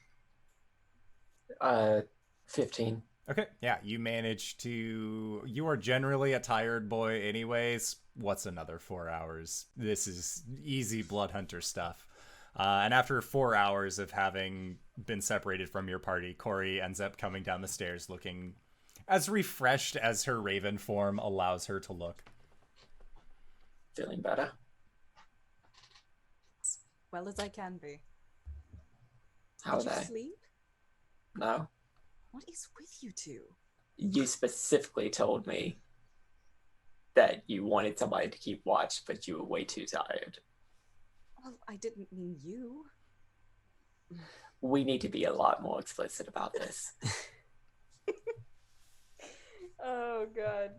15. Okay, yeah, you manage to... You are generally a tired boy anyways. What's another 4 hours? This is easy blood hunter stuff. And after 4 hours of having been separated from your party, Cori ends up coming down the stairs looking as refreshed as her raven form allows her to look. Feeling better? As well as I can be. How are Did you they? sleep? No. What is with you two? You specifically told me that you wanted somebody to keep watch, but you were way too tired. Well, I didn't mean you. We need to be a lot more explicit about this. Oh, God.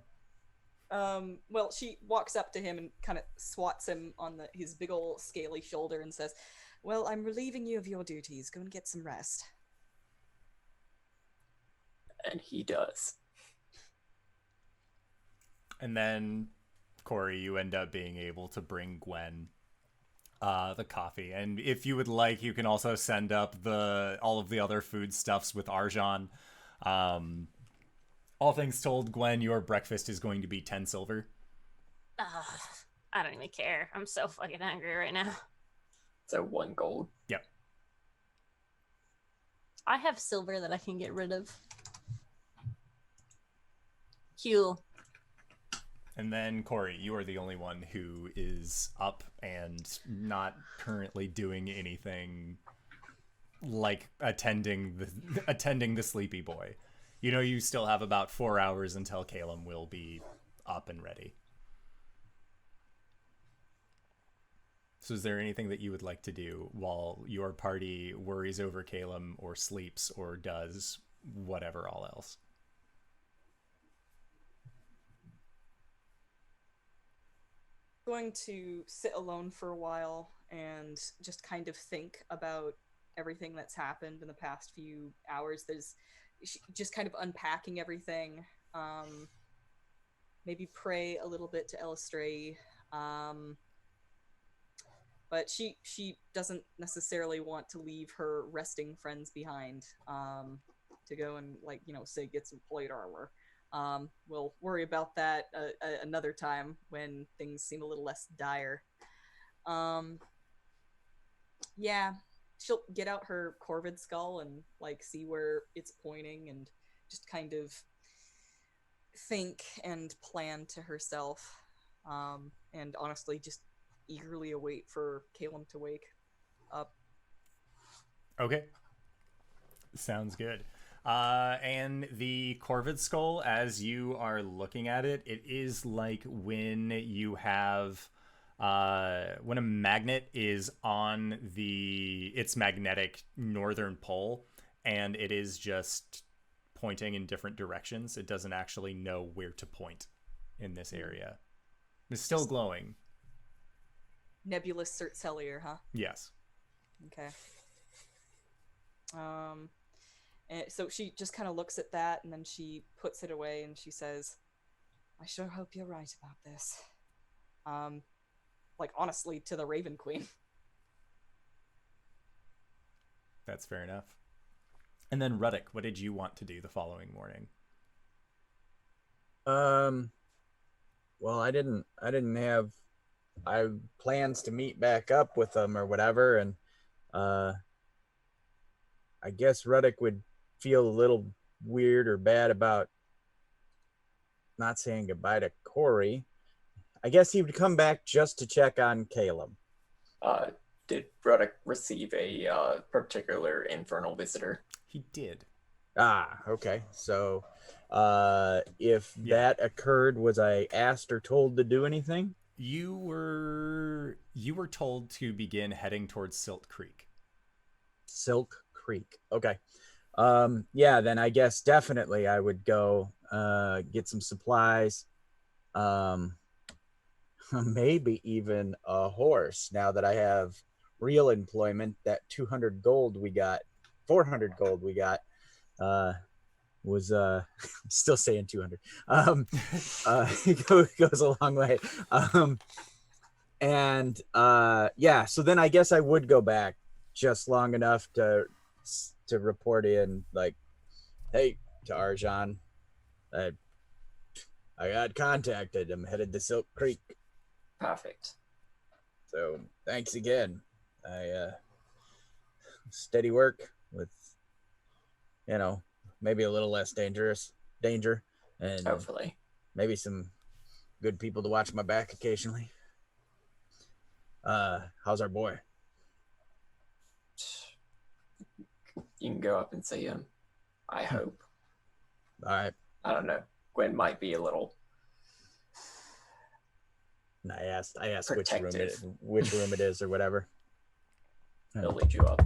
Well, she walks up to him and kind of swats him on his big ol' scaly shoulder and says, well, I'm relieving you of your duties. Go and get some rest. And he does. And then, Cori, you end up being able to bring Gwen the coffee. And if you would like, you can also send up all of the other foodstuffs with Arjan. All things told, Gwen, your breakfast is going to be 10 silver. I don't even care. I'm so fucking hungry right now. So 1 gold. Yep. I have silver that I can get rid of. Cool. And then, Cori, you are the only one who is up and not currently doing anything like attending the sleepy boy. You know, you still have about 4 hours until Caelum will be up and ready. So is there anything that you would like to do while your party worries over Caelum or sleeps or does whatever all else? Going to sit alone for a while and just kind of think about everything that's happened in the past few hours. There's just kind of unpacking everything. Maybe pray a little bit to Elistray. But she doesn't necessarily want to leave her resting friends behind to go and, like, you know, say get some plate armor. We'll worry about that another time when things seem a little less dire. Yeah, she'll get out her corvid skull and, like, see where it's pointing and just kind of think and plan to herself. And honestly, just eagerly await for Caelum to wake up. Okay. Sounds good. And the corvid skull, as you are looking at it, it is like when you have when a magnet is on its magnetic northern pole and it is just pointing in different directions. It doesn't actually know where to point in this area. It's still glowing. Nebulous Certcellier, huh? Yes. Okay. And so she just kind of looks at that and then she puts it away and she says, I sure hope you're right about this. Like, honestly, to the Raven Queen. That's fair enough. And then Ruddick, what did you want to do the following morning? Well, I didn't have I plans to meet back up with them or whatever, and I guess Ruddick would feel a little weird or bad about not saying goodbye to Cori. I guess he would come back just to check on Caelum. Did Ruddick receive a particular infernal visitor? He did. Ah, okay. So if that occurred, was I asked or told to do anything? You were told to begin heading towards Silk Creek. Silk Creek. Okay. Yeah, then I guess definitely I would go get some supplies. Maybe even a horse now that I have real employment. That 200 gold we got, 400 gold we got was still saying 200. It goes a long way. And yeah, so then I guess I would go back just long enough to report in, like, hey, to Arjan, I got contacted. I'm headed to Silk Creek. Perfect. So thanks again. I steady work with, maybe a little less danger, and Hopefully. maybe some good people to watch my back occasionally. How's our boy? You can go up and see him. I hope. All right. I don't know. Gwen might be a little. And I asked Protective. which room it is or whatever. He'll lead you up.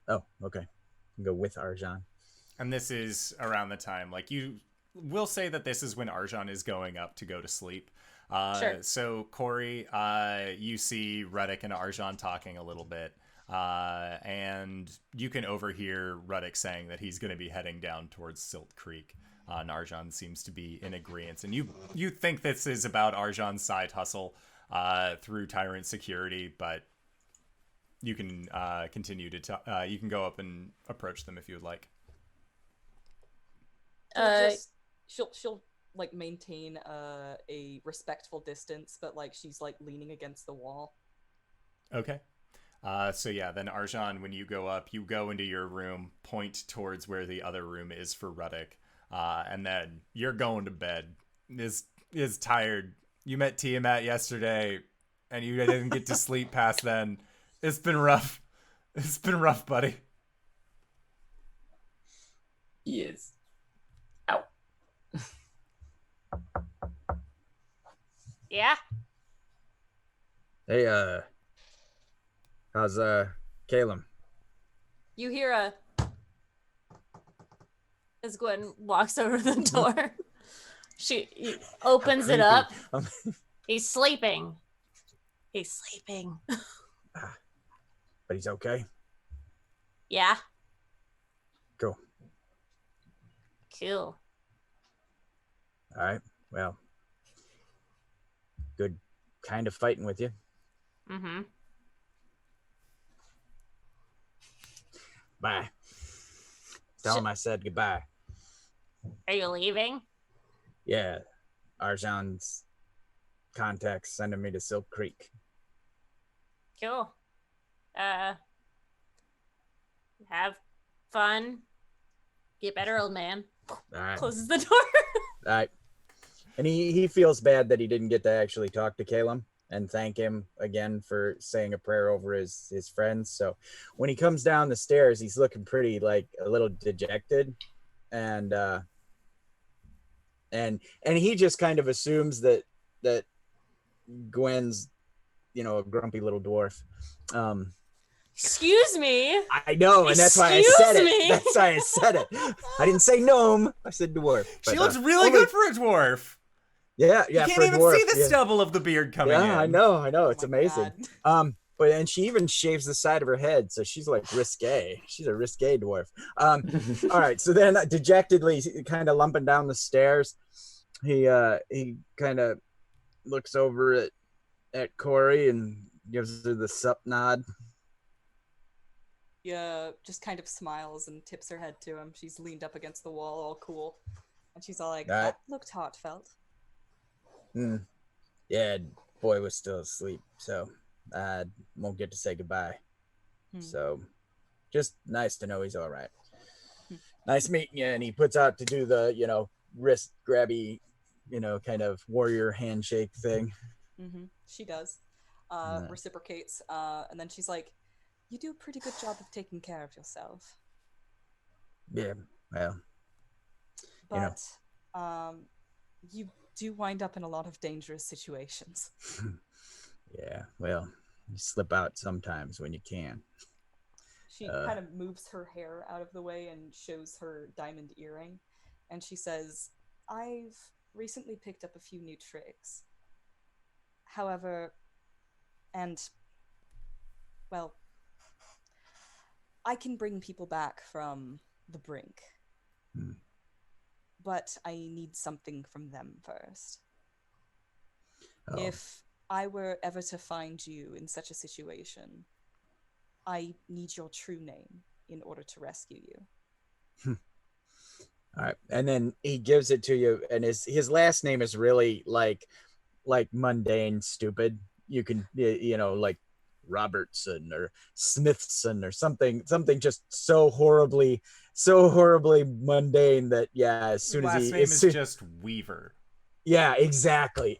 Oh, okay. Go with Arjan. And this is around the time, like, you will say that this is when Arjan is going up to go to sleep. Sure. So Cori, you see Ruddick and Arjan talking a little bit. And you can overhear Ruddick saying that he's going to be heading down towards Silt Creek. And Arjan seems to be in agreement. And you think this is about Arjan's side hustle through Tyrant Security, but you can continue to you can go up and approach them if you would like. She'll like maintain a respectful distance, but like she's like leaning against the wall. Okay. So yeah, then Arjan, when you go up, you go into your room, point towards where the other room is for Ruddick, and then you're going to bed. Is tired. You met Tiamat yesterday, and you didn't get to sleep past then. It's been rough. It's been rough, buddy. He is out. Yeah. Hey, how's Caelum? You hear as Gwen walks over the door. She opens it up. He's sleeping. He's sleeping. But he's okay. Yeah. Cool. Cool. All right. Well, good kind of fighting with you. Mm-hmm. Bye. Tell him I said goodbye. Are you leaving? Yeah. Arjan's contacts sending me to Silk Creek. Cool. Have fun. Get better, old man. All right. closes the door. All right. And he feels bad that he didn't get to actually talk to Caelum and thank him again for saying a prayer over his friends. So when he comes down the stairs, he's looking pretty, like, a little dejected. And he just kind of assumes that Gwen's, a grumpy little dwarf. Excuse me. I know, and that's why I said Excuse me? it. That's why I said it. I didn't say gnome. I said dwarf. She But, looks really good for a dwarf. Yeah, You for can't a even dwarf, see the yeah. stubble of the beard coming in. Yeah, I know. It's Oh my amazing. God. But she even shaves the side of her head, so she's like risque. She's a risque dwarf. All right, so then dejectedly, kind of lumping down the stairs, he kind of looks over at Cori and gives her the sup nod. Yeah, just kind of smiles and tips her head to him. She's leaned up against the wall, all cool, and she's all like, All right. "That looked heartfelt." Yeah, boy was still asleep, so I won't get to say goodbye. So just nice to know he's all right. Nice meeting you. And he puts out to do the, wrist grabby, kind of warrior handshake thing. She does. Reciprocates. And then she's like, you do a pretty good job of taking care of yourself. Yeah, well. But you do wind up in a lot of dangerous situations. Yeah, well, you slip out sometimes when you can. She kind of moves her hair out of the way and shows her diamond earring. And she says, I've recently picked up a few new tricks. However, well, I can bring people back from the brink. But I need something from them first. Oh. If I were ever to find you in such a situation, I need your true name in order to rescue you. All right. And then he gives it to you, and his last name is really like mundane, stupid. You can, like Robertson or Smithson or something just so horribly mundane that as soon as last name is just Weaver. Yeah, exactly.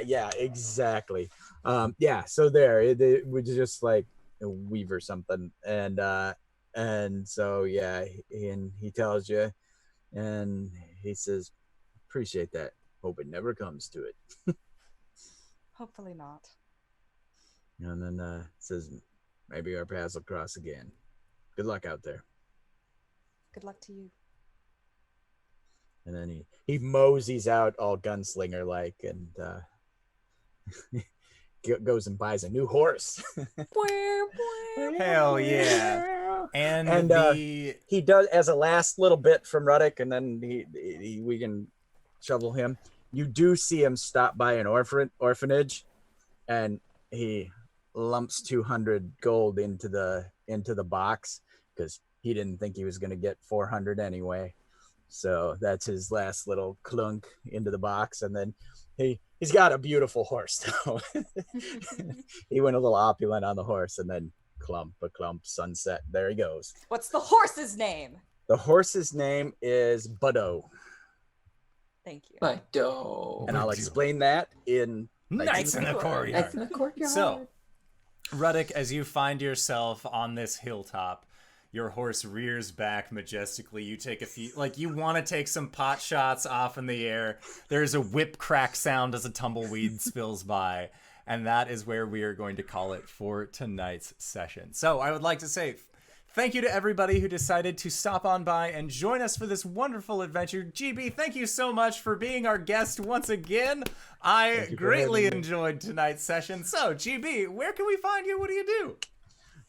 Yeah, exactly. So there it was just like a Weaver something, and so and he tells you, and he says, appreciate that. Hope it never comes to it. Hopefully not. And then says, maybe our paths will cross again. Good luck out there. Good luck to you. And then he moseys out all gunslinger like, and goes and buys a new horse. Hell yeah. And he does, as a last little bit from Ruddick, and then we can shovel him. You do see him stop by an orphanage, and he lumps 200 gold into the box because he didn't think he was going to get 400 anyway. So that's his last little clunk into the box, and then he's got a beautiful horse though. He went a little opulent on the horse, and then clump, sunset. There he goes. What's the horse's name? The horse's name is Buddo. Thank you. Buddo. And I'll explain that in Nights in the Courtyard. Nights in the Courtyard. So, Ruddick, as you find yourself on this hilltop, your horse rears back majestically. You take a few, you want to take some pot shots off in the air. There's a whip crack sound as a tumbleweed spills by. And that is where we are going to call it for tonight's session. So I would like to say thank you to everybody who decided to stop on by and join us for this wonderful adventure. GB, thank you so much for being our guest once again. I greatly enjoyed tonight's session. So, GB, where can we find you? What do you do?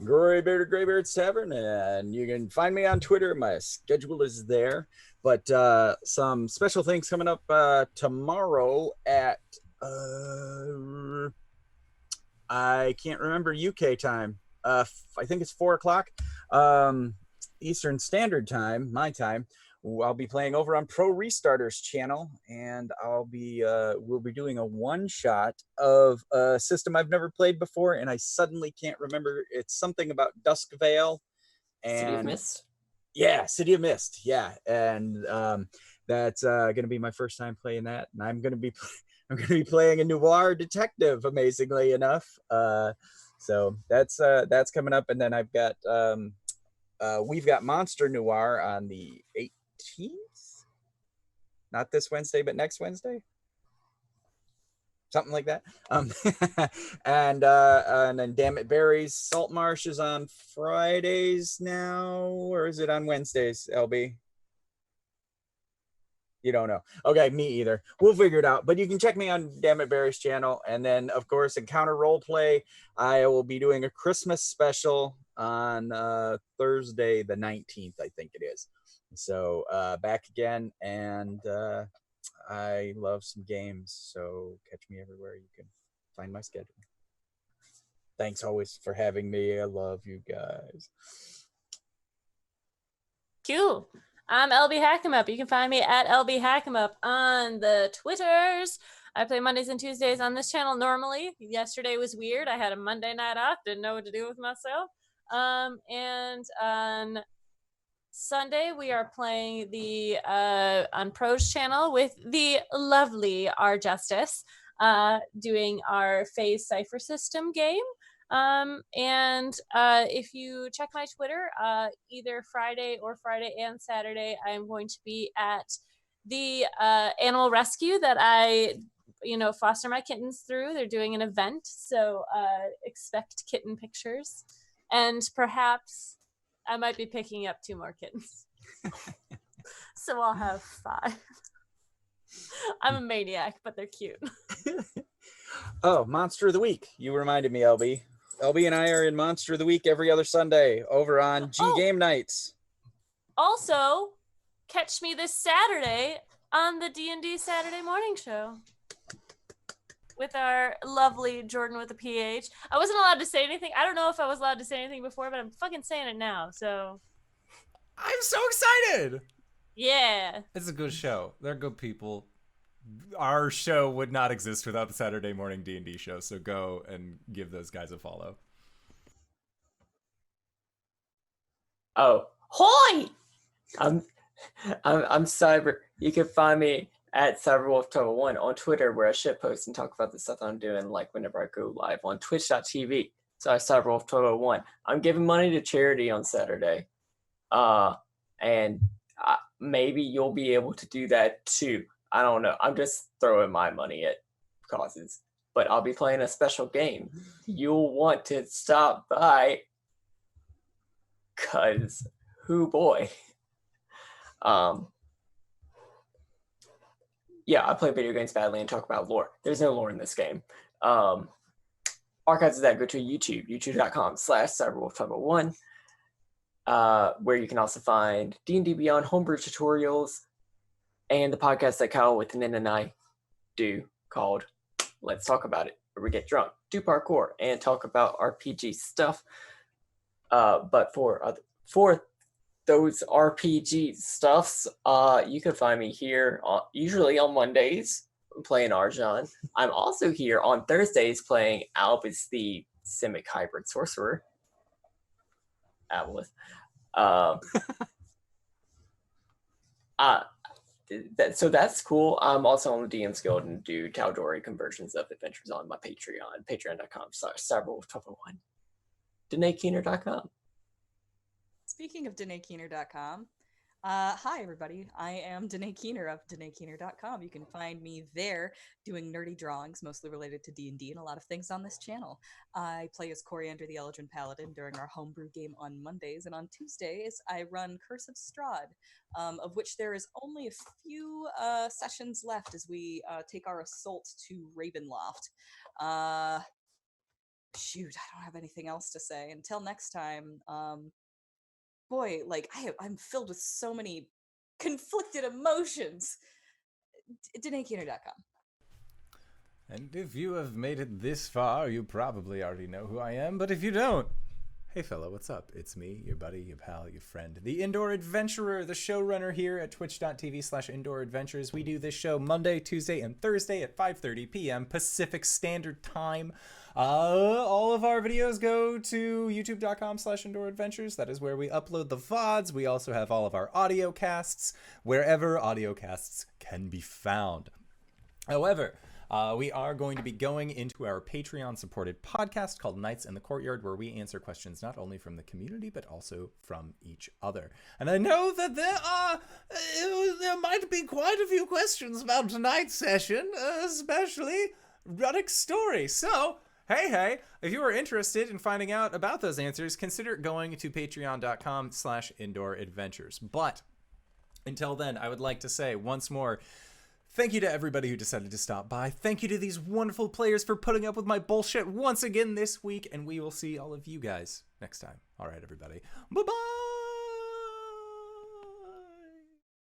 Graybeard's Tavern, and you can find me on Twitter. My schedule is there. But some special things coming up tomorrow at I can't remember UK time. I think it's 4:00 Eastern Standard Time, my time. I'll be playing over on Pro Restarter's channel, and we'll be doing a one-shot of a system I've never played before, and I suddenly can't remember. It's something about Dusk Vale and City of Mist. Yeah, City of Mist. Yeah, and that's going to be my first time playing that, and I'm going to be playing a noir detective, amazingly enough. So that's coming up, and then I've got we've got Monster Noir on the 18th, not this Wednesday, but next Wednesday, something like that. And then Damn It Berries Salt Marsh is on Fridays now, or is it on Wednesdays, LB? You don't know. Okay, me either. We'll figure it out. But you can check me on Damn It Barry's channel. And then, of course, Encounter Roleplay, I will be doing a Christmas special on Thursday, the 19th, I think it is. So back again. And I love some games. So catch me everywhere you can find my schedule. Thanks always for having me. I love you guys. Cool. I'm LBHackEmUp. You can find me at LBHackEmUp on the Twitters. I play Mondays and Tuesdays on this channel normally. Yesterday was weird. I had a Monday night off, didn't know what to do with myself. And on Sunday we are playing the on Pro's channel with the lovely RJustice, doing our phase cipher system game. And if you check my Twitter, either Friday and Saturday, I'm going to be at the animal rescue that I foster my kittens through. They're doing an event, so expect kitten pictures, and perhaps I might be picking up 2 more kittens. So I'll have 5. I'm a maniac, but they're cute. Oh, Monster of the Week. You reminded me, LB. LB and I are in Monster of the Week every other Sunday over on Game Nights. Also, catch me this Saturday on the D&D Saturday morning show with our lovely Jordan with a PH. I wasn't allowed to say anything. I don't know if I was allowed to say anything before, but I'm fucking saying it now. So I'm so excited. Yeah. It's a good show. They're good people. Our show would not exist without the Saturday morning D&D show, so go and give those guys a follow. Oh, hoy! I'm Cyber. You can find me at CyberWolf1 on Twitter, where I shitpost and talk about the stuff I'm doing, like whenever I go live on Twitch.tv. So CyberWolf1. I'm giving money to charity on Saturday, and maybe you'll be able to do that too. I don't know. I'm just throwing my money at causes, but I'll be playing a special game. You'll want to stop by, cause who boy. Yeah, I play video games badly and talk about lore. There's no lore in this game. Archives of that, go to YouTube, youtube.com/cyberwolf501, where you can also find D&D Beyond homebrew tutorials and the podcast that Kyle with Nin and I do called Let's Talk About It, where we get drunk, do parkour, and talk about RPG stuff. But for those RPG stuffs, you can find me here usually on Mondays playing Arjan. I'm also here on Thursdays playing Albus the Simic Hybrid Sorcerer. Albus. So that's cool. I'm also on the DM's Guild and do Tal'Dorei conversions of adventures on my Patreon, patreon.com/cyberwolf1, DanaeKeener.com. Speaking of DanaeKeener.com, hi everybody. I am Danae Keener of DanaeKeener.com. You can find me there doing nerdy drawings, mostly related to D&D and a lot of things on this channel. I play as Cori under the Eldrin Paladin during our homebrew game on Mondays, and on Tuesdays I run Curse of Strahd, of which there is only a few sessions left as we take our assault to Ravenloft. Shoot, I don't have anything else to say. Until next time, boy, like I'm filled with so many conflicted emotions. DanaeKeener.com. And if you have made it this far, you probably already know who I am, but if you don't, hey fella, what's up? It's me, your buddy, your pal, your friend, the Indoor Adventurer, the showrunner here at twitch.tv/Indoor Adventures. We do this show Monday, Tuesday, and Thursday at 5:30 p.m. Pacific Standard Time. All of our videos go to youtube.com/Indoor Adventures. That is where we upload the VODs. We also have all of our audio casts, wherever audio casts can be found. However, we are going to be going into our Patreon-supported podcast called Nights in the Courtyard, where we answer questions not only from the community, but also from each other. And I know that there might be quite a few questions about tonight's session, especially Ruddick's story. So, hey, if you are interested in finding out about those answers, consider going to patreon.com/Indoor Adventures. But until then, I would like to say once more, thank you to everybody who decided to stop by. Thank you to these wonderful players for putting up with my bullshit once again this week, and we will see all of you guys next time. All right, everybody. Bye-bye!